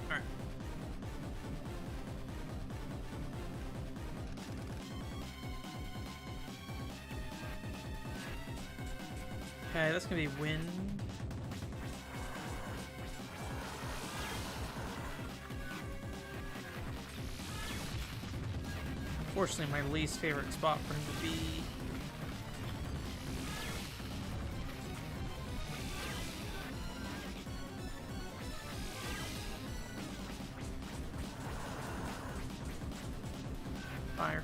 Alright. Okay, that's gonna be wind. Unfortunately, my least favorite spot for him to be. Fire.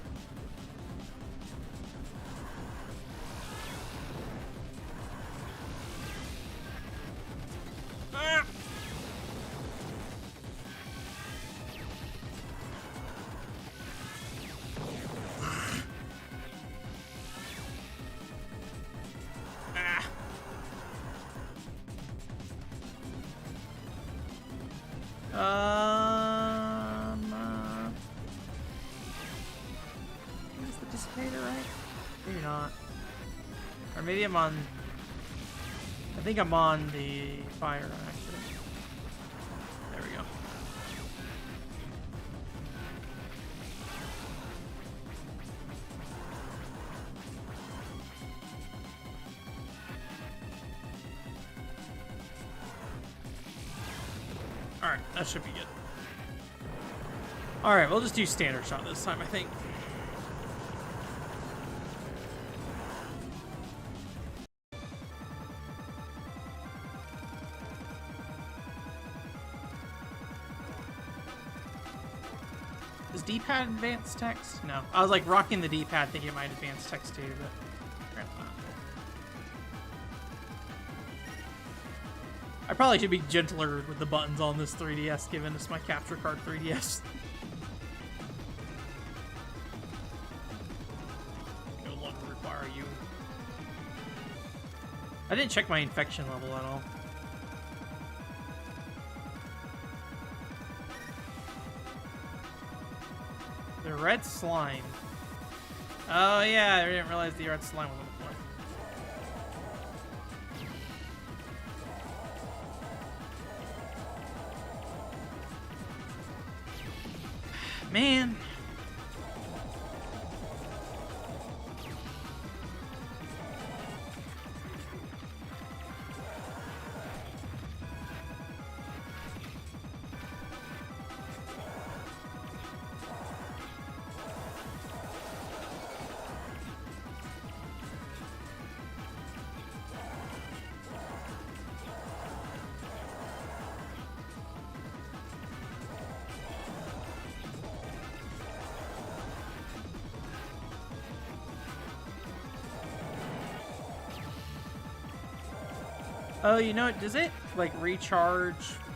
Ah! Is the dissipator right? Maybe not. Or maybe I'm on. I think I'm on the fire on accident. There we go. Alright, that should be good. Alright, we'll just do standard shot this time, I think. Is D-pad advanced text? No. I was like rocking the D-pad thinking it might advance text too, but apparently not. I probably should be gentler with the buttons on this 3DS, given it's my capture card 3DS. No longer require you. I didn't check my infection level at all. The red slime. Oh yeah, I didn't realize the red slime was on the floor. Man. Oh, you know, does it like recharge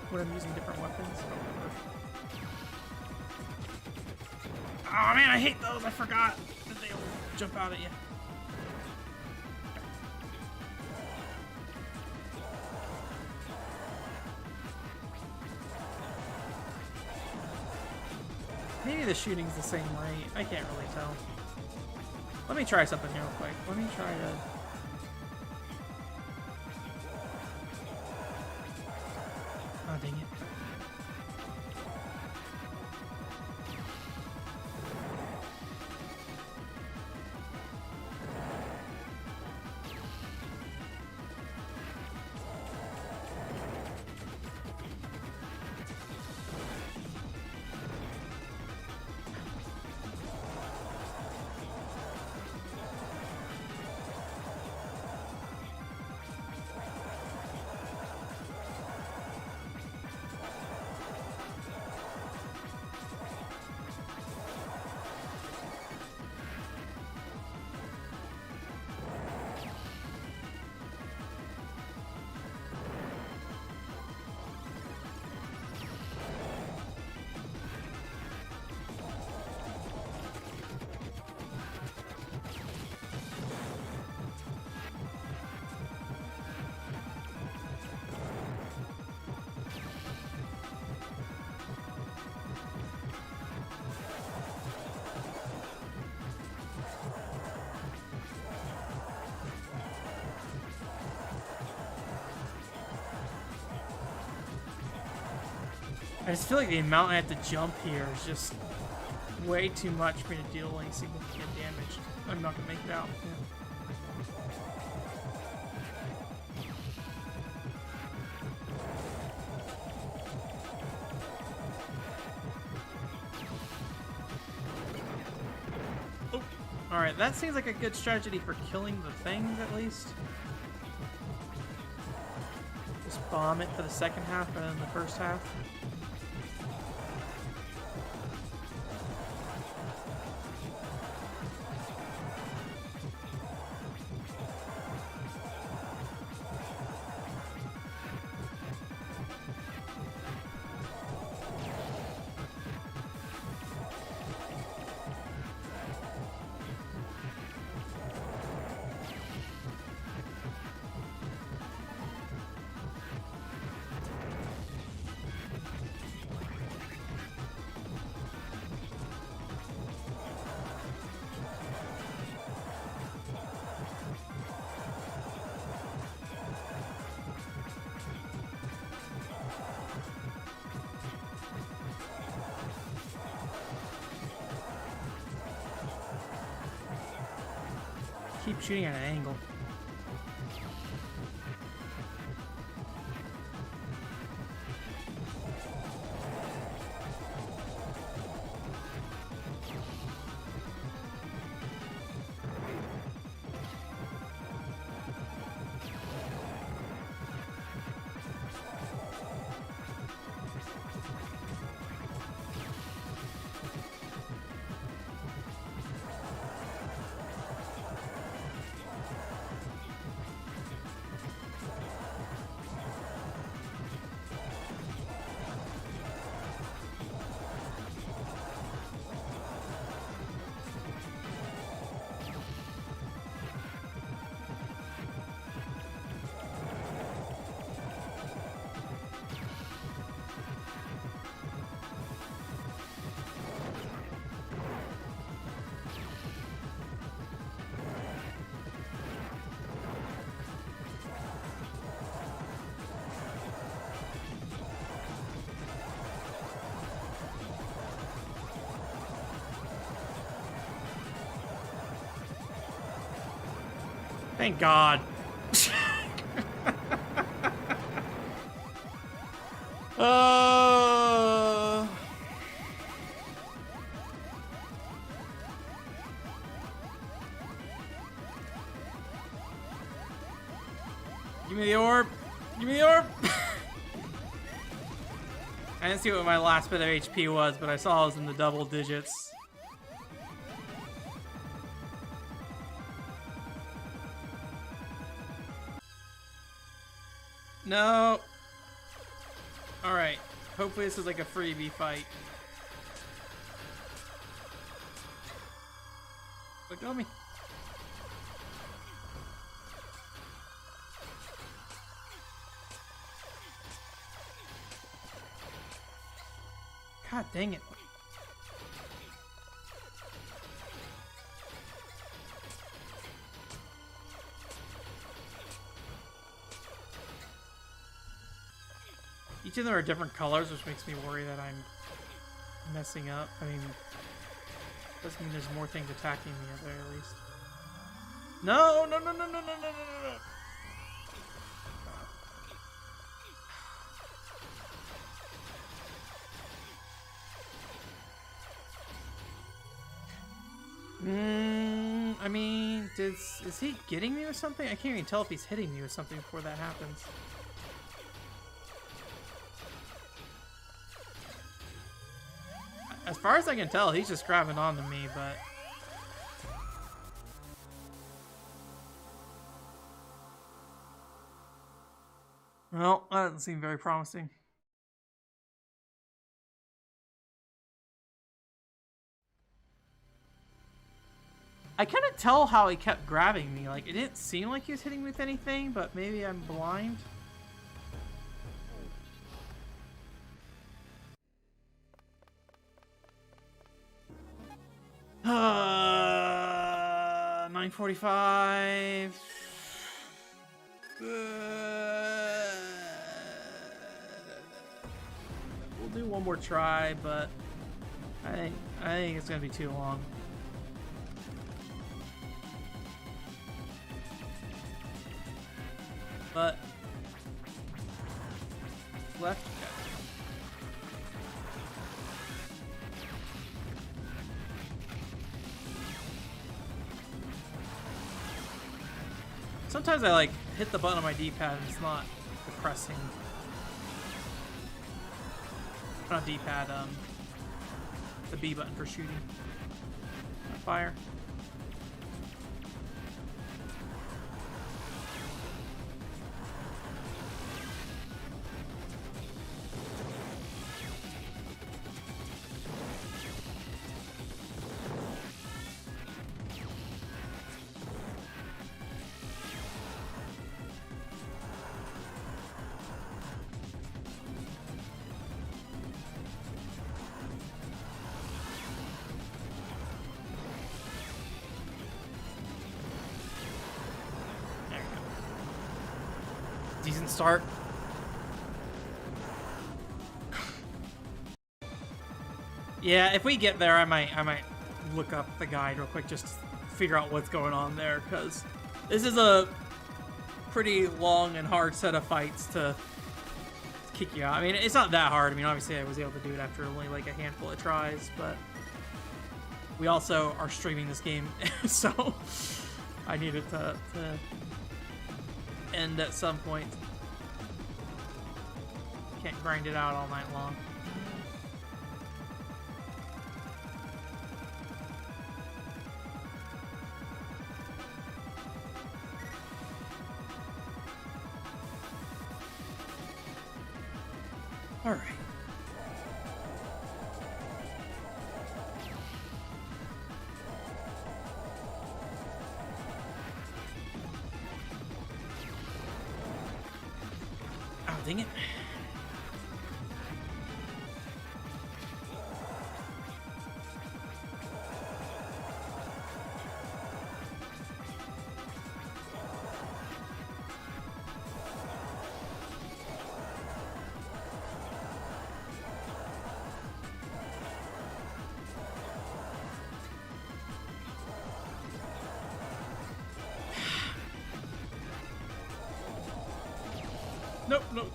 when I'm using different weapons? I don't remember. Oh man, I hate those. I forgot that they'll jump out at you. Maybe the shooting's the same way. I can't really tell. Let me try something real quick. Let me try to... Oh, dang it. I just feel like the amount I have to jump here is just way too much for me to deal any significant damage. I'm not gonna make it out. Oh, alright, that seems like a good strategy for killing the things at least. Just bomb it for the second half rather than the first half. Keep shooting at an angle. Thank God. Give me the orb. Give me the orb. I didn't see what my last bit of HP was, but I saw it was in the double digits. No. Alright. Hopefully this is like a freebie fight. Look at me. God dang it. Each of them are different colors, which makes me worry that I'm messing up. I mean, doesn't mean there's more things attacking me at the very least. No, no, no, no, no, no, no, no, no. I mean, is he getting me with something? I can't even tell if he's hitting me with something before that happens. As far as I can tell, he's just grabbing onto me, but... Well, that doesn't seem very promising. I couldn't tell how he kept grabbing me. Like, it didn't seem like he was hitting me with anything, but maybe I'm blind. 9:45. We'll do one more try, but I think it's gonna be too long. But left. Sometimes I like hit the button on my D-pad and it's not depressing. Not D-pad, the B button for shooting. Fire. Decent start. Yeah, if we get there, I might look up the guide real quick just to figure out what's going on there, because this is a pretty long and hard set of fights to kick you out. I mean, it's not that hard. I mean, obviously I was able to do it after only like a handful of tries, but we also are streaming this game, so I needed to end at some point. Can't grind it out all night long. All right. Oh, dang it. Nope, nope.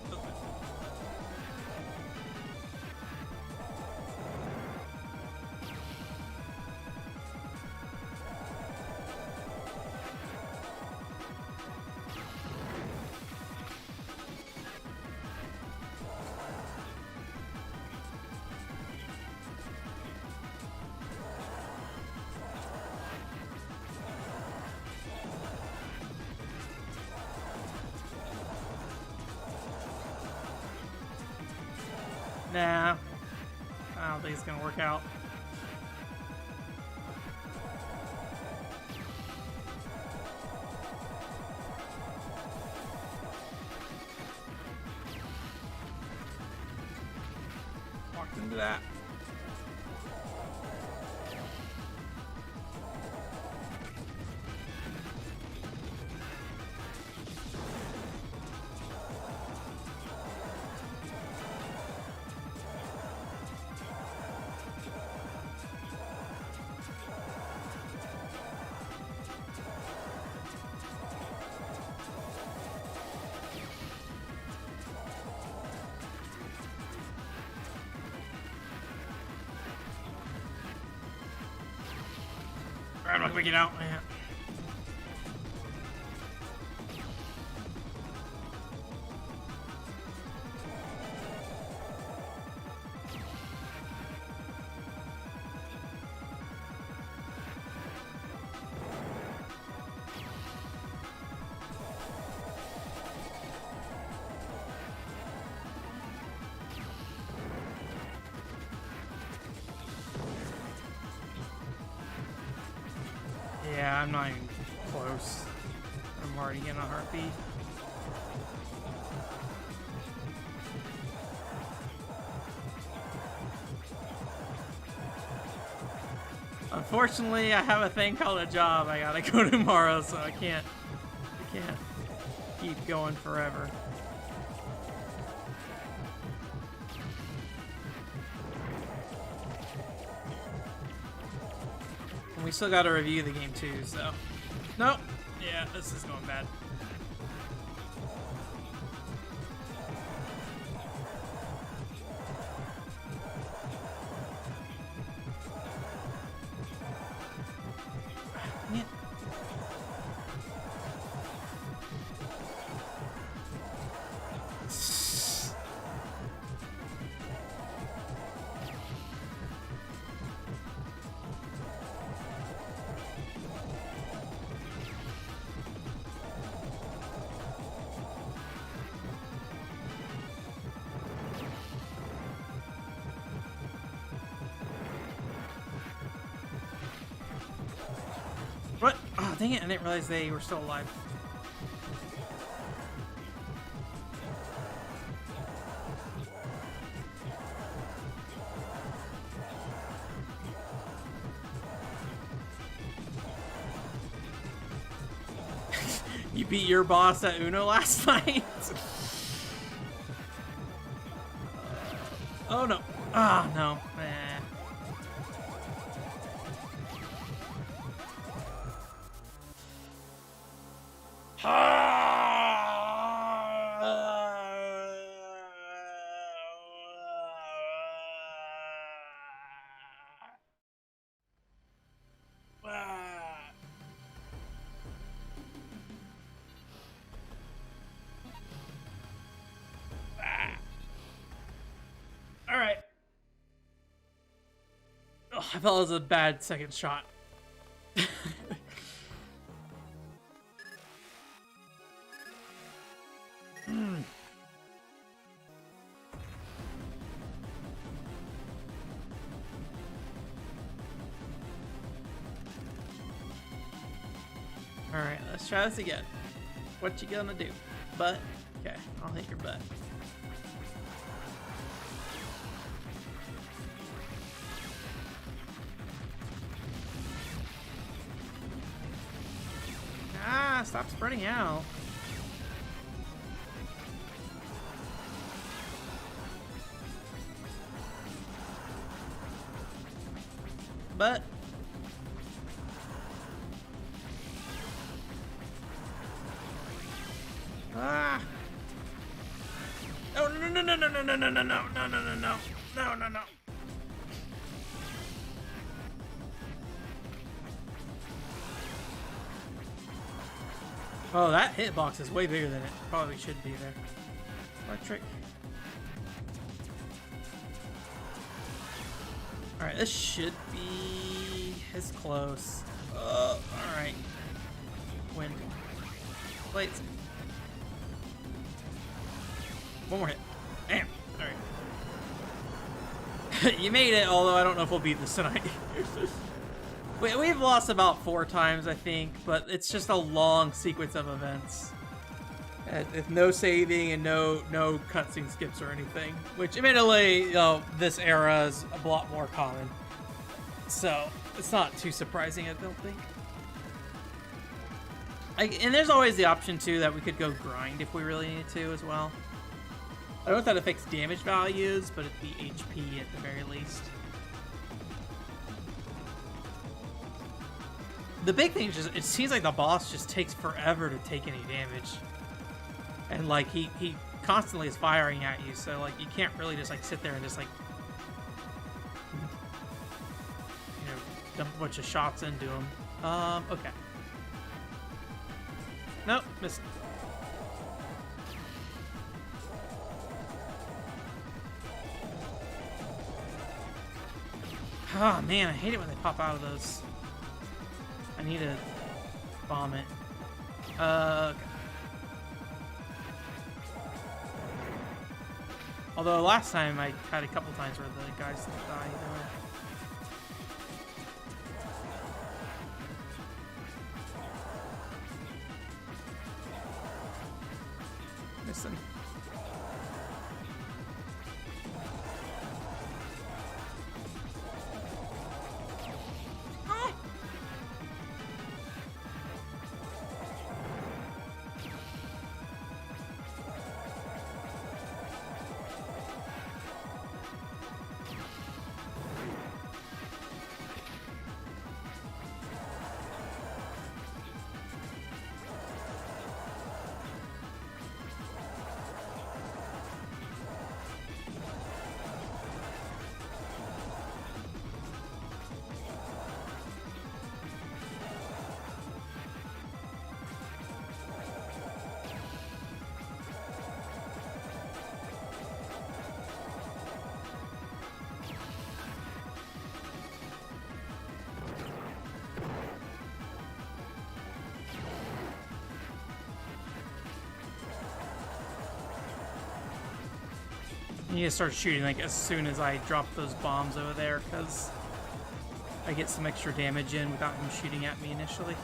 Nah, I don't think it's gonna work out. Walked into that. I'm not gonna get out. Yeah. Yeah, I'm not even close. I'm already in a heartbeat. Unfortunately, I have a thing called a job I gotta go tomorrow, so I can't keep going forever. we still got to review the game too, so. Nope. Yeah, this is going bad. Man. What? Oh, dang it. I didn't realize they were still alive. You beat your boss at Uno last night? Oh, no. Ah, oh, no. All right. Oh, I felt it was a bad second shot. Alright, let's try this again. What you gonna do? Butt? Okay, I'll hit your butt. Ah, stop spreading out. But ah! Oh no no no no no no no no no no no no no no no no! Oh, that hitbox is way bigger than it probably should be there. Electric. Alright, this should be as close. Oh, alright. Wind. Blades. One more hit. Damn. Alright. You made it, although I don't know if we'll beat this tonight. We've lost about 4 times, I think, but it's just a long sequence of events. With no saving and no cutscene skips or anything. Which, admittedly, you know, this era is a lot more common. So, it's not too surprising, I don't think. And there's always the option, too, that we could go grind if we really need to as well. I don't know if that affects damage values, but it'd be HP at the very least. The big thing is just, it seems like the boss just takes forever to take any damage. And like he constantly is firing at you, so like you can't really just like sit there and just like, you know, dump a bunch of shots into him. Okay. Nope, missed. Oh man, I hate it when they pop out of those. I need to bomb it. Okay. Although last time I had a couple times where the guys didn't die either way. Missing. need to start shooting like as soon as I drop those bombs over there, because I get some extra damage in without him shooting at me initially.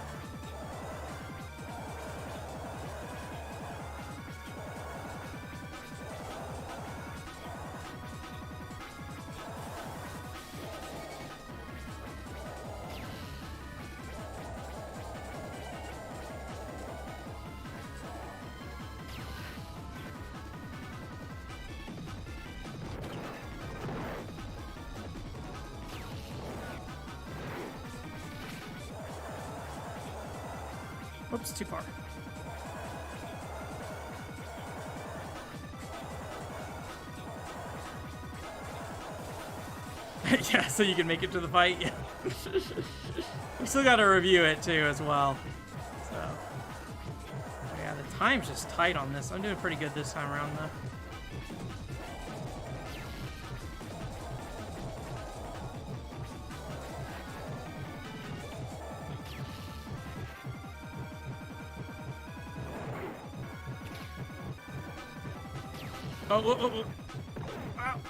Whoops, too far. Yeah, so you can make it to the fight. Yeah. We still got to review it too as well. So, oh yeah, the time's just tight on this. I'm doing pretty good this time around though. Oh. Ow.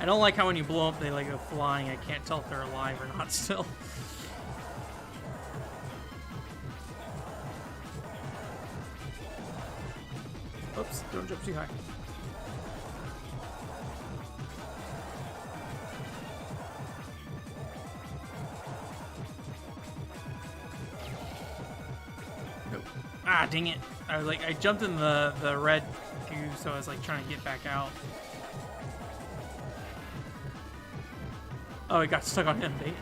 I don't like how when you blow up, they like go flying. I can't tell if they're alive or not still. Oops, don't jump too high. Nope. Ah, dang it. I jumped in the red goo, so I was like trying to get back out. Oh, it got stuck on him, bait.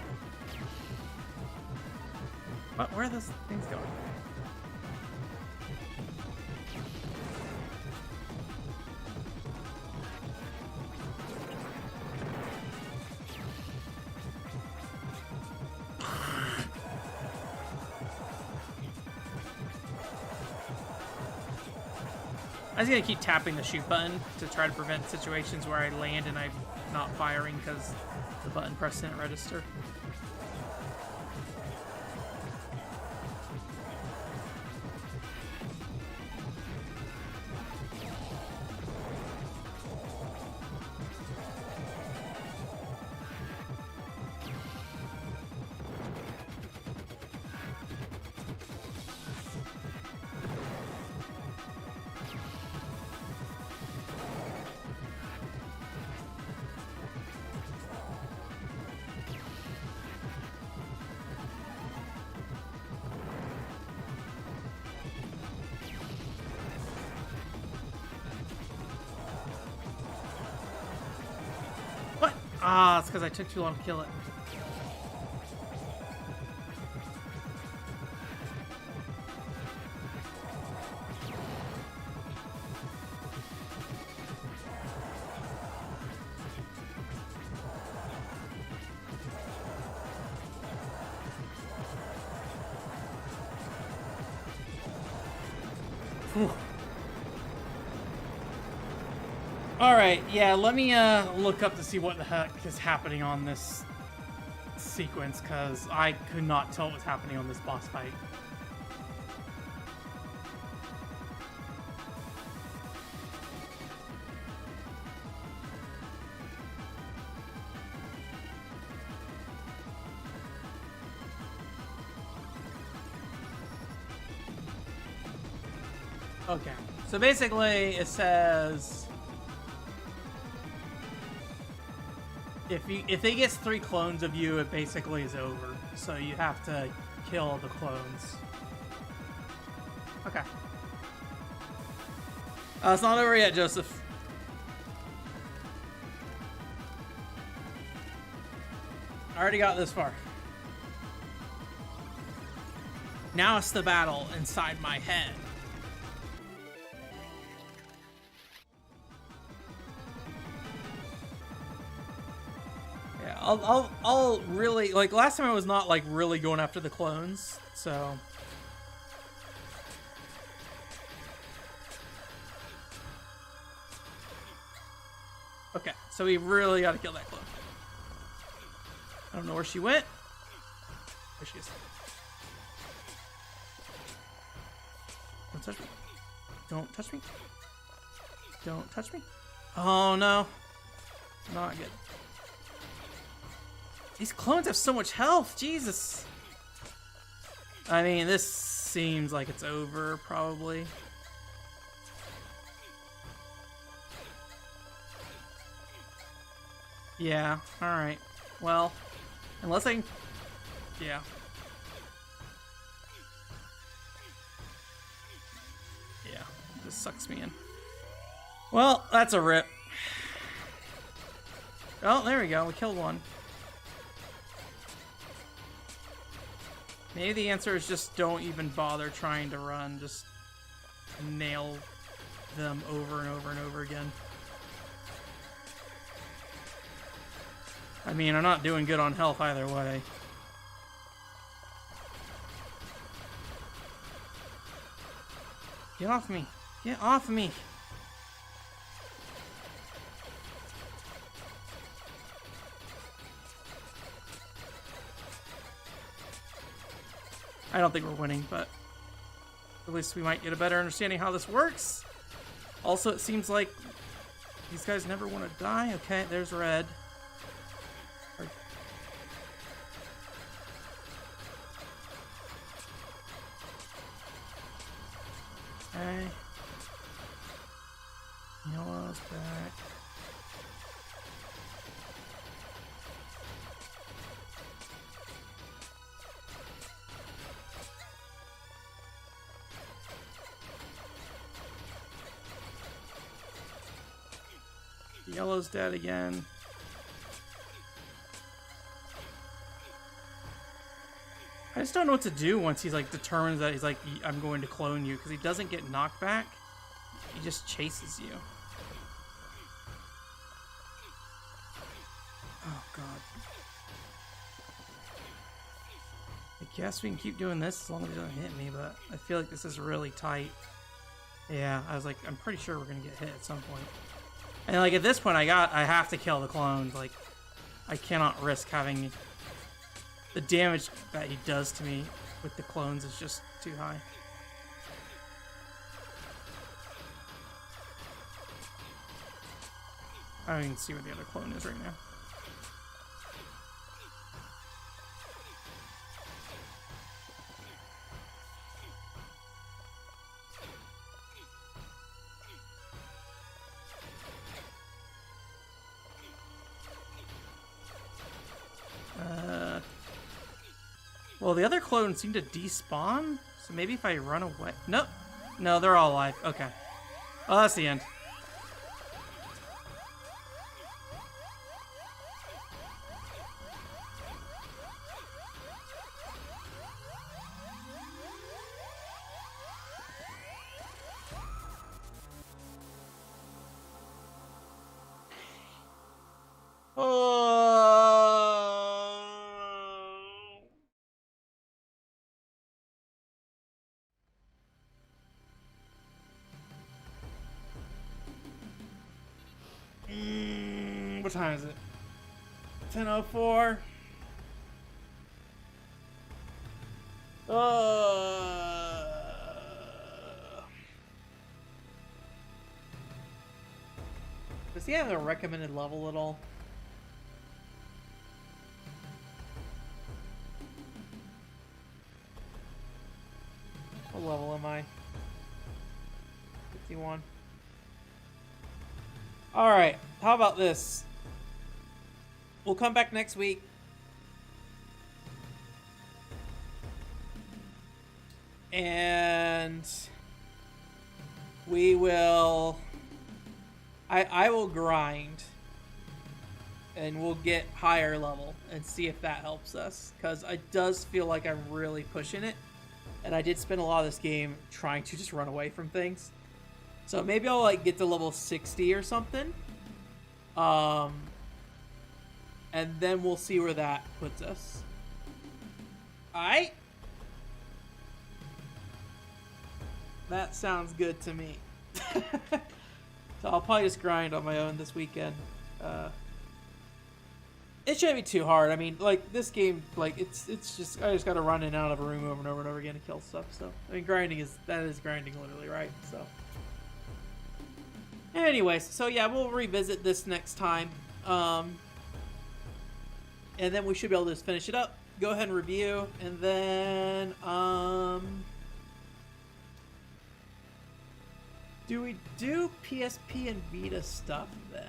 What? Where are those things going? I was gonna keep tapping the shoot button to try to prevent situations where I land and I'm not firing because the button press didn't register. Ah, it's because I took too long to kill it. Whew. Alright, yeah, let me look up to see what the heck is happening on this sequence, because I could not tell what was happening on this boss fight. Okay, so basically it says if they get 3 clones of you, it basically is over. So you have to kill the clones. Okay. It's not over yet, Joseph. I already got this far. Now it's the battle inside my head. I'll really, like, last time I was not, like, really going after the clones, so. Okay, so we really got to kill that clone. I don't know where she went. There she is. Don't touch me. Don't touch me. Don't touch me. Oh no. Not good. These clones have so much health. Jesus. I mean, this seems like it's over, probably. Yeah, alright. Well, unless I can... Yeah. Yeah, this sucks me in. Well, that's a rip. Oh, there we go. We killed one. Maybe the answer is just don't even bother trying to run. Just nail them over and over and over again. I mean, I'm not doing good on health either way. Get off me. Get off me. I don't think we're winning, but at least we might get a better understanding how this works. Also, it seems like these guys never want to die. Okay, there's red. Okay. Yellow's back. Yellow's dead again. I just don't know what to do once he's like determines that he's like, I'm going to clone you, because he doesn't get knocked back. He just chases you. Oh god. I guess we can keep doing this as long as he doesn't hit me, but I feel like this is really tight. Yeah, I was like, I'm pretty sure we're gonna get hit at some point. And like at this point, I have to kill the clones. Like, I cannot risk having the damage that he does to me with the clones is just too high. I don't even see where the other clone is right now. Well, the other clones seem to despawn, so maybe if I run away... Nope. No, they're all alive. Okay. Oh, that's the end. What time is it? 10:04. Does he have a recommended level at all? What level am I? 51. Alright, how about this? We'll come back next week. And we will... I will grind. And we'll get higher level and see if that helps us. Because it does feel like I'm really pushing it. And I did spend a lot of this game trying to just run away from things. So maybe I'll like get to level 60 or something. And then we'll see where that puts us. Alright? That sounds good to me. So I'll probably just grind on my own this weekend. It shouldn't be too hard. I mean, like, this game, like, it's just, I just gotta run in and out of a room over and over and over again and kill stuff. So, I mean, that is grinding literally, right? So, Anyways, so yeah, we'll revisit this next time. And then we should be able to just finish it up. Go ahead and review, and then do we do PSP and Vita stuff then?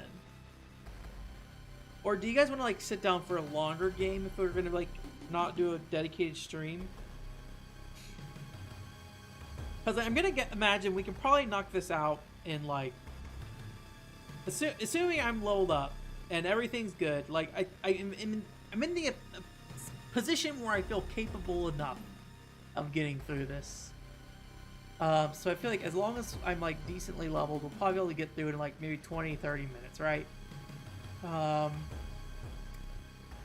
Or do you guys want to like sit down for a longer game if we're gonna like not do a dedicated stream? Because I'm gonna imagine we can probably knock this out in like, assuming I'm leveled up and everything's good. Like I'm in the position where I feel capable enough of getting through this. So I feel like as long as I'm like decently leveled, we'll probably be able to get through it in like maybe 20-30 minutes, right?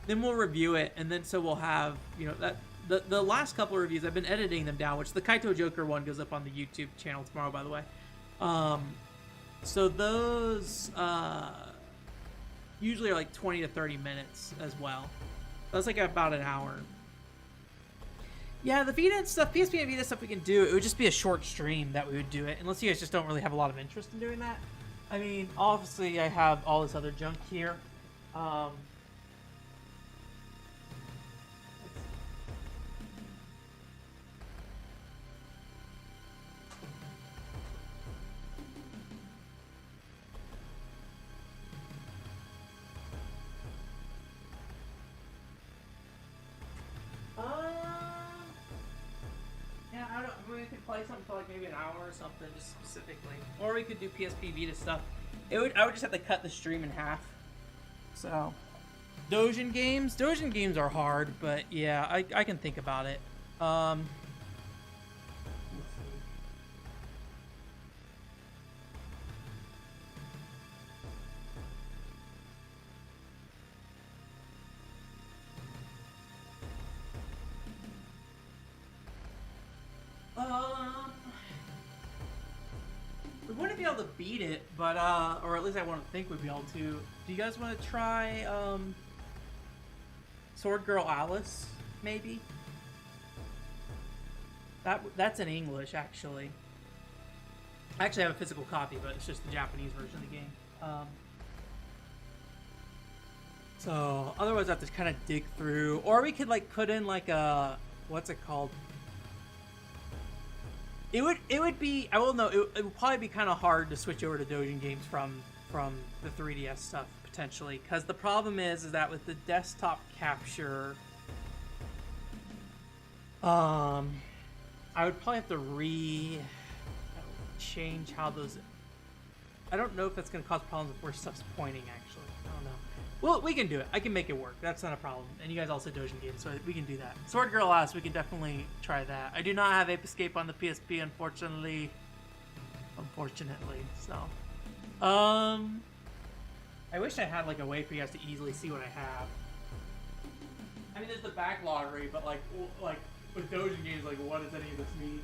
Then we'll review it, and then so we'll have, you know, that the last couple of reviews, I've been editing them down, which the Kaito Joker one goes up on the YouTube channel tomorrow, by the way. So those usually are like 20 to 30 minutes as well. That's like about an hour. Yeah, the Vita and stuff, PSP and Vita stuff we can do. It would just be a short stream that we would do it, unless you guys just don't really have a lot of interest in doing that. I mean, obviously I have all this other junk here. Yeah, I don't. We could play something for like maybe an hour or something, just specifically, or we could do PSP Vita stuff. I would just have to cut the stream in half. So, Dojin games are hard, but yeah, I can think about it. Let's see. We wouldn't be able to beat it, but or at least I want to think we'd be able to. Do you guys want to try Sword Girl Alice, maybe? That's in English, actually. I actually have a physical copy, but it's just the Japanese version of the game. So otherwise, I have to kind of dig through, or we could like put in like a, what's it called? It would be, I will know, it would probably be kind of hard to switch over to Dojin games from the 3DS stuff, potentially. Because the problem is that with the desktop capture, I would probably have to change how those, I don't know if that's going to cause problems if where stuff's pointing, actually. I don't know. Well, we can do it. I can make it work. That's not a problem. And you guys also Dojin games, so we can do that. Sword Girl Alice, we can definitely try that. I do not have Ape Escape on the PSP, unfortunately. So, I wish I had like a way for you guys to easily see what I have. I mean, there's the back lottery, but like with Dojin games, like what does any of this mean?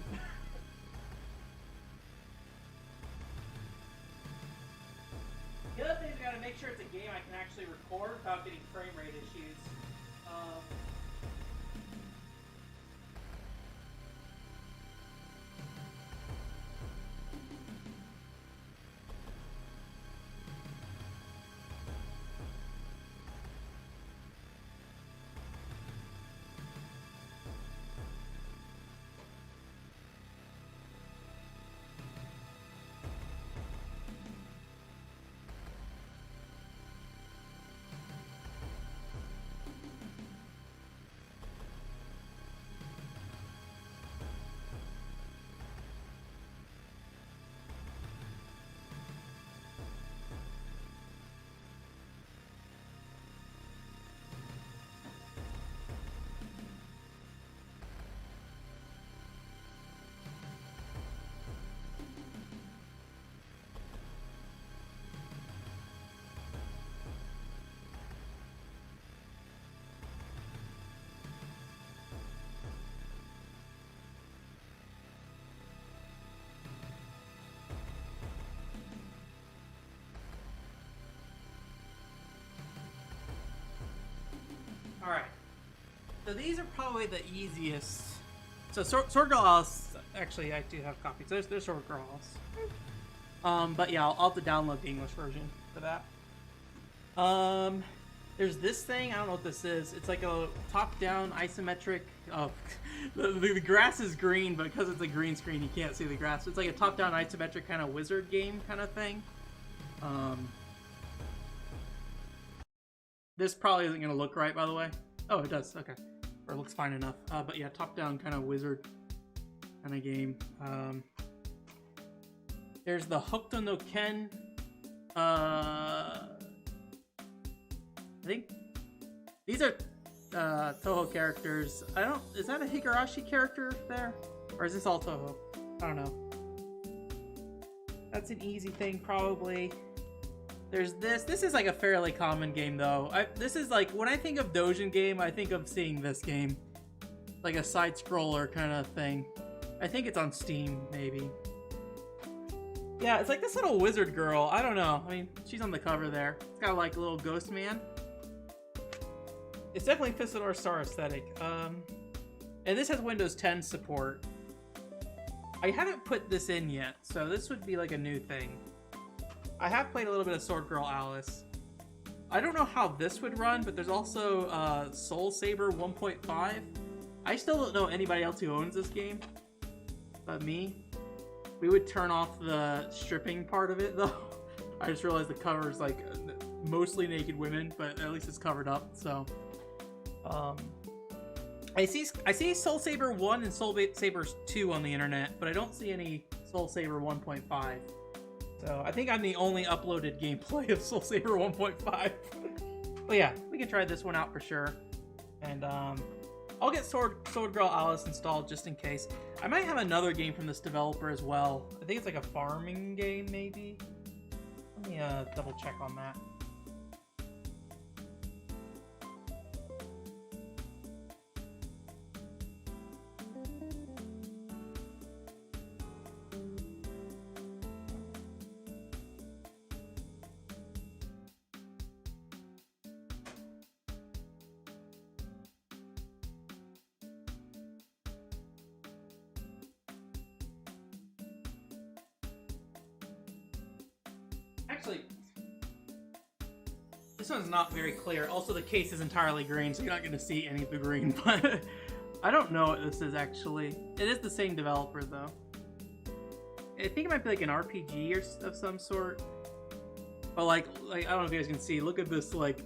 The other thing is I gotta make sure it's a game I can actually record without getting frame rate issues. Alright. So these are probably the easiest. So Sword Girl Alice, actually I do have copies. There's Sword Girl Alice. But yeah, I'll have to download the English version for that. There's this thing. I don't know what this is. It's like a top-down isometric. Oh, the grass is green, but because it's a green screen, you can't see the grass. It's like a top-down isometric kind of wizard game kind of thing. This probably isn't gonna look right, by the way. Oh, it does. Okay, or it looks fine enough. But yeah, top-down kind of wizard kind of game. There's the Hokuto no Ken. I think these are Toho characters. Is that a Higurashi character there? Or is this all Toho? I don't know. That's an easy thing, probably. There's this. This is like a fairly common game, though. This is like, when I think of Dojin game, I think of seeing this game. Like a side-scroller kind of thing. I think it's on Steam, maybe. Yeah, it's like this little wizard girl. I don't know. I mean, she's on the cover there. It's got like a little ghost man. It's definitely Fissador Star aesthetic. And this has Windows 10 support. I haven't put this in yet, so this would be like a new thing. I have played a little bit of Sword Girl Alice. I don't know how this would run, but there's also Soul Saber 1.5. I still don't know anybody else who owns this game but me. We would turn off the stripping part of it, though. I just realized the cover is like mostly naked women, but at least it's covered up. So, I see Soul Saber 1 and Soul Saber 2 on the internet, but I don't see any Soul Saber 1.5. So I think I'm the only uploaded gameplay of Soul Saber 1.5. But yeah, we can try this one out for sure. And I'll get Sword Girl Alice installed just in case. I might have another game from this developer as well. I think it's like a farming game, maybe. Let me double check on that. Actually, this one's not very clear. Also, the case is entirely green, so you're not going to see any of the green, but I don't know what this is, actually. It is the same developer, though. I think it might be like an RPG or of some sort. But like I don't know if you guys can see. Look at this, like,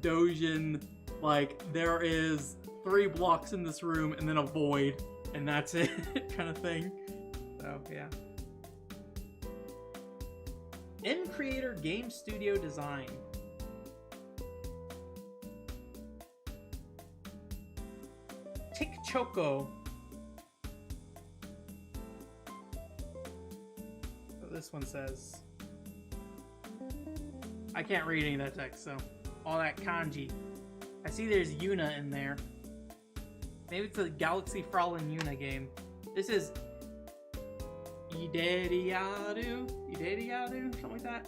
Dojin. Like, there is 3 blocks in this room and then a void, and that's it, kind of thing. So, yeah. M Creator Game Studio Design. Tick Choco. So this one says. I can't read any of that text, so all that kanji. I see there's Yuna in there. Maybe it's a Galaxy Frolin Yuna game. This is Ideriadu? Ideriadu? Something like that?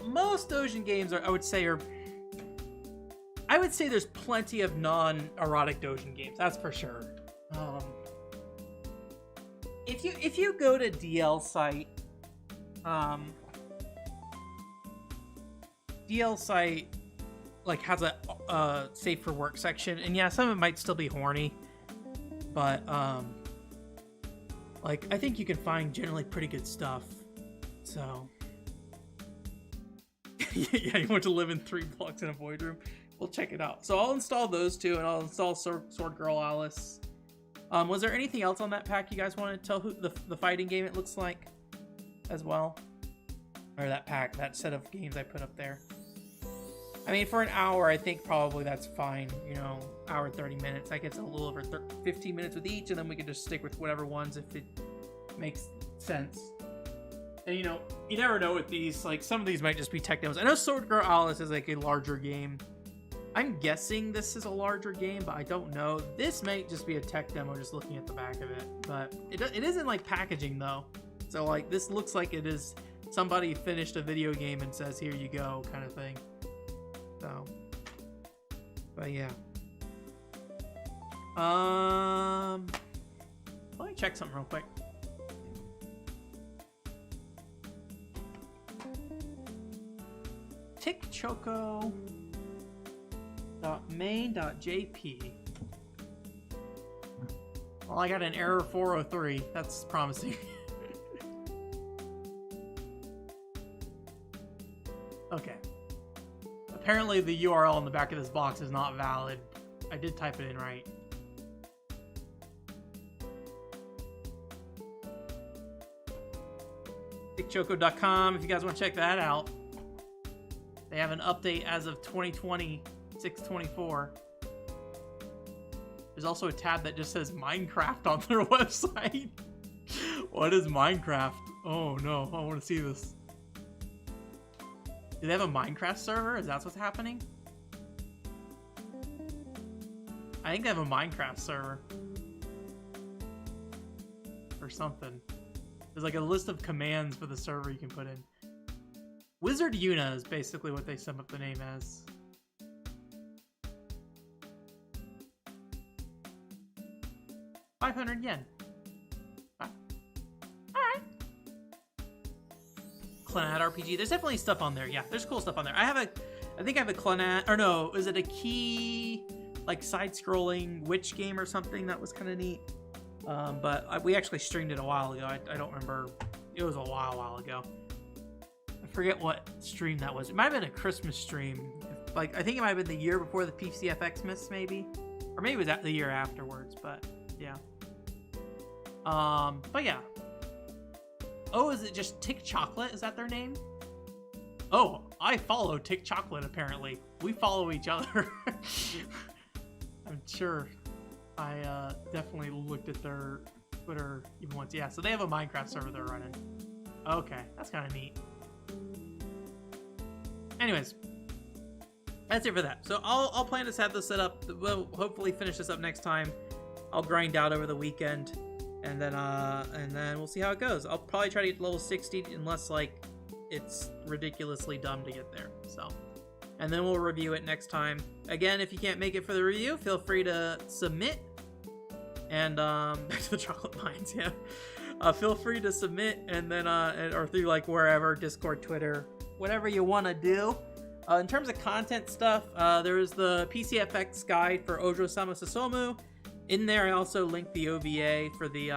Most Dojin games I would say there's plenty of non-erotic Dojin games, that's for sure. If you go to DL site, DL site like has a safe for work section, and yeah, some of it might still be horny, but like I think you can find generally pretty good stuff. So yeah, you want to live in 3 blocks in a void room? We'll check it out. So I'll install those 2, and I'll install Sword Girl Alice. Was there anything else on that pack you guys want to tell who the fighting game it looks like as well? Or that pack, that set of games I put up there. I mean, for an hour, I think probably that's fine. You know, hour 30 minutes. That gets a little over 15 minutes with each, and then we can just stick with whatever ones if it makes sense. And you know, you never know with these. Like, some of these might just be tech demos. I know Sword Girl Alice is like a larger game. I'm guessing this is a larger game, but I don't know. This might just be a tech demo just looking at the back of it. But it isn't like packaging though. So like this looks like it is somebody finished a video game and says, here you go, kind of thing. So, but yeah. Let me check something real quick. tickchoco.main.jp. Well, I got an error 403. That's promising. Okay. Apparently the URL on the back of this box is not valid. I did type it in right. tickchoco.com if you guys want to check that out. They have an update as of 2020, 6/24. There's also a tab that just says Minecraft on their website. What is Minecraft? Oh no, I want to see this. Do they have a Minecraft server? Is that what's happening? I think they have a Minecraft server. Or something. There's like a list of commands for the server you can put in. Wizard Una is basically what they sum up the name as. $500 yen. Alright. Clannad RPG. There's definitely stuff on there. Yeah, there's cool stuff on there. I think I have a Clannad, or no, is it a key, like side-scrolling witch game or something that was kind of neat? But we actually streamed it a while ago. I don't remember. It was a while ago. I forget what stream that was. It might have been a Christmas stream. Like, I think it might have been the year before the PCFX miss, maybe. Or maybe it was the year afterwards, but yeah. But yeah. Oh, is it just Tick Chocolate? Is that their name? Oh, I follow Tick Chocolate, apparently. We follow each other. I'm sure I definitely looked at their Twitter even once. Yeah, so they have a Minecraft server they're running. Okay, that's kind of neat. Anyways, that's it for that. So I'll plan to have this set up. We'll hopefully finish this up next time. I'll grind out over the weekend, and then we'll see how it goes. I'll probably try to get to level 60 unless like it's ridiculously dumb to get there. So, and then we'll review it next time. Again, if you can't make it for the review, feel free to submit. And back to the chocolate mines, yeah. Feel free to submit, and then or through like wherever, Discord, Twitter, whatever you want to do. In terms of content stuff, there is the PCFX guide for Ojo-sama Susomu. In there, I also linked the OVA for the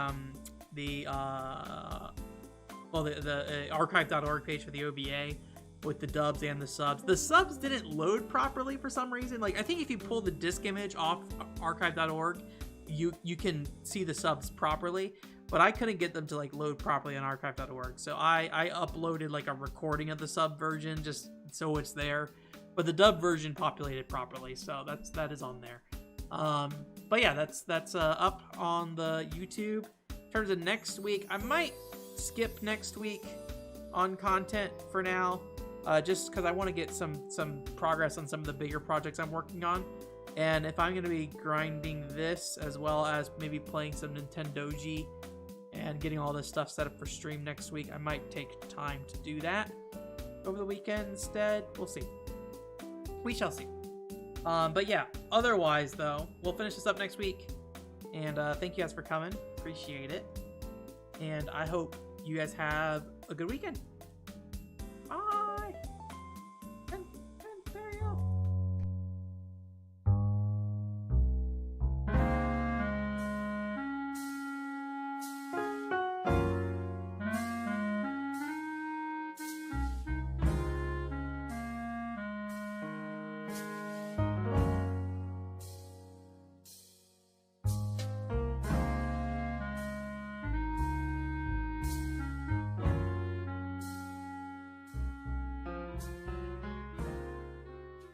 archive.org page for the OVA with the dubs and the subs. The subs didn't load properly for some reason. Like, I think if you pull the disk image off archive.org, you can see the subs properly, but I couldn't get them to like load properly on archive.org. So I uploaded like a recording of the sub version just so it's there, but the dub version populated properly, so that is on there. But yeah, that's up on the YouTube. In terms of next week, I might skip next week on content for now, just because I want to get some progress on some of the bigger projects I'm working on. And if I'm going to be grinding this as well as maybe playing some Nintendoji and getting all this stuff set up for stream next week, I might take time to do that over the weekend instead. We'll see. We shall see. But yeah, otherwise though, we'll finish this up next week. And thank you guys for coming. Appreciate it. And I hope you guys have a good weekend.